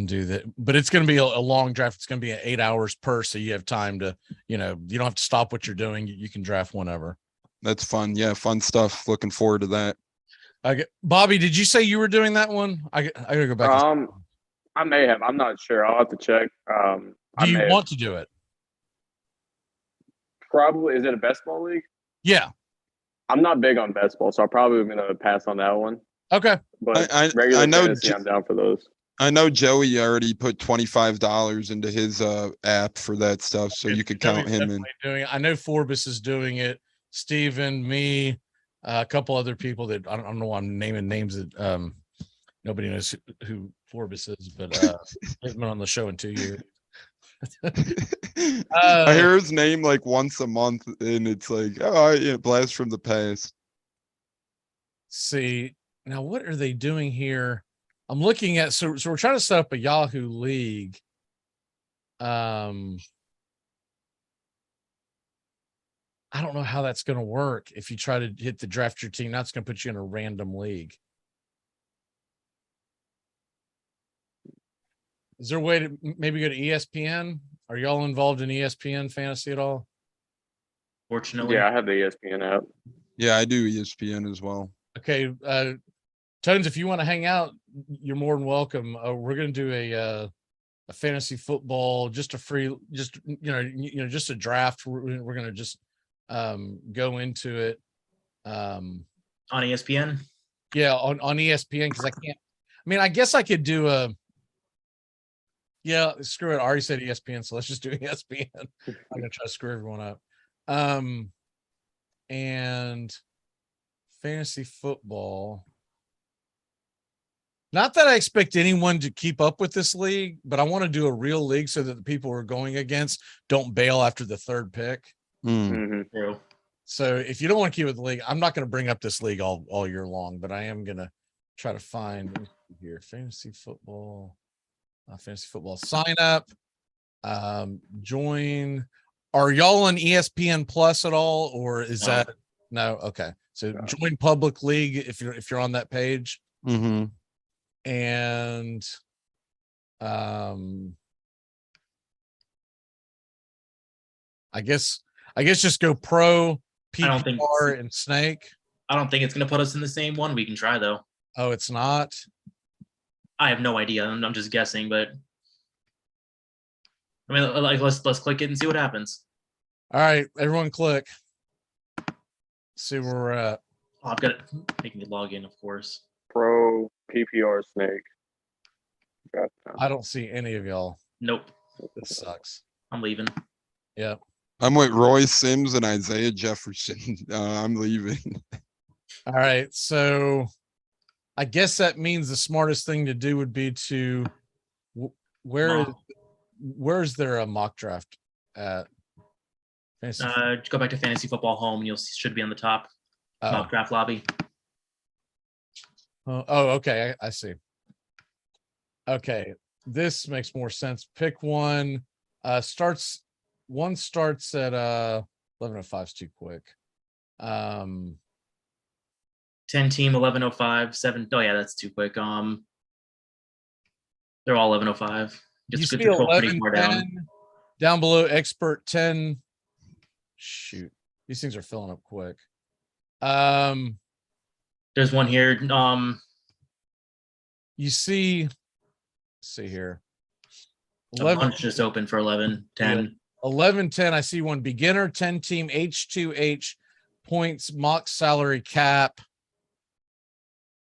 do that. But it's going to be a long draft. It's going to be 8 hours per. So you have time to, you don't have to stop what you're doing. You can draft whenever. That's fun. Yeah. Fun stuff. Looking forward to that. Bobby, did you say you were doing that one? I gotta go back. I may have. I'm not sure. I'll have to check. Do you want to do it? Probably. Is it a best ball league? Yeah. I'm not big on best ball, so I'm probably going to pass on that one. Okay. But I know fantasy, I'm down for those. I know Joey already put $25 into his app for that stuff, so you could count him in. I know Forbes is doing it. Steven, me, a couple other people that I don't know why I'm naming names that nobody knows who Forbes is, but he's been on the show in 2 years. I hear his name like once a month, and it's like, blast from the past. See, now what are they doing here? I'm looking at so we're trying to set up a Yahoo league. I don't know how that's going to work. If you try to hit the draft your team, that's going to put you in a random league. Is there a way to maybe go to ESPN? Are y'all involved in ESPN fantasy at all? Fortunately. Yeah, I have the ESPN app. Yeah, I do ESPN as well. Okay. Tones, if you want to hang out, you're more than welcome. We're going to do a fantasy football, just a free, just a draft. We're going to just go into it on ESPN. Yeah, on ESPN, because I guess I could do a. Yeah, screw it. I already said ESPN, so let's just do ESPN. I'm gonna try to screw everyone up. And fantasy football. Not that I expect anyone to keep up with this league, but I want to do a real league so that the people we're going against don't bail after the third pick. Mm-hmm. So if you don't want to keep with the league, I'm not going to bring up this league all year long, but I am going to try to find here fantasy football sign up, join. Are y'all on ESPN Plus at all, or is that No. Okay. So join public league if you're on that page. Mm-hmm. And I guess just go pro PPR and snake. I don't think it's going to put us in the same one. We can try though. Oh, it's not. I have no idea. I'm just guessing, but I mean, like let's click it and see what happens. All right, everyone, click. See where we're at. Oh, I've got it. Making me log in, of course. Pro PPR snake. I don't see any of y'all. Nope. This sucks. I'm leaving. Yeah. I'm with Roy Sims and Isaiah Jefferson. I'm leaving. All right. So I guess that means the smartest thing to do would be to where's there a mock draft at? Go back to Fantasy Football Home and should be on the top. Mock draft lobby. Oh, okay. I see. Okay. This makes more sense. Pick one. Starts at 11:05 is too quick. 10 team 11:05 7. Oh yeah, that's too quick. They're all 11:05. Just You good see to scroll pretty 11, far 10, down below expert 10. Shoot, these things are filling up quick. There's one here. You see here. 11 just open for 11, 10. 11, 10. I see one beginner 10 team H2H points mock salary cap.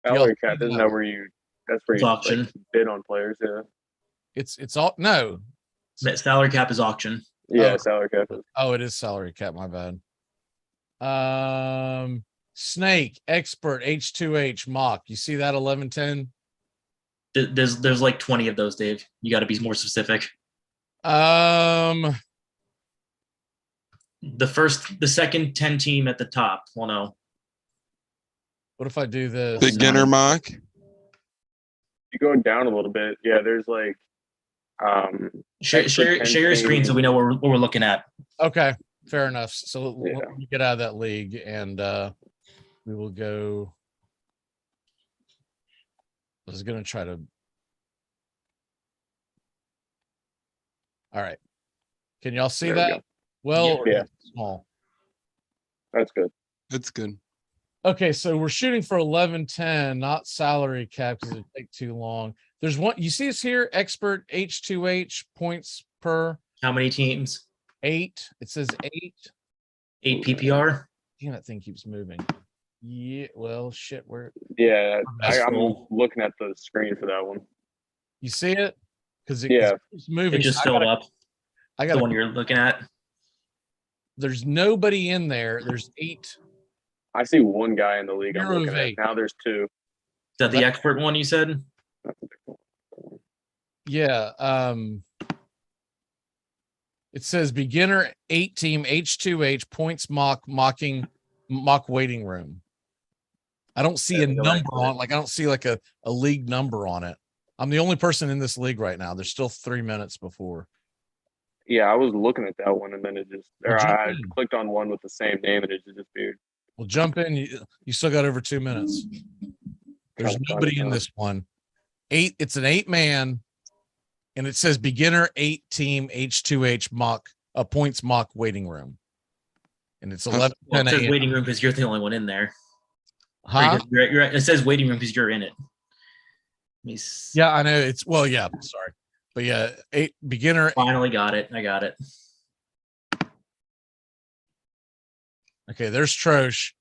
Salary cap isn't that where that's where you auction. Like, bid on players, yeah. It's all no. Salary cap is auction. Yeah, salary cap. Oh, it is salary cap, my bad. Snake expert H2H mock. You see that 11, 10? There's like 20 of those, Dave. You got to be more specific. The second 10 team at the top. Well, no. What if I do this? Beginner mock? You go down a little bit. Yeah, there's like share your screen so we know what we're looking at. Okay, fair enough. So let me get out of that league and we will go. I was gonna try to. All right. Can y'all see that? Well, yeah. Small. That's good. It's good. Okay, so we're shooting for 11-10, not salary cap because it take too long. There's one. You see us here, expert H2H points per. How many teams? 8. It says 8. 8 PPR. Damn, that thing keeps moving. Yeah. Well, shit. Yeah, I'm looking at the screen for that one. You see it? Because it keeps moving. It just filled up. I got the one you're looking at. There's nobody in there. There's 8. I see one guy in the league. I'm looking at. Now there's 2. Is that the expert one you said? Yeah. It says beginner 8 team H2H points mock waiting room. I don't see a number on I don't see like a league number on it. I'm the only person in this league right now. There's still 3 minutes before. Yeah, I was looking at that one and then I clicked on one with the same name and it just disappeared. Well, jump in. You still got over 2 minutes. There's nobody in this one. 8. It's an 8-man, and it says beginner 8 team H2H points mock waiting room, and it's 11. Well, it says waiting room because you're the only one in there. Huh? It says waiting room because you're in it. Yeah, I know. It's yeah. Sorry, but yeah, 8 beginner. Finally got it. I got it. Okay, there's Trosh.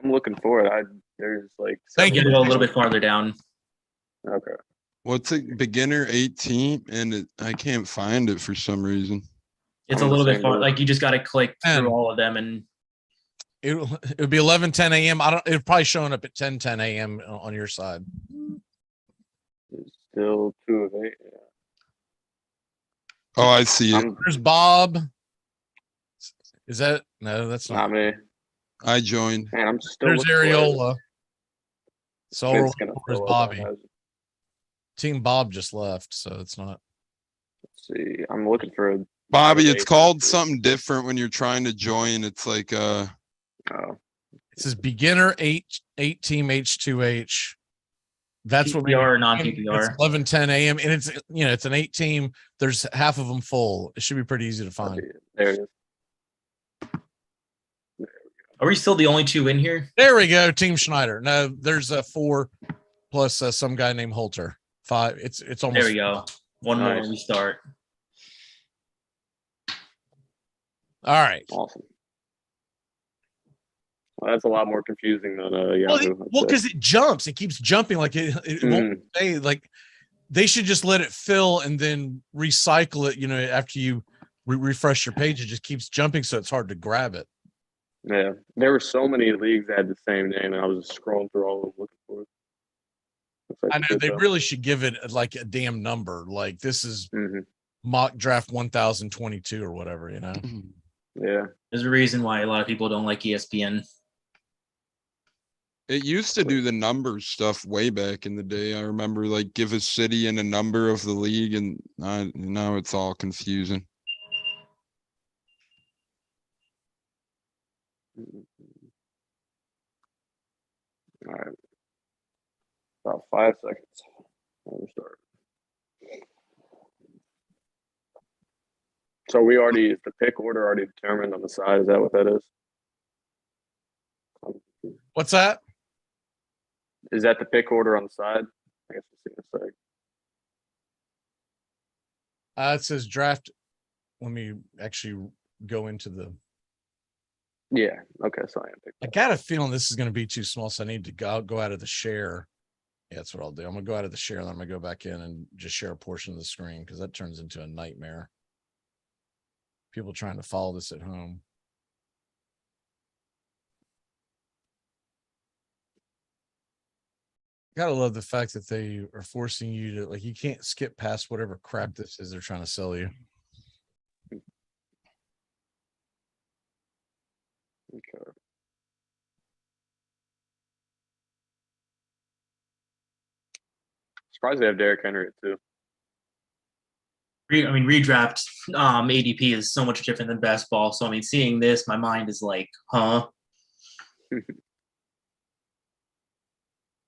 I'm looking for it. There's like. Thank you. Go a little bit farther down. Okay. What's it? Beginner 18, and I can't find it for some reason. It's a little bit far. Like you just got to click through all of them, and it would be 11:10 a.m. It's probably showing up at 10:10 a.m. on your side. There's still 2 of 8. Yeah. Oh, I see it. There's Bob. Is that no? That's not me. I joined. Man, I'm still. There's Areola. So there's Bobby. Team Bob just left, so it's not. Let's see. I'm looking for Bobby. It's called something different when you're trying to join. It's like This is beginner eight team H2H. That's what PPR or non-PPR. It's 11:10 a.m. and it's it's an 8 team. There's half of them full. It should be pretty easy to find. There it is. Are we still the only 2 in here? There we go. Team Schneider. No, there's 4 plus some guy named Holter. 5. It's almost. There we go. One more and we start. All right. Awesome. Well, that's a lot more confusing than Yahoo. Well, because it jumps. It keeps jumping like it won't stay. Like they should just let it fill and then recycle it. After you refresh your page, it just keeps jumping, so it's hard to grab it. Yeah, there were so many leagues that had the same name, and I was just scrolling through all of them looking for it. I know they really should give it like a damn number. Like this is mock draft 1022 or whatever. Yeah, there's a reason why a lot of people don't like ESPN. It used to do the numbers stuff way back in the day. I remember like give a city and a number of the league, and now it's all confusing. All right, about 5 seconds. We'll start. So is the pick order already determined on the side? Is that what that is? What's that? Is that the pick order on the side? I guess we'll see in a sec. It says draft. Let me actually go into the. Yeah. Okay. So I got a feeling this is going to be too small, so I need to go out of the share. Yeah, that's what I'll do. I'm going to go out of the share, and then I'm going to go back in and just share a portion of the screen because that turns into a nightmare. People trying to follow this at home. Gotta love the fact that they are forcing you to you can't skip past whatever crap this is they're trying to sell you. Okay. Surprised they have Derrick Henry too. Redraft ADP is so much different than best ball. So seeing this, my mind is like, huh?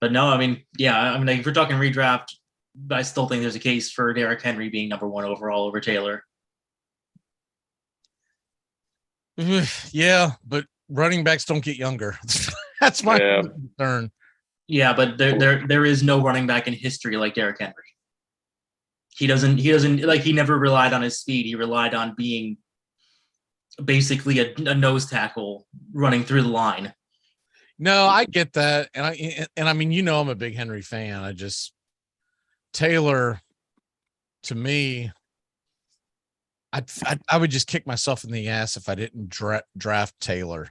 But no, if we're talking redraft, I still think there's a case for Derrick Henry being number 1 overall over Taylor. Yeah, but running backs don't get younger. That's my concern. Yeah, but there is no running back in history like Derrick Henry. He doesn't he never relied on his speed. He relied on being basically a nose tackle running through the line. No, I get that. And I'm a big Henry fan. Taylor, to me, I would just kick myself in the ass if I didn't draft Taylor.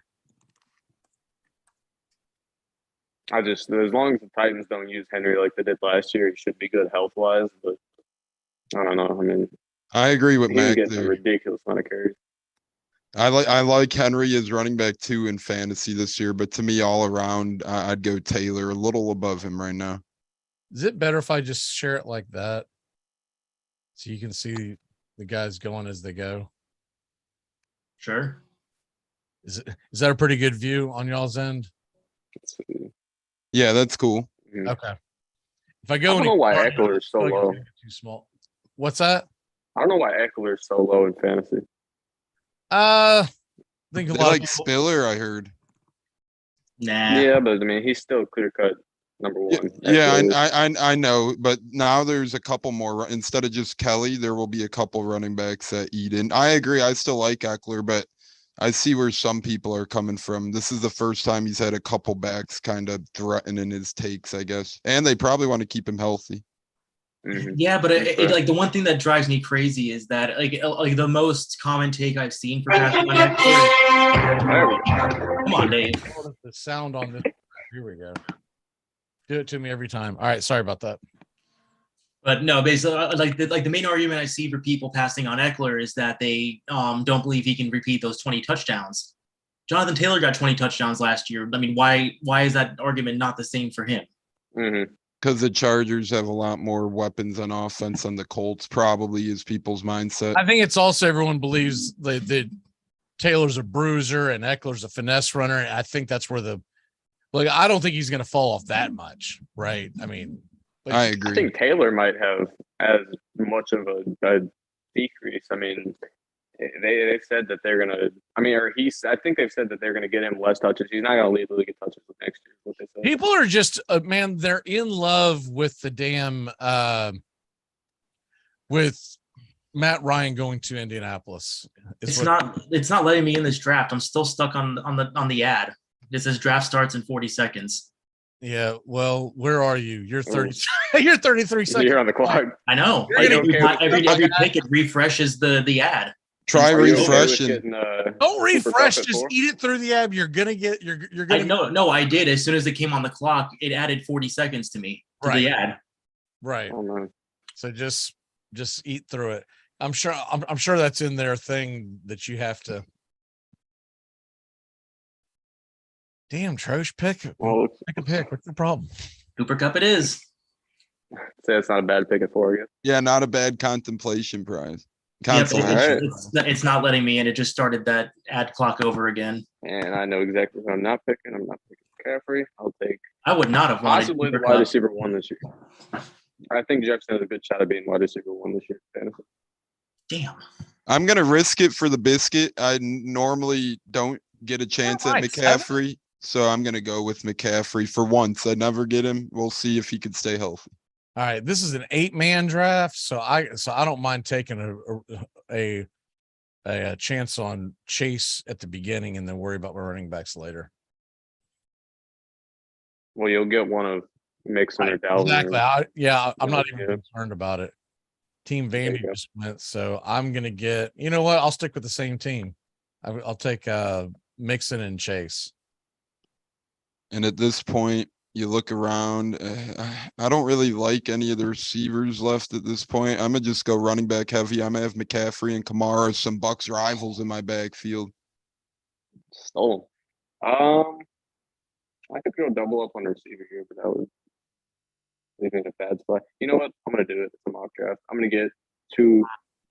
As long as the Titans don't use Henry like they did last year, he should be good health wise. But I don't know. I agree with Mac. Getting a ridiculous amount of carries. I like Henry as running back 2 in fantasy this year, but to me, all around, I'd go Taylor a little above him right now. Is it better if I just share it like that, so you can see the guys going as they go? Sure. Is that a pretty good view on y'all's end? Yeah, that's cool. Okay. If I go, I don't know why Eckler is so low. Too small. What's that? I don't know why Eckler is so low in fantasy. I think a lot like Spiller, I heard. Nah. Yeah, but he's still clear cut number 1. Yeah, I know, but now there's a couple more. Instead of just Kelly, there will be a couple running backs that eat in. I agree. I still like Eckler, but I see where some people are coming from. This is the first time he's had a couple backs kind of threatening his takes, I guess, and they probably want to keep him healthy. Yeah, but it the one thing that drives me crazy is that the most common take I've seen for passing on Eckler. Come on, Dave. The sound on this. Here we go. Do it to me every time. All right, sorry about that. But no, basically, the main argument I see for people passing on Eckler is that they don't believe he can repeat those 20 touchdowns. Jonathan Taylor got 20 touchdowns last year. Why is that argument not the same for him? Because the Chargers have a lot more weapons on offense than the Colts, probably is people's mindset. I think it's also everyone believes that Taylor's a bruiser and Eckler's a finesse runner. And I think that's where I don't think he's going to fall off that much, right? I mean, I agree. I think Taylor might have as much of a decrease. I mean, they've said that they're gonna. I mean, I think they've said that they're gonna get him less touches. He's not gonna lead the league in touches next year. What they said. People are just man, they're in love with the damn with Matt Ryan going to Indianapolis. It's not letting me in this draft. I'm still stuck on the ad. It says draft starts in 40 seconds. Yeah, well, where are you? You're 30. You're 33 seconds. You're on the clock. I know. Every pick it refreshes the ad. Try refreshing. Don't refresh. Just eat it through the ad. You're gonna get. You're gonna. No, I did. As soon as it came on the clock, it added 40 seconds to me to the ad. Right. Oh, no. So just eat through it. I'm sure that's in their thing that you have to. Damn, Trosh, pick a pick. What's the problem? Cooper Kupp it is. Say it's not a bad pick at 4 again. Yeah, not a bad contemplation prize. It's not letting me in. It just started that ad clock over again. And I know exactly who I'm not picking. I'm not picking McCaffrey. I would not have wanted possibly the Cooper wide Kupp. receiver 1 this year. I think Jefferson has a good shot of being wide receiver 1 this year. Fantasy. Damn. I'm gonna risk it for the biscuit. I normally don't get a chance at McCaffrey. So I'm going to go with McCaffrey for once. I never get him. We'll see if he can stay healthy. All right. This is an 8-man draft. So I don't mind taking a chance on Chase at the beginning and then worry about my running backs later. Well, you'll get one of Mixon or Dalvin. Exactly. I'm not even concerned about it. Team Vandy just went. So I'm going to get, you know what? I'll stick with the same team. I'll take Mixon and Chase. And at this point, you look around. I don't really like any of the receivers left at this point. I'm gonna just go running back heavy. I'm gonna have McCaffrey and Kamara, some Bucks rivals in my backfield. Stolen. I could go double up on receiver here, but that was leaving a bad spot. You know what? I'm gonna do it. It's a mock draft. I'm gonna get 2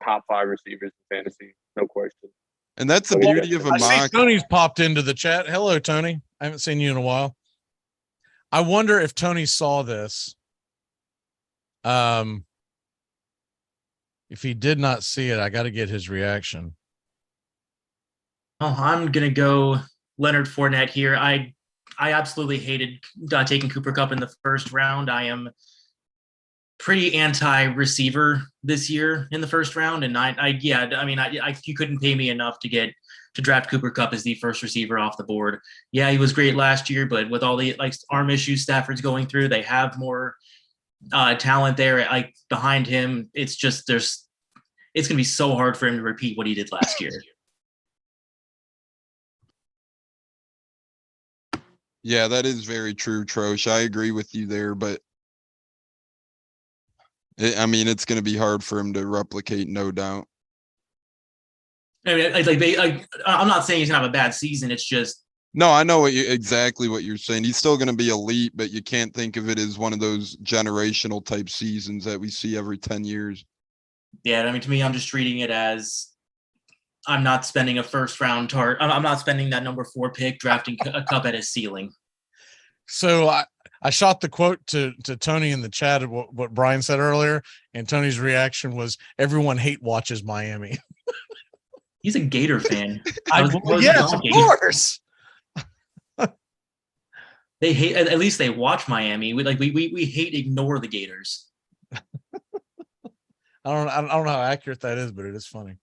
top 5 receivers in fantasy, no question. And that's the beauty of a mock. I see Tony's popped into the chat. Hello, Tony. I haven't seen you in a while. I wonder if Tony saw this. If he did not see it, I got to get his reaction. Oh, I'm gonna go Leonard Fournette here. I absolutely hated taking Cooper Kupp in the first round. I am pretty anti-receiver this year in the first round, and you couldn't pay me enough to draft Cooper Kupp as the first receiver off the board. Yeah, he was great last year, but with all the arm issues Stafford's going through, they have more talent there. Behind him, it's gonna be so hard for him to repeat what he did last year. Yeah, that is very true, Trosh. I agree with you there, but it's going to be hard for him to replicate, no doubt. I mean, I'm not saying he's gonna have a bad season. It's just no. I know exactly what you're saying. He's still going to be elite, but you can't think of it as one of those generational type seasons that we see every 10 years. Yeah, I mean, to me, I'm just treating it as I'm not spending a first round I'm not spending that number 4 pick drafting a Kupp at his ceiling. So I shot the quote to Tony in the chat of what Brian said earlier, and Tony's reaction was, "Everyone hate watches Miami." He's a Gator fan. Yes, of course. They hate. At least they watch Miami. We hate ignore the Gators. I don't know how accurate that is, but it is funny.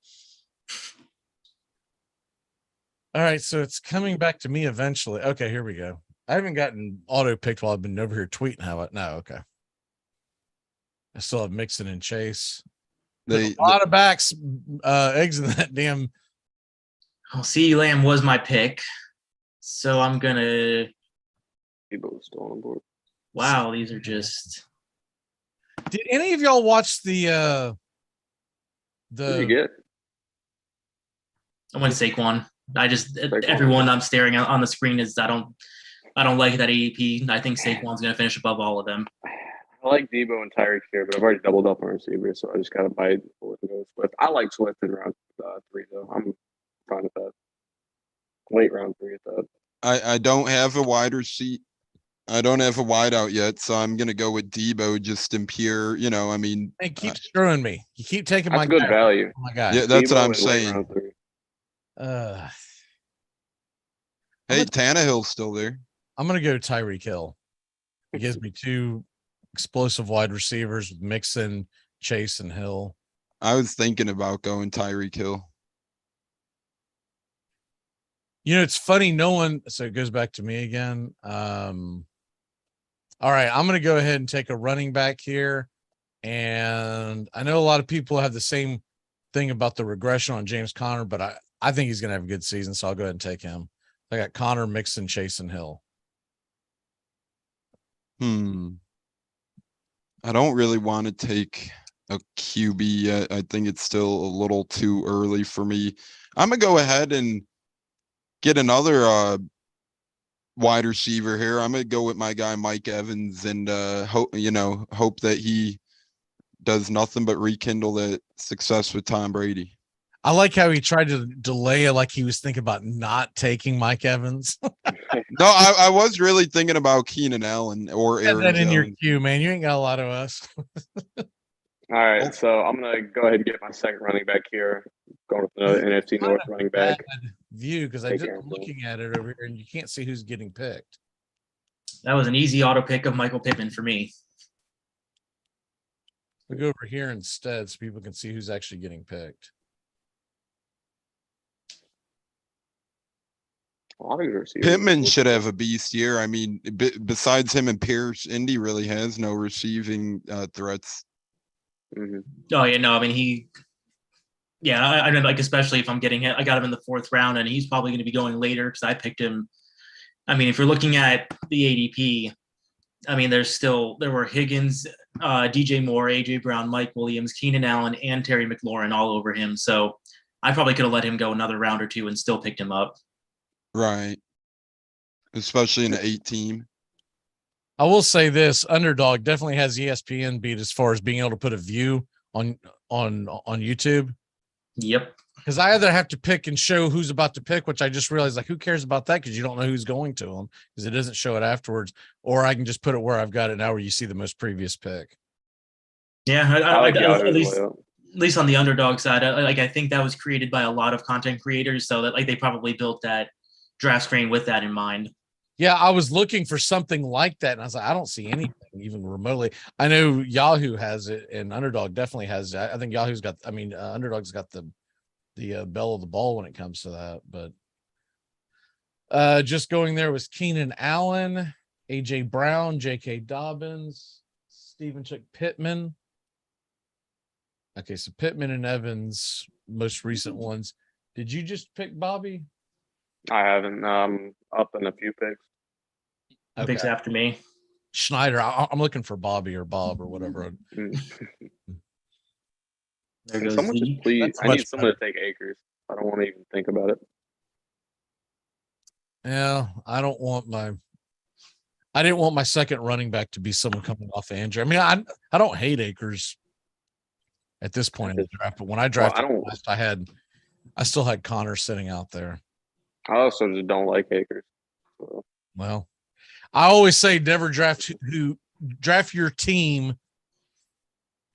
All right, so it's coming back to me eventually. Okay, here we go. I haven't gotten auto picked while I've been over here tweeting how it. No, okay. I still have Mixon and Chase. A lot of backs, eggs in that damn. CeeDee Lamb was my pick, so I'm gonna. People still on board. Wow, these are just. Did any of y'all watch the? What did you get? I went Saquon. Everyone I'm staring at on the screen is I don't like that AEP. I think Saquon's gonna finish above all of them. I like Debo and Tyreek here, but I've already doubled up on receivers, so I just got to bite and go with Swift. I like Swift in round 3, though. I'm fine with that. Late round 3, I thought. I don't have a wide receipt. I don't have a wide out yet, so I'm gonna go with Debo just in pure, I mean. Hey, keep screwing me. You keep taking That's my good guy. value. Oh my God. Yeah, that's Debo what I'm in late saying. round 3. Hey, Tannehill's still there. I'm gonna go Tyreek Hill. He gives me 2 explosive wide receivers with Mixon, Chase, and Hill. I was thinking about going Tyreek Hill. It's funny. So it goes back to me again. All right, I'm going to go ahead and take a running back here. And I know a lot of people have the same thing about the regression on James Conner, but I think he's going to have a good season. So I'll go ahead and take him. I got Conner, Mixon, Chase, and Hill. I don't really want to take a QB yet. I think it's still a little too early for me. I'm going to go ahead and get another wide receiver here. I'm gonna go with my guy Mike Evans and hope that he does nothing but rekindle that success with Tom Brady. I like how he tried to delay it, like he was thinking about not taking Mike Evans. No, I was really thinking about Keenan Allen or Aaron that in your Jones. queue, man. You ain't got a lot of us. All right, so I'm gonna go ahead and get my second running back here. Going with another NFC North running back. View because I'm looking at it over here and you can't see who's getting picked. That was an easy auto pick of Michael Pittman for me. We'll go over here instead so people can see who's actually getting picked. Pittman should have a beast year. I mean, besides him and Pierce, Indy really has no receiving threats. Mm-hmm. Oh yeah, no, I mean I know, like especially if I'm getting it, I got him in the 4th round, and he's probably going to be going later because I picked him. I mean, if you're looking at the ADP, I mean, there were Higgins, DJ Moore, AJ Brown, Mike Williams, Keenan Allen, and Terry McLaurin all over him. So I probably could have let him go another round or 2 and still picked him up. Right. Especially in an 8 team. I will say this: Underdog definitely has ESPN beat as far as being able to put a view on YouTube. Yep. Because I either have to pick and show who's about to pick, which I just realized, like, who cares about that? Because you don't know who's going to them because it doesn't show it afterwards. Or I can just put it where I've got it now, where you see the most previous pick. Yeah, I like at least on the Underdog side. I think that was created by a lot of content creators, so that they probably built that draft screen with that in mind. Yeah, I was looking for something like that, and I was like, I don't see anything even remotely. I know Yahoo has it, and Underdog definitely has it. I think Yahoo's got. I mean, Underdog's got the bell of the ball when it comes to that. But just going there was Keenan Allen, AJ Brown, J.K. Dobbins, Stephen Chick Pittman. Okay, so Pittman and Evans, most recent ones. Did you just pick Bobby? I haven't. Up in a few picks. Okay. Picks after me. Schneider. I'm looking for Bobby or Bob or whatever. Someone just please. I need someone to take Akers. I don't want to even think about it. Yeah, I didn't want my second running back to be someone coming off of injury. I mean, I don't hate Akers at this point in the draft, but when I drafted I still had Connor sitting out there. I also just don't like Akers. So. Well, I always say never draft your team,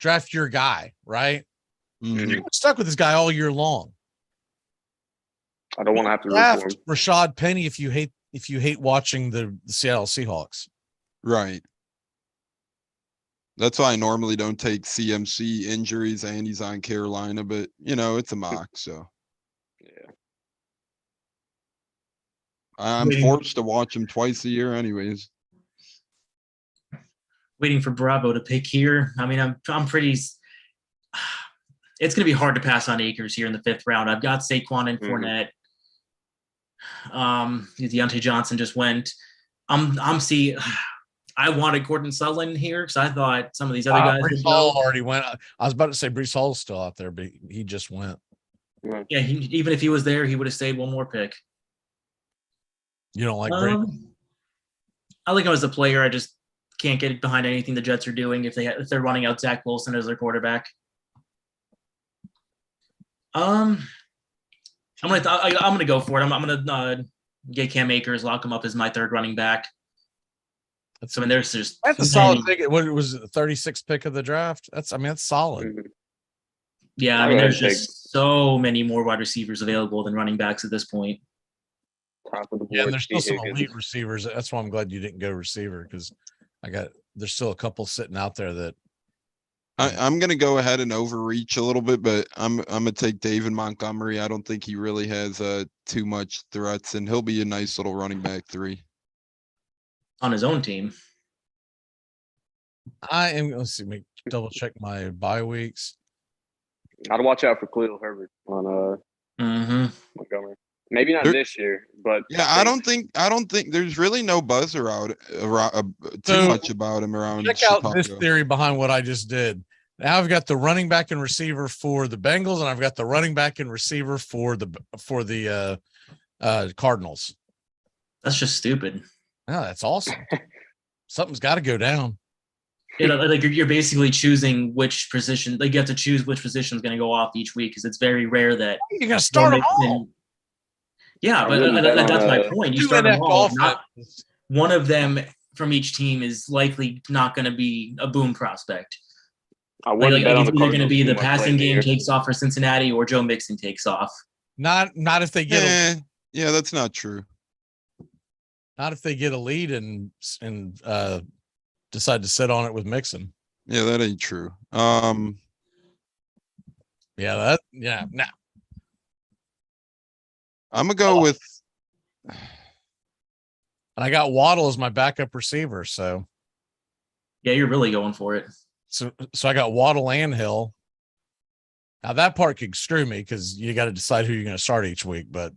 draft your guy, right? Mm-hmm. You're stuck with this guy all year long. I don't want to have to draft Rashad Penny if you hate watching the Seattle Seahawks. Right. That's why I normally don't take CMC injuries, and he's on Carolina, but it's a mock, so yeah. I'm forced to watch him twice a year anyways. Waiting for Bravo to pick here. I mean, I'm pretty. It's going to be hard to pass on Akers here in the 5th round. I've got Saquon and Fournette. Deontay Johnson just went. I wanted Courtland Sutherland here because I thought some of these other guys. Breece Hall already went. I was about to say Breece Hall's still out there, but he just went. Yeah, even if he was there, he would have stayed one more pick. You don't like Brady? I like him as a player. I just can't get behind anything the Jets are doing if they're running out Zach Wilson as their quarterback. I'm gonna go for it. I'm gonna get Cam Akers, lock him up as my third running back. So I mean, there's that's a solid pick. What was it, the 36th pick of the draft? That's solid. Yeah, I mean, there's just so many more wide receivers available than running backs at this point. Top of the board. Yeah, and there's still some elite receivers. That's why I'm glad you didn't go receiver, because there's still a couple sitting out there that I'm gonna go ahead and overreach a little bit, but I'm gonna take David Montgomery. I don't think he really has too much threats, and he'll be a nice little running back 3 on his own team. Let's see, double check my bye weeks. I'd watch out for Khalil Herbert on Montgomery. Maybe not this year, but yeah, I don't think there's really no buzz around too much about him around. Check Chicago. out this theory behind what I just did. Now I've got the running back and receiver for the Bengals, and I've got the running back and receiver for the Cardinals. That's just stupid. No, that's awesome. Something's got to go down. Like you're basically choosing which position. Like you have to choose which position is going to go off each week, because it's very rare that you're going to start them all. Yeah, but that's my point. You start them all. One of them from each team is likely not going to be a boom prospect. It's either going to be the passing game takes off for Cincinnati, or Joe Mixon takes off. Not if they get yeah, that's not true. Not if they get a lead and decide to sit on it with Mixon. Yeah, that ain't true. No. I'm gonna go with. And I got Waddle as my backup receiver, so. Yeah, you're really going for it. So I got Waddle and Hill. Now that part could screw me, because you got to decide who you're going to start each week, but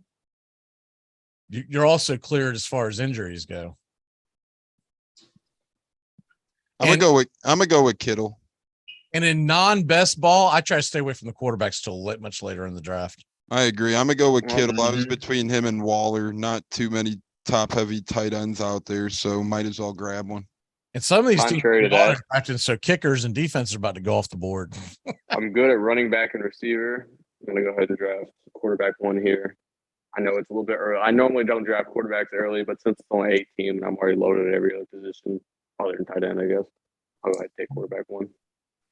you're also cleared as far as injuries go. I'm gonna go with Kittle. And in non-best ball, I try to stay away from the quarterbacks till much later in the draft. I agree. I'm gonna go with Kittle. I was between him and Waller. Not too many top-heavy tight ends out there, so might as well grab one. And some of these teams are drafting, so kickers and defense are about to go off the board. I'm good at running back and receiver. I'm gonna go ahead and draft quarterback 1 here. I know it's a little bit early. I normally don't draft quarterbacks early, but since it's only 18 and I'm already loaded at every other position, other than tight end, I guess, I'll go ahead and take quarterback 1.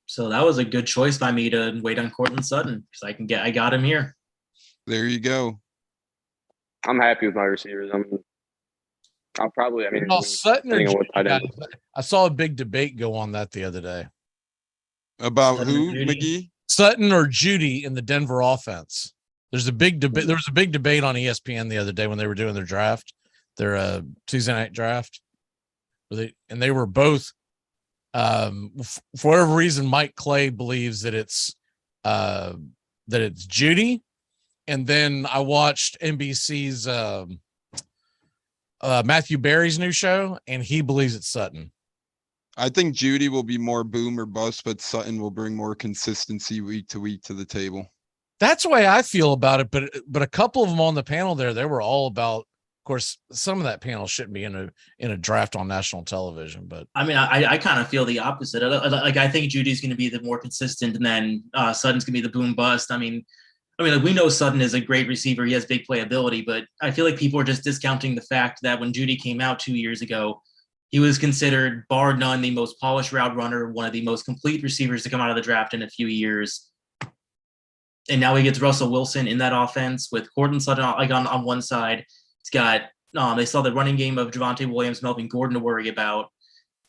So that was a good choice by me to wait on Cortland Sutton, because I got him here. There you go. I'm happy with my receivers. I'll probably. I mean, Sutton or I saw a big debate go on that the other day. About who, McGee? Sutton or Judy in the Denver offense. There's a big debate. There was a big debate on ESPN the other day when they were doing their draft, their Tuesday night draft. They were both, for whatever reason, Mike Clay believes that it's Judy, and then I watched NBC's Matthew Berry's new show, and he believes it's Sutton. I think Judy will be more boom or bust, but Sutton will bring more consistency week to week to the table. That's the way I feel about it. But a couple of them on the panel there, they were all about. Of course, some of that panel shouldn't be in a draft on national television. But I mean, I kind of feel the opposite. Like I think Judy's going to be the more consistent, and then Sutton's going to be the boom bust. I mean, like we know Sutton is a great receiver. He has big playability, but I feel like people are just discounting the fact that when Judy came out 2 years ago, he was considered, bar none, the most polished route runner, one of the most complete receivers to come out of the draft in a few years. And now he gets Russell Wilson in that offense with Cortland Sutton on one side. He's got they saw the running game of Javonte Williams, Melvin Gordon to worry about.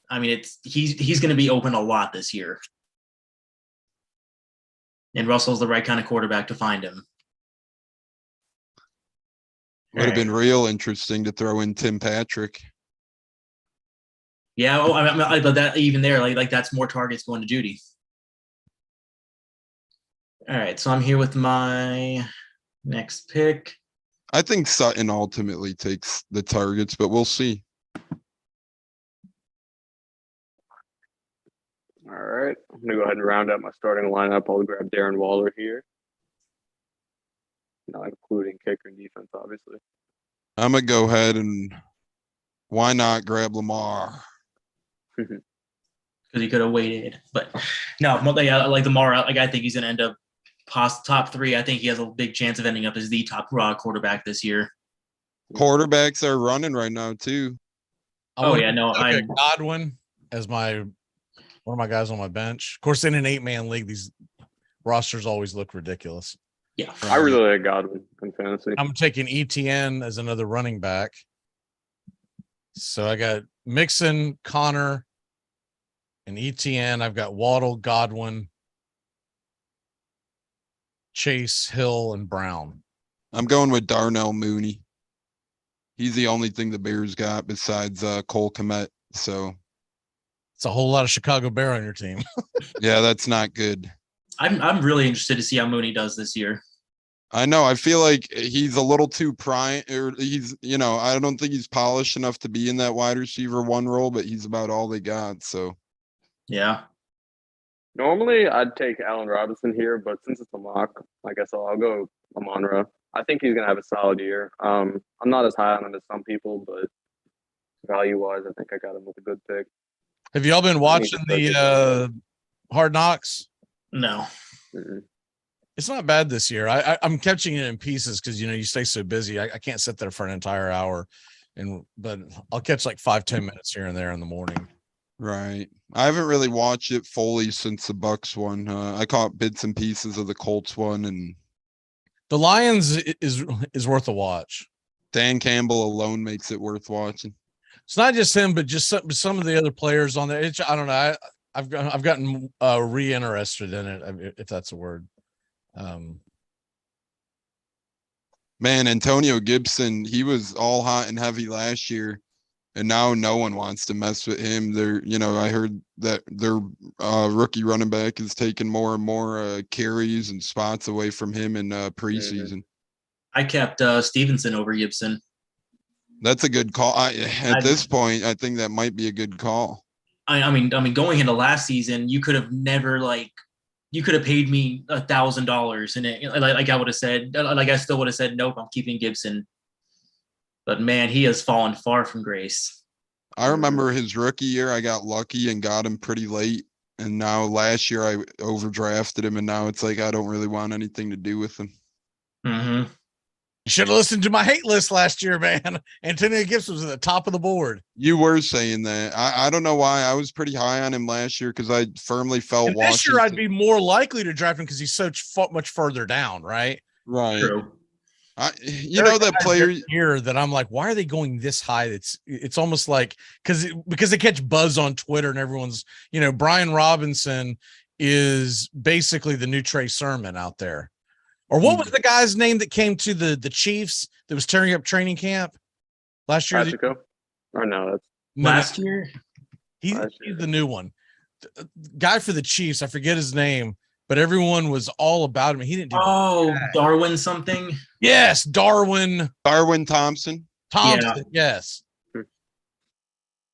I mean, he's going to be open a lot this year. And Russell's the right kind of quarterback to find him. Would have been real interesting to throw in Tim Patrick. Yeah, but that even there, like that's more targets going to Judy. All right, so I'm here with my next pick. I think Sutton ultimately takes the targets, but we'll see. All right, I'm going to go ahead and round out my starting lineup. I'll grab Darren Waller here. Not including kicker and defense, obviously. I'm going to go ahead and why not grab Lamar? Because he could have waited. But no, like Lamar, I think he's going to end up top 3, I think he has a big chance of ending up as the top raw quarterback this year. Quarterbacks are running right now too. I Godwin as one of my guys on my bench. Of course, in an 8-man league, these rosters always look ridiculous. Yeah, I really like Godwin in fantasy. I'm taking ETN as another running back. So I got Mixon, Connor, and ETN. I've got Waddle, Godwin, Chase, Hill, and Brown. I'm going with Darnell Mooney. He's the only thing the Bears got besides Cole Kmet. So it's a whole lot of Chicago Bear on your team. Yeah, that's not good. I'm really interested to see how Mooney does this year. I know. I feel like he's a little too prime, or he's, I don't think he's polished enough to be in that wide receiver 1 role, but he's about all they got. So yeah. Normally, I'd take Allen Robinson here, but since it's a mock, I guess I'll go Amon-Ra. I think he's gonna have a solid year. I'm not as high on him as some people, but value-wise, I think I got him with a good pick. Have y'all been watching the Hard Knocks? No. Mm-hmm. It's not bad this year. I'm catching it in pieces because you stay so busy. I can't sit there for an entire hour, but I'll catch like 5-10 minutes here and there in the morning. Right. I haven't really watched it fully since the Bucks one. I caught bits and pieces of the Colts one, and the Lions is worth a watch. Dan Campbell alone makes it worth watching. It's not just him, but just some of the other players on there. I don't know. I've gotten re-interested in it, if that's a word. Man, Antonio Gibson, he was all hot and heavy last year, and now no one wants to mess with him. I heard that their rookie running back is taking more and more carries and spots away from him in preseason. I kept Stevenson over Gibson. That's a good call. At this point, I think that might be a good call. I mean, going into last season, you could have never you could have paid me $1,000 and I would have said, I still would have said, nope, I'm keeping Gibson. But man, he has fallen far from grace. I remember his rookie year, I got lucky and got him pretty late. And now last year I overdrafted him, and now it's like I don't really want anything to do with him. Mm-hmm. You should have listened to my hate list last year, man. Antonio Gibson was at the top of the board. You were saying that. I don't know why. I was pretty high on him last year because I firmly felt and this year I'd be more likely to draft him because he's so much further down, right? Right. True. That player here that I'm like, why are they going this high? It's almost like because they catch buzz on Twitter and everyone's, Brian Robinson is basically the new Trey Sermon out there. Or what was the guy's name that came to the Chiefs that was tearing up training camp last year? Or no, that's last year. He's the new one. The guy for the Chiefs, I forget his name, but everyone was all about him. He didn't do Darwin something. Yes, Darwin Thompson. Yeah. Yes. All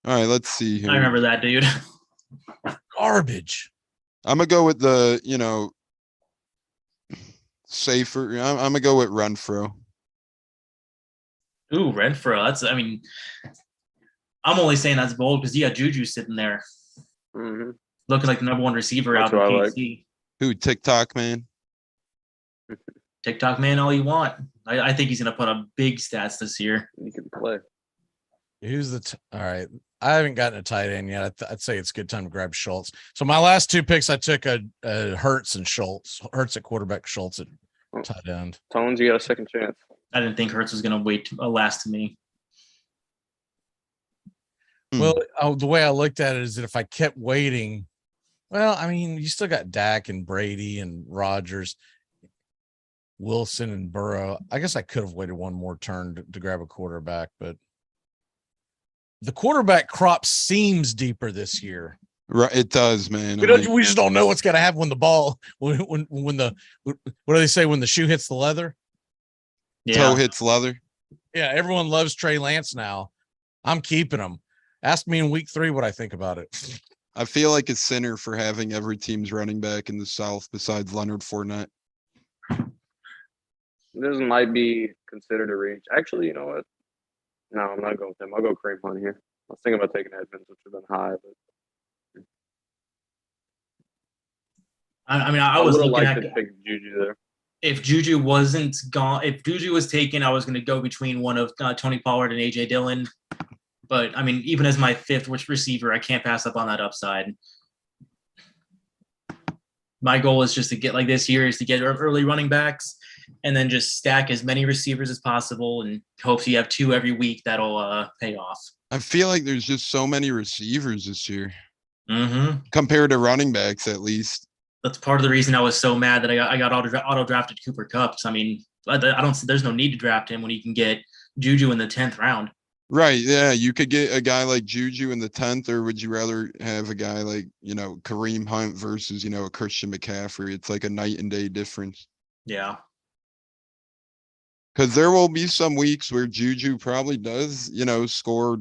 right, let's see here. I remember that dude. Garbage. I'm gonna go with the, safer. I'm gonna go with Renfro. Ooh, Renfro. I'm only saying that's bold because you got Juju sitting there, looking like the number 1 receiver out in KC. Who? TikTok man. TikTok man, all you want. I think he's gonna put up big stats this year. He can play. Who's all right? I haven't gotten a tight end yet. I'd say it's a good time to grab Schultz. So my last 2 picks, I took a Hurts and Schultz. Hurts at quarterback, Schultz at tight end. Tones, you got a second chance. I didn't think Hurts was going to wait last to me. Well, the way I looked at it is that if I kept waiting, you still got Dak and Brady and Rodgers, Wilson and Burrow. I guess I could have waited one more turn to grab a quarterback, but the quarterback crop seems deeper this year. Right, it does, man. We just don't know what's going to happen when the ball, when the what do they say, when the shoe hits the leather? Toe hits leather. Yeah, everyone loves Trey Lance now. I'm keeping him. Ask me in week 3 what I think about it. I feel like a sinner for having every team's running back in the South besides Leonard Fournette. This might be considered a reach. Actually, you know what? No, I'm not going with him. I'll go Kareem Hunt here. I was thinking about taking Edmonds, which would have been high, but I was would have looking liked at to pick Juju there. if Juju wasn't gone, if Juju was taken, I was going to go between one of Tony Pollard and AJ Dillon. But I mean, even as my fifth receiver, I can't pass up on that upside. My goal is just to get like this year is to get early running backs and then just stack as many receivers as possible and hopes you have 2 every week that'll pay off. I feel like there's just so many receivers this year compared to running backs, at least. That's part of the reason I was so mad that I got auto drafted Cooper Kupp. I mean, I don't. There's no need to draft him when you can get Juju in the 10th round. Right. Yeah. You could get a guy like Juju in the 10th, or would you rather have a guy like, Kareem Hunt versus, a Christian McCaffrey? It's like a night and day difference. Yeah. Because there will be some weeks where Juju probably does, score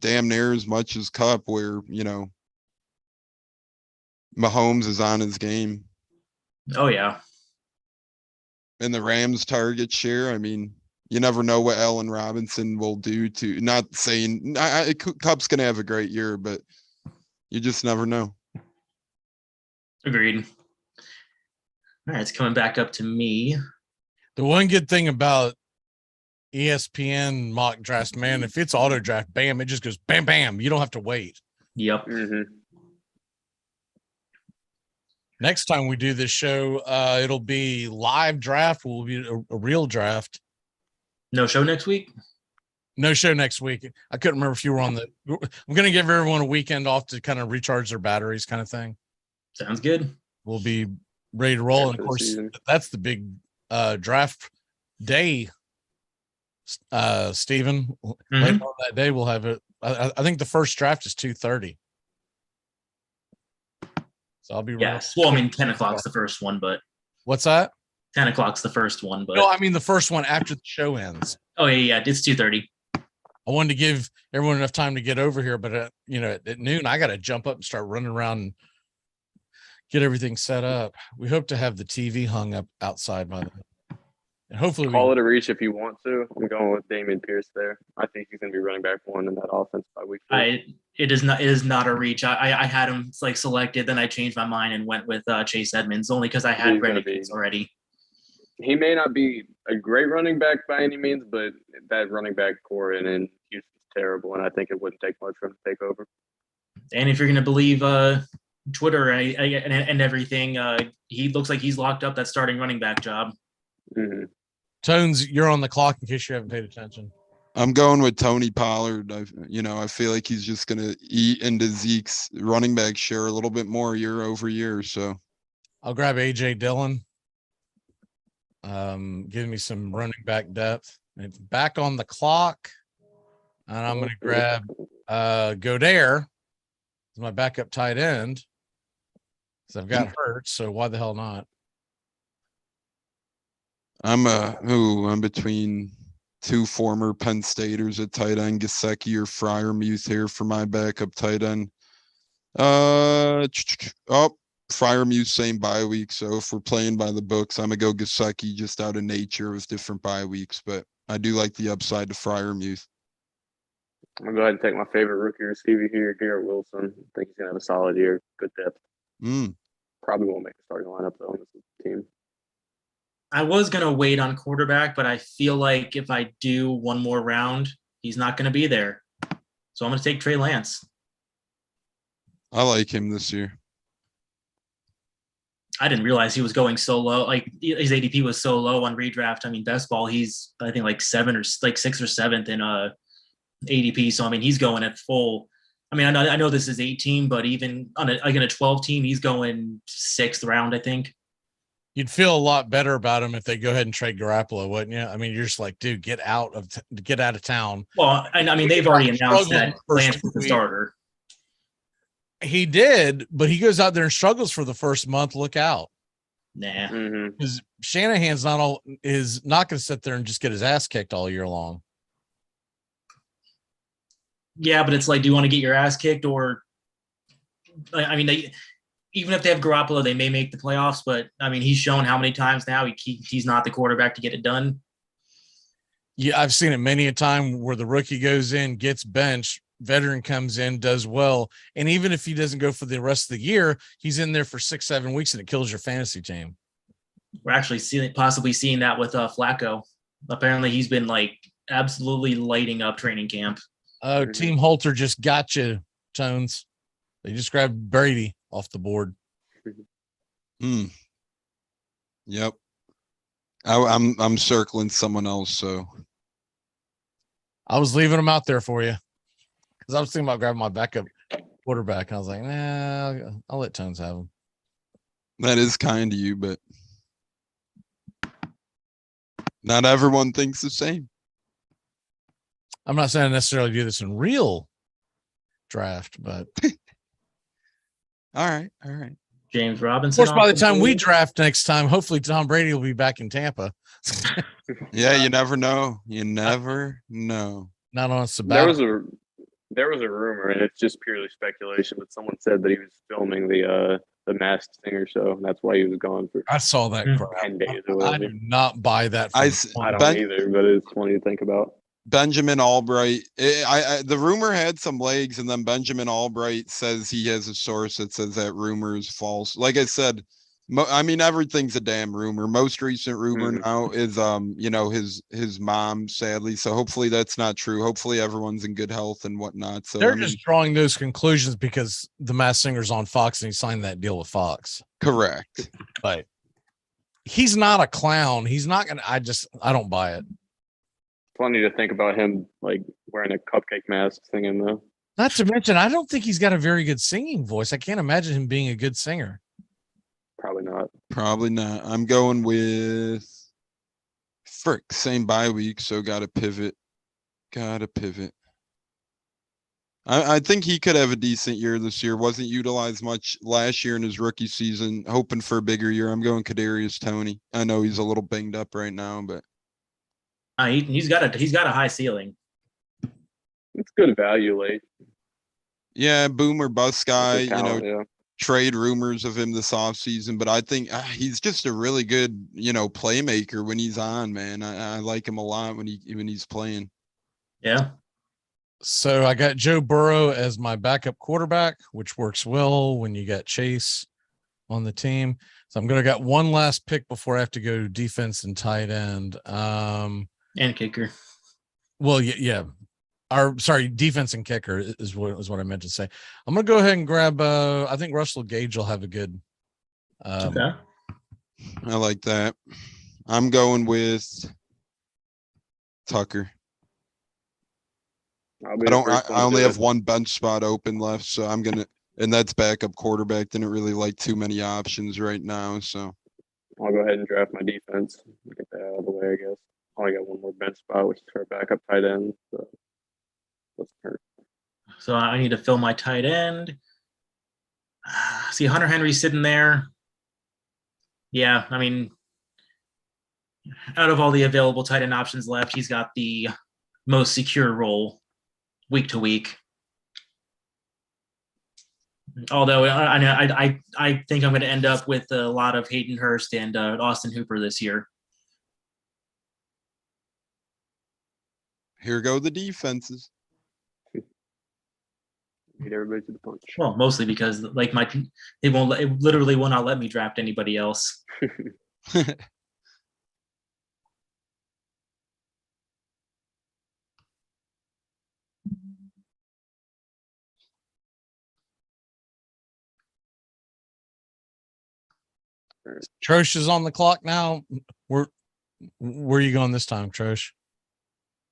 damn near as much as Kupp, where, Mahomes is on his game. Oh, yeah. And the Rams target share, I mean, you never know what Allen Robinson will do to, not saying Kupp's going to have a great year, but you just never know. Agreed. All right, it's coming back up to me. The one good thing about ESPN mock drafts, man, if it's auto draft, bam, it just goes bam, bam. You don't have to wait. Yep. Next time we do this show, it'll be live draft. Will be a real draft. No show next week? No show next week. I couldn't remember if you were on the. I'm going to give everyone a weekend off to kind of recharge their batteries, kind of thing. Sounds good. We'll be ready to roll. And of course, that's the big draft day. Stephen, later on that day, we'll have it. I think the first draft is 2:30. So I'll be yes. Well, I mean, 10 o'clock's the first one, but what's that? 10 o'clock's the first one, but no, I mean the first one after the show ends. Oh yeah, it's 2:30. I wanted to give everyone enough time to get over here, but at noon I got to jump up and start running around and get everything set up. We hope to have the TV hung up outside by then. And hopefully call it a reach if you want to. I'm going with Damian Pierce there. I think he's going to be running back 1 in that offense by week 4. It is not a reach. I had him like selected, then I changed my mind and went with Chase Edmonds only because I had Brandon Cooks already. He may not be a great running back by any means, but that running back core in Houston's terrible, and I think it wouldn't take much for him to take over. And if you're going to believe Twitter and everything, he looks like he's locked up that starting running back job. Tones, you're on the clock in case you haven't paid attention. I'm going with Tony Pollard. I feel like he's just going to eat into Zeke's running back share a little bit more year over year. So I'll grab AJ Dillon. Give me some running back depth. It's back on the clock. And I'm going to grab Goddard as my backup tight end. Because I've got hurt, so why the hell not? I'm between 2 former Penn Staters at tight end, Gesicki or Freiermuth here for my backup tight end. Freiermuth same bye week, so if we're playing by the books, I'm gonna go Gesicki just out of nature with different bye weeks, but I do like the upside to Freiermuth. I'm gonna go ahead and take my favorite rookie receiver here, Garrett Wilson. I think he's gonna have a solid year, good depth. Probably won't make the starting lineup though on this team. I was going to wait on quarterback, but I feel like if I do one more round, he's not going to be there. So I'm going to take Trey Lance. I like him this year. I didn't realize he was going so low. Like his ADP was so low on redraft. I mean, best ball, he's I think like 6th or 7th in ADP. So I mean, he's going at full. I mean, I know this is 18, but even on a 12 team, he's going 6th round, I think. You'd feel a lot better about him if they go ahead and trade Garoppolo, wouldn't you? I mean, you're just like, dude, get out of town. Well, I mean, they've already announced that Lance is the starter. He did, but he goes out there and struggles for the first month. Look out. Nah. Because Shanahan's is not going to sit there and just get his ass kicked all year long. Yeah, but it's like, do you want to get your ass kicked or I mean, even if they have Garoppolo, they may make the playoffs, but I mean, he's shown how many times now he's not the quarterback to get it done. Yeah, I've seen it many a time where the rookie goes in, gets benched, veteran comes in, does well, and even if he doesn't go for the rest of the year, he's in there for 6-7 weeks and it kills your fantasy team. We're actually possibly seeing that with Flacco. Apparently he's been like absolutely lighting up training camp. Team Holter just got you, Tones. They just grabbed Brady off the board. Yep. I'm circling someone else, so I was leaving them out there for you because I was thinking about grabbing my backup quarterback. And I was like, nah, I'll let Tones have him. that is kind of you, but not everyone thinks the same. I'm not saying I necessarily do this in real draft, but all right. James Robinson. Of course, by the time we draft next time, hopefully Tom Brady will be back in Tampa. Yeah, you never know. You never know. Not on a sabbatical. There was a rumor, and it's just purely speculation, but someone said that he was filming the Masked Singer show, and that's why he was gone for. I saw that crap. 10 days or I whatever. do not buy that. I don't either, but it's funny to think about. Benjamin Albright. The rumor had some legs, and then Benjamin Albright says he has a source that says that rumor is false. Like I said, everything's a damn rumor. Most recent rumor now is his mom, sadly. So hopefully that's not true. Hopefully everyone's in good health and whatnot. So they're just drawing those conclusions because the Masked Singer's on Fox and he signed that deal with Fox. Correct. But he's not a clown. He's not gonna. I don't buy it. Funny to think about him like wearing a cupcake mask singing though. Not to mention, I don't think he's got a very good singing voice. I can't imagine him being a good singer. Probably not. I'm going with Frick. Same bye week, so got to pivot. I think he could have a decent year this year. Wasn't utilized much last year in his rookie season. Hoping for a bigger year. I'm going Kadarius Toney. I know he's a little banged up right now, but he's got a high ceiling. It's good value late. Yeah, boomer bust guy. Trade rumors of him this offseason, but I think he's just a really good, playmaker when he's on, man. I like him a lot when he's playing. Yeah. So I got Joe Burrow as my backup quarterback, which works well when you got Chase on the team. So I'm going to got one last pick before I have to go defense and tight end. And kicker. Well, yeah. Defense and kicker is what I meant to say. I'm going to go ahead and grab, I think Russell Gage will have a good. Okay. I like that. I'm going with Tucker. I only have one bench spot open left, so I'm going to, and that's backup quarterback. Didn't really like too many options right now, so. I'll go ahead and draft my defense. Get that out of the way, I guess. I only got one more bench spot, which is for a backup tight end, so. So I need to fill my tight end. See, Hunter Henry sitting there. Yeah, out of all the available tight end options left, he's got the most secure role week to week. Although I think I'm going to end up with a lot of Hayden Hurst and Austin Hooper this year. Here go the defenses. Beat everybody to the punch. Well, mostly because it literally will not let me draft anybody else. Trosh is on the clock now. Where are you going this time, Trosh?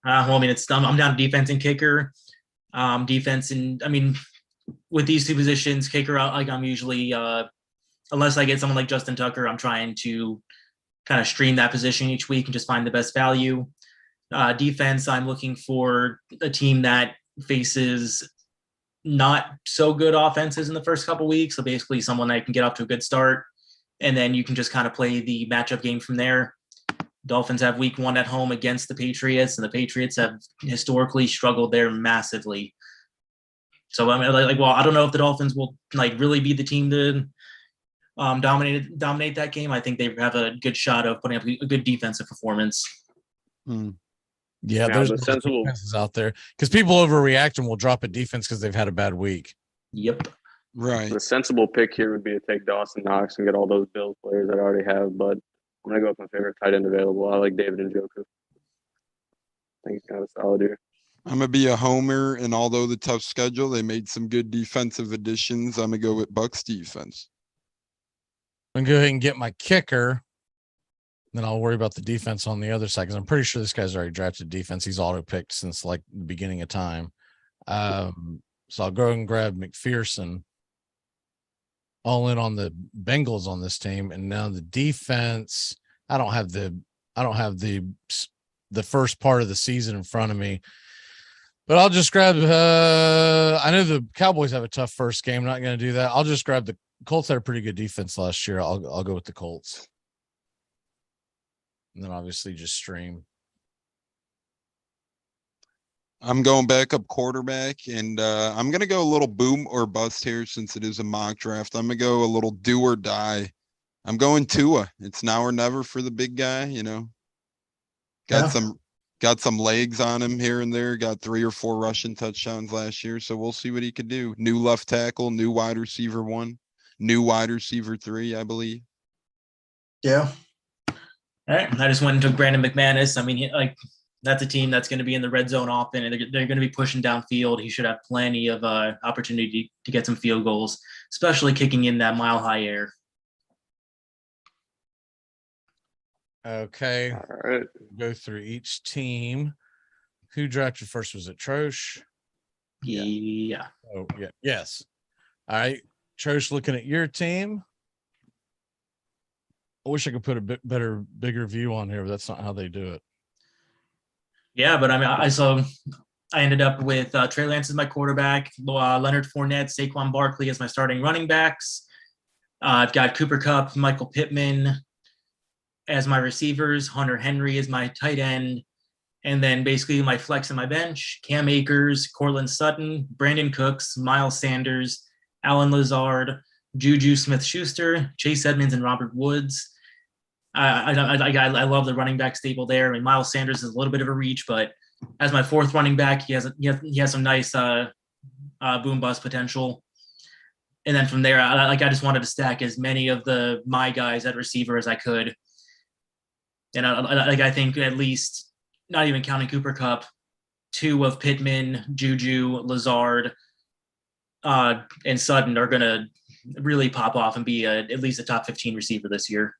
I'm down to defense and kicker. Defense and with these two positions, kicker, I'm usually unless I get someone like Justin Tucker, I'm trying to kind of stream that position each week and just find the best value. Defense, I'm looking for a team that faces not so good offenses in the first couple weeks. So basically someone that can get off to a good start, and then you can just kind of play the matchup game from there. Dolphins have week 1 at home against the Patriots, and the Patriots have historically struggled there massively. So I don't know if the Dolphins will really be the team to dominate that game. I think they have a good shot of putting up a good defensive performance. Yeah, Now, there's the sensible defenses out there because people overreact and will drop a defense because they've had a bad week. Yep. Right. The sensible pick here would be to take Dawson Knox and get all those Bills players that I already have, but I'm gonna go with my favorite tight end available. I like David Njoku. I think he's kind of solid here. I'm gonna be a homer, and although the tough schedule, they made some good defensive additions. I'm gonna go with Bucks defense. I'm gonna go ahead and get my kicker. Then I'll worry about the defense on the other side because I'm pretty sure this guy's already drafted defense. He's auto picked since like the beginning of time. So I'll go and grab McPherson. All in on the Bengals on this team, and now the defense. I don't have the first part of the season in front of me, but I'll just grab. I know the Cowboys have a tough first game. I'm not going to do that. I'll just grab the Colts. Had a pretty good defense last year. I'll go with the Colts, and then obviously just stream. I'm going back up quarterback, and I'm going to go a little boom or bust here since it is a mock draft. I'm going to go a little do or die. I'm going Tua. It's now or never for the big guy, you know. Got some legs on him here and there. Got 3 or 4 rushing touchdowns last year, so we'll see what he could do. New left tackle, new wide receiver 1, new wide receiver 3, I believe. Yeah. All right. I just went and took Brandon McManus. I mean, that's a team that's going to be in the red zone often, and they're going to be pushing downfield. He should have plenty of opportunity to get some field goals, especially kicking in that mile-high air. Okay. All right. Go through each team. Who drafted first? Was it Trosh? Yeah. Oh, yeah. Yes. All right. Trosh, looking at your team. I wish I could put a bit better, bigger view on here, but that's not how they do it. Yeah, but I mean, I ended up with Trey Lance as my quarterback, Leonard Fournette, Saquon Barkley as my starting running backs. I've got Cooper Kupp, Michael Pittman as my receivers, Hunter Henry as my tight end, and then basically my flex and my bench, Cam Akers, Cortland Sutton, Brandon Cooks, Miles Sanders, Alan Lazard, Juju Smith-Schuster, Chase Edmonds, and Robert Woods. I love the running back stable there. I mean, Miles Sanders is a little bit of a reach, but as my fourth running back, he has some nice boom bust potential. And then from there, I just wanted to stack as many of my guys at receiver as I could. And I think at least, not even counting Cooper Kupp, 2 of Pittman, Juju, Lazard, and Sutton are going to really pop off and be at least a top 15 receiver this year.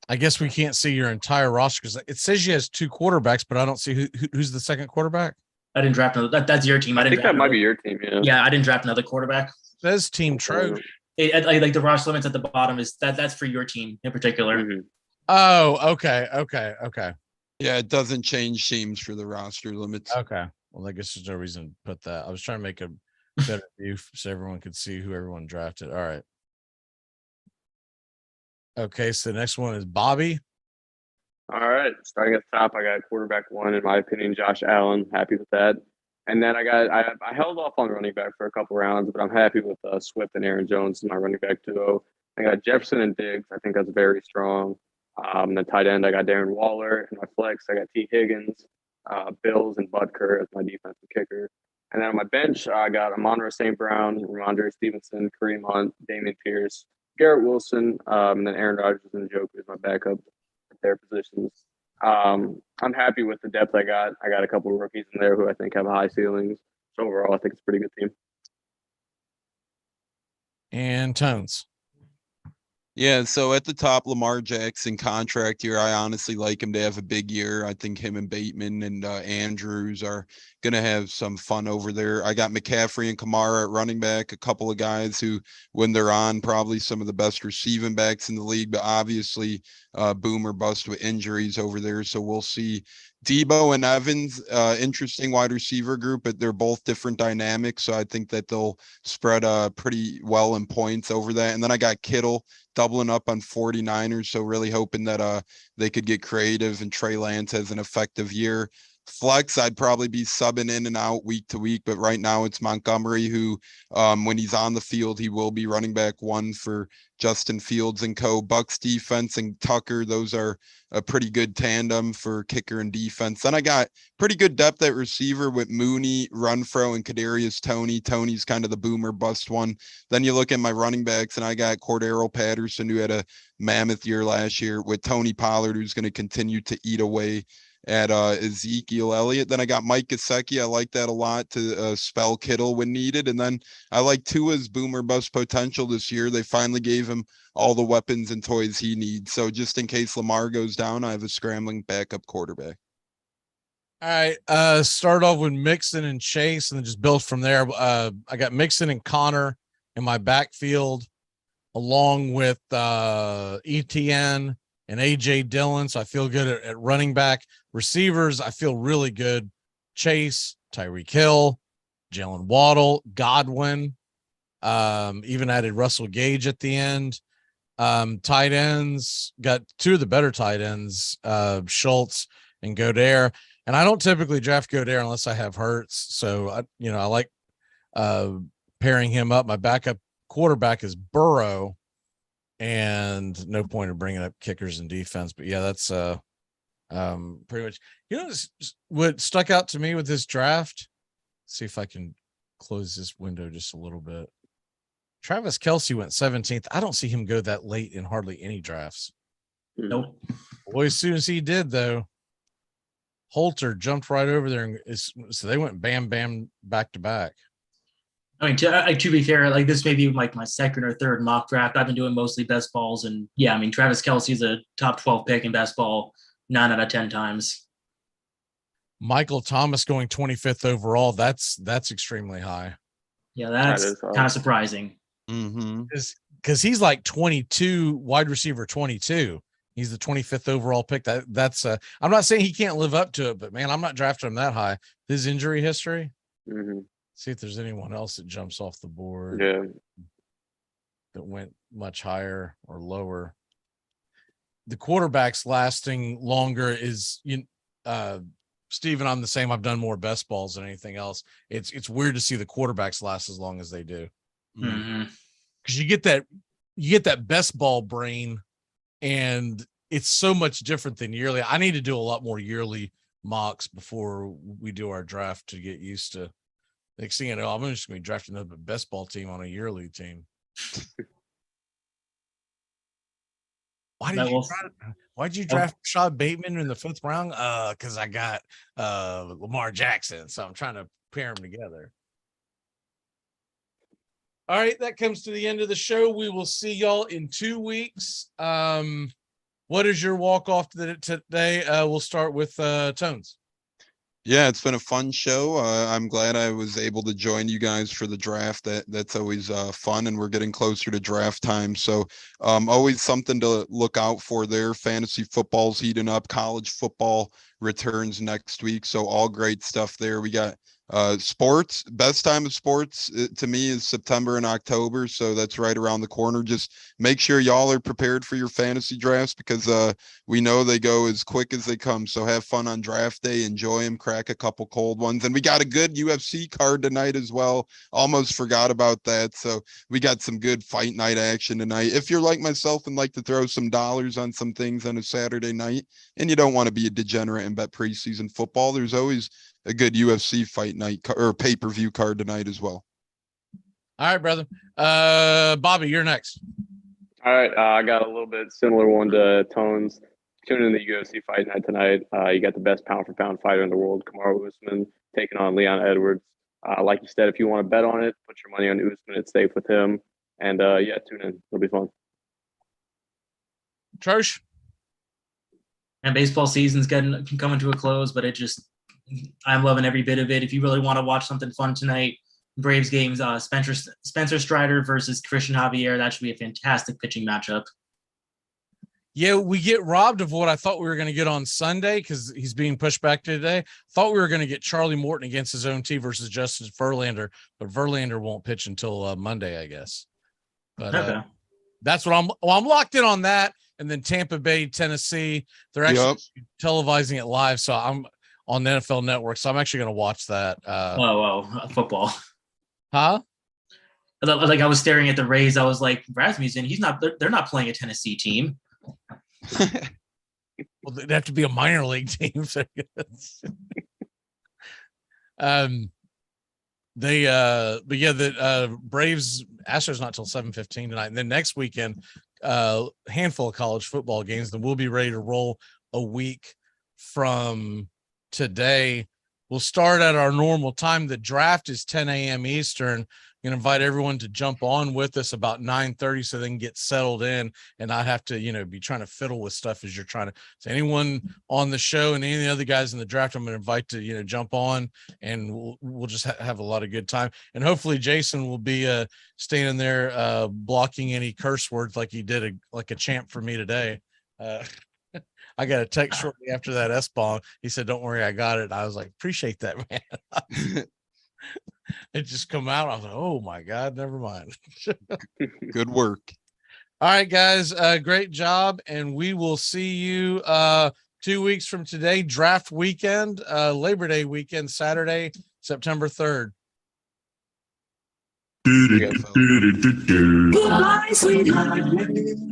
I guess we can't see your entire roster because it says she has 2 quarterbacks, but I don't see who's the second quarterback. I didn't draft another. That's your team. I think that might be your team. Yeah. Yeah, I didn't draft another quarterback. It says Team Trosh. Like the roster limits at the bottom is that's for your team in particular. Mm-hmm. Oh, okay. Yeah, it doesn't change teams for the roster limits. Okay. Well, I guess there's no reason to put that. I was trying to make a better view so everyone could see who everyone drafted. All right. Okay, so the next one is Bobby. All right. Starting at the top, I got quarterback 1, in my opinion, Josh Allen. Happy with that. And then I held off on running back for a couple rounds, but I'm happy with Swift and Aaron Jones as my running back duo. I got Jefferson and Diggs. I think that's very strong. The tight end, I got Darren Waller. And my flex, I got T. Higgins, Bills, and Butker as my defensive kicker. And then on my bench, I got Amon-Ra St. Brown, Ramondre Stevenson, Kareem Hunt, Dameon Pierce, Garrett Wilson, and then Aaron Rodgers and Njoku as my backup at their positions. I'm happy with the depth I got. I got a couple of rookies in there who I think have high ceilings. So overall, I think it's a pretty good team. And Tones. Yeah, so at the top, Lamar Jackson contract here. I honestly like him to have a big year. I think him and Bateman and Andrews are going to have some fun over there. I got McCaffrey and Kamara at running back, a couple of guys who, when they're on, probably some of the best receiving backs in the league, but obviously boom or bust with injuries over there. So we'll see. Debo and Evans, interesting wide receiver group, but they're both different dynamics. So I think that they'll spread pretty well in points over that. And then I got Kittle doubling up on 49ers. So really hoping that they could get creative and Trey Lance has an effective year. flex, I'd probably be subbing in and out week to week. But right now it's Montgomery who, when he's on the field, he will be running back one for Justin Fields and co. Bucks defense and Tucker, those are a pretty good tandem for kicker and defense. Then I got pretty good depth at receiver with Mooney, Renfro, and Kadarius Toney. Tony's kind of the boomer bust one. Then you look at my running backs, and I got Cordero Patterson, who had a mammoth year last year, with Tony Pollard, who's going to continue to eat away at Ezekiel Elliott. Then I got Mike Gesicki. I like that a lot to spell Kittle when needed. And then I like Tua's boomer bust potential this year. They finally gave him all the weapons and toys he needs. So just in case Lamar goes down, I have a scrambling backup quarterback. All right. Start off with Mixon and Chase and then just build from there. I got Mixon and Connor in my backfield, along with ETN and AJ Dillon. So I feel good at running back. Receivers, I feel really good. Chase, Tyreek Hill, Jalen Waddle, Godwin, even added Russell Gage at the end. Tight ends, got two of the better tight ends, Schultz and Goddard. And I don't typically draft Goddard unless I have Hurts. So I like pairing him up. My backup quarterback is Burrow, and no point in bringing up kickers and defense. But yeah, that's pretty much, what stuck out to me with this draft. Let's see if I can close this window just a little bit. Travis Kelce went 17th. I don't see him go that late in hardly any drafts. Nope. Boy, as soon as he did, though, Holter jumped right over there, and so they went bam, bam, back to back. I mean, to be fair, like this may be like my second or third mock draft. I've been doing mostly best balls, and yeah, I mean, Travis Kelce is a top 12 pick in best ball 9 out of 10 times. Michael Thomas going 25th overall. That's extremely high. Yeah, that's kind of surprising. Because he's like 22, wide receiver 22. He's the 25th overall pick. That's I'm not saying he can't live up to it, but man, I'm not drafting him that high. His injury history. See if there's anyone else that jumps off the board. Yeah. That went much higher or lower. The quarterbacks lasting longer is Steven, I'm the same. I've done more best balls than anything else. It's weird to see the quarterbacks last as long as they do. Because you get that best ball brain, and it's so much different than yearly. I need to do a lot more yearly mocks before we do our draft to get used to. Next thing you know, I'm just going to be drafting another best ball team on a yearly team. Why'd you draft Rashad Bateman in the 5th round? Because I got Lamar Jackson, so I'm trying to pair them together. All right, that comes to the end of the show. We will see y'all in 2 weeks. What is your walk-off today? We'll start with Tones. Yeah, it's been a fun show. I'm glad I was able to join you guys for the draft. That's always fun, and we're getting closer to draft time. So always something to look out for there. Fantasy football's heating up. College football returns next week. So all great stuff there. We got sports. Best time of sports to me is September and October. So that's right around the corner. Just make sure y'all are prepared for your fantasy drafts, because we know they go as quick as they come. So have fun on draft day, enjoy them, crack a couple cold ones. And we got a good UFC card tonight as well. Almost forgot about that. So we got some good fight night action tonight. If you're like myself and like to throw some dollars on some things on a Saturday night, and you don't want to be a degenerate and bet preseason football, there's always a good UFC fight night or pay-per-view card tonight as well. All right, brother. Bobby, you're next. All right. I got a little bit similar one to Tones. Tune in the UFC fight night tonight. You got the best pound-for-pound fighter in the world, Kamaru Usman, taking on Leon Edwards. Like you said, if you want to bet on it, put your money on Usman. It's safe with him. And, yeah, tune in. It'll be fun. Trosh? And baseball season's coming to a close, but I'm loving every bit of it. If you really want to watch something fun tonight, Braves games, Spencer Strider versus Christian Javier. That should be a fantastic pitching matchup. Yeah, we get robbed of what I thought we were going to get on Sunday because he's being pushed back to today. Thought we were going to get Charlie Morton against his own team versus Justin Verlander, but Verlander won't pitch until Monday, I guess. But that's what I'm locked in on that. And then Tampa Bay, Tennessee, they're actually televising it live. So on the NFL Network. So I'm actually going to watch that. Football. Huh? Like I was staring at the Rays. I was like, Rasmussen, they're not playing a Tennessee team. Well, they'd have to be a minor league team. So the Braves Astros not till 7:15 tonight, and then next weekend, handful of college football games. Then we'll be ready to roll a week from today. We'll start at our normal time. The draft is 10 a.m. Eastern. I'm going to invite everyone to jump on with us about 9:30 so they can get settled in and not have to, be trying to fiddle with stuff as you're trying to. So anyone on the show and any of the other guys in the draft, I'm going to invite to, jump on, and we'll just have a lot of good time. And hopefully Jason will be standing there blocking any curse words like he did like a champ for me today. I got a text shortly after that S-bomb. He said, "Don't worry, I got it." I was like, "Appreciate that, man." It just come out. I was like, "Oh my God, never mind." Good work. All right, guys. Great job. And we will see you 2 weeks from today, draft weekend, Labor Day weekend, Saturday, September 3rd. Goodbye, sweetheart.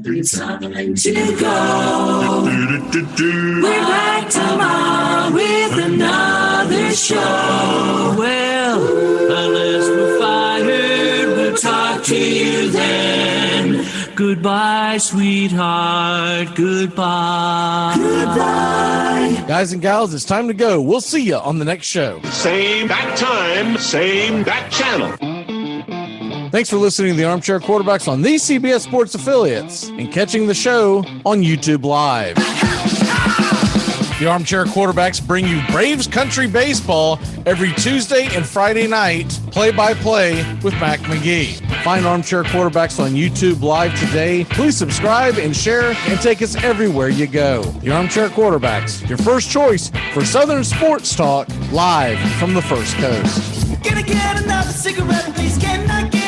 It's time to go. We're back tomorrow with another show. Well, unless we're fired, we'll talk to you then. Goodbye, sweetheart. Goodbye. Goodbye. Guys and gals, it's time to go. We'll see you on the next show. Same bat time, same bat channel. Thanks for listening to the Armchair Quarterbacks on these CBS Sports affiliates and catching the show on YouTube Live. The Armchair Quarterbacks bring you Braves Country Baseball every Tuesday and Friday night, play-by-play with Mac McGee. Find Armchair Quarterbacks on YouTube Live today. Please subscribe and share and take us everywhere you go. The Armchair Quarterbacks, your first choice for Southern sports talk, live from the First Coast. Gonna get another cigarette, please. Can I get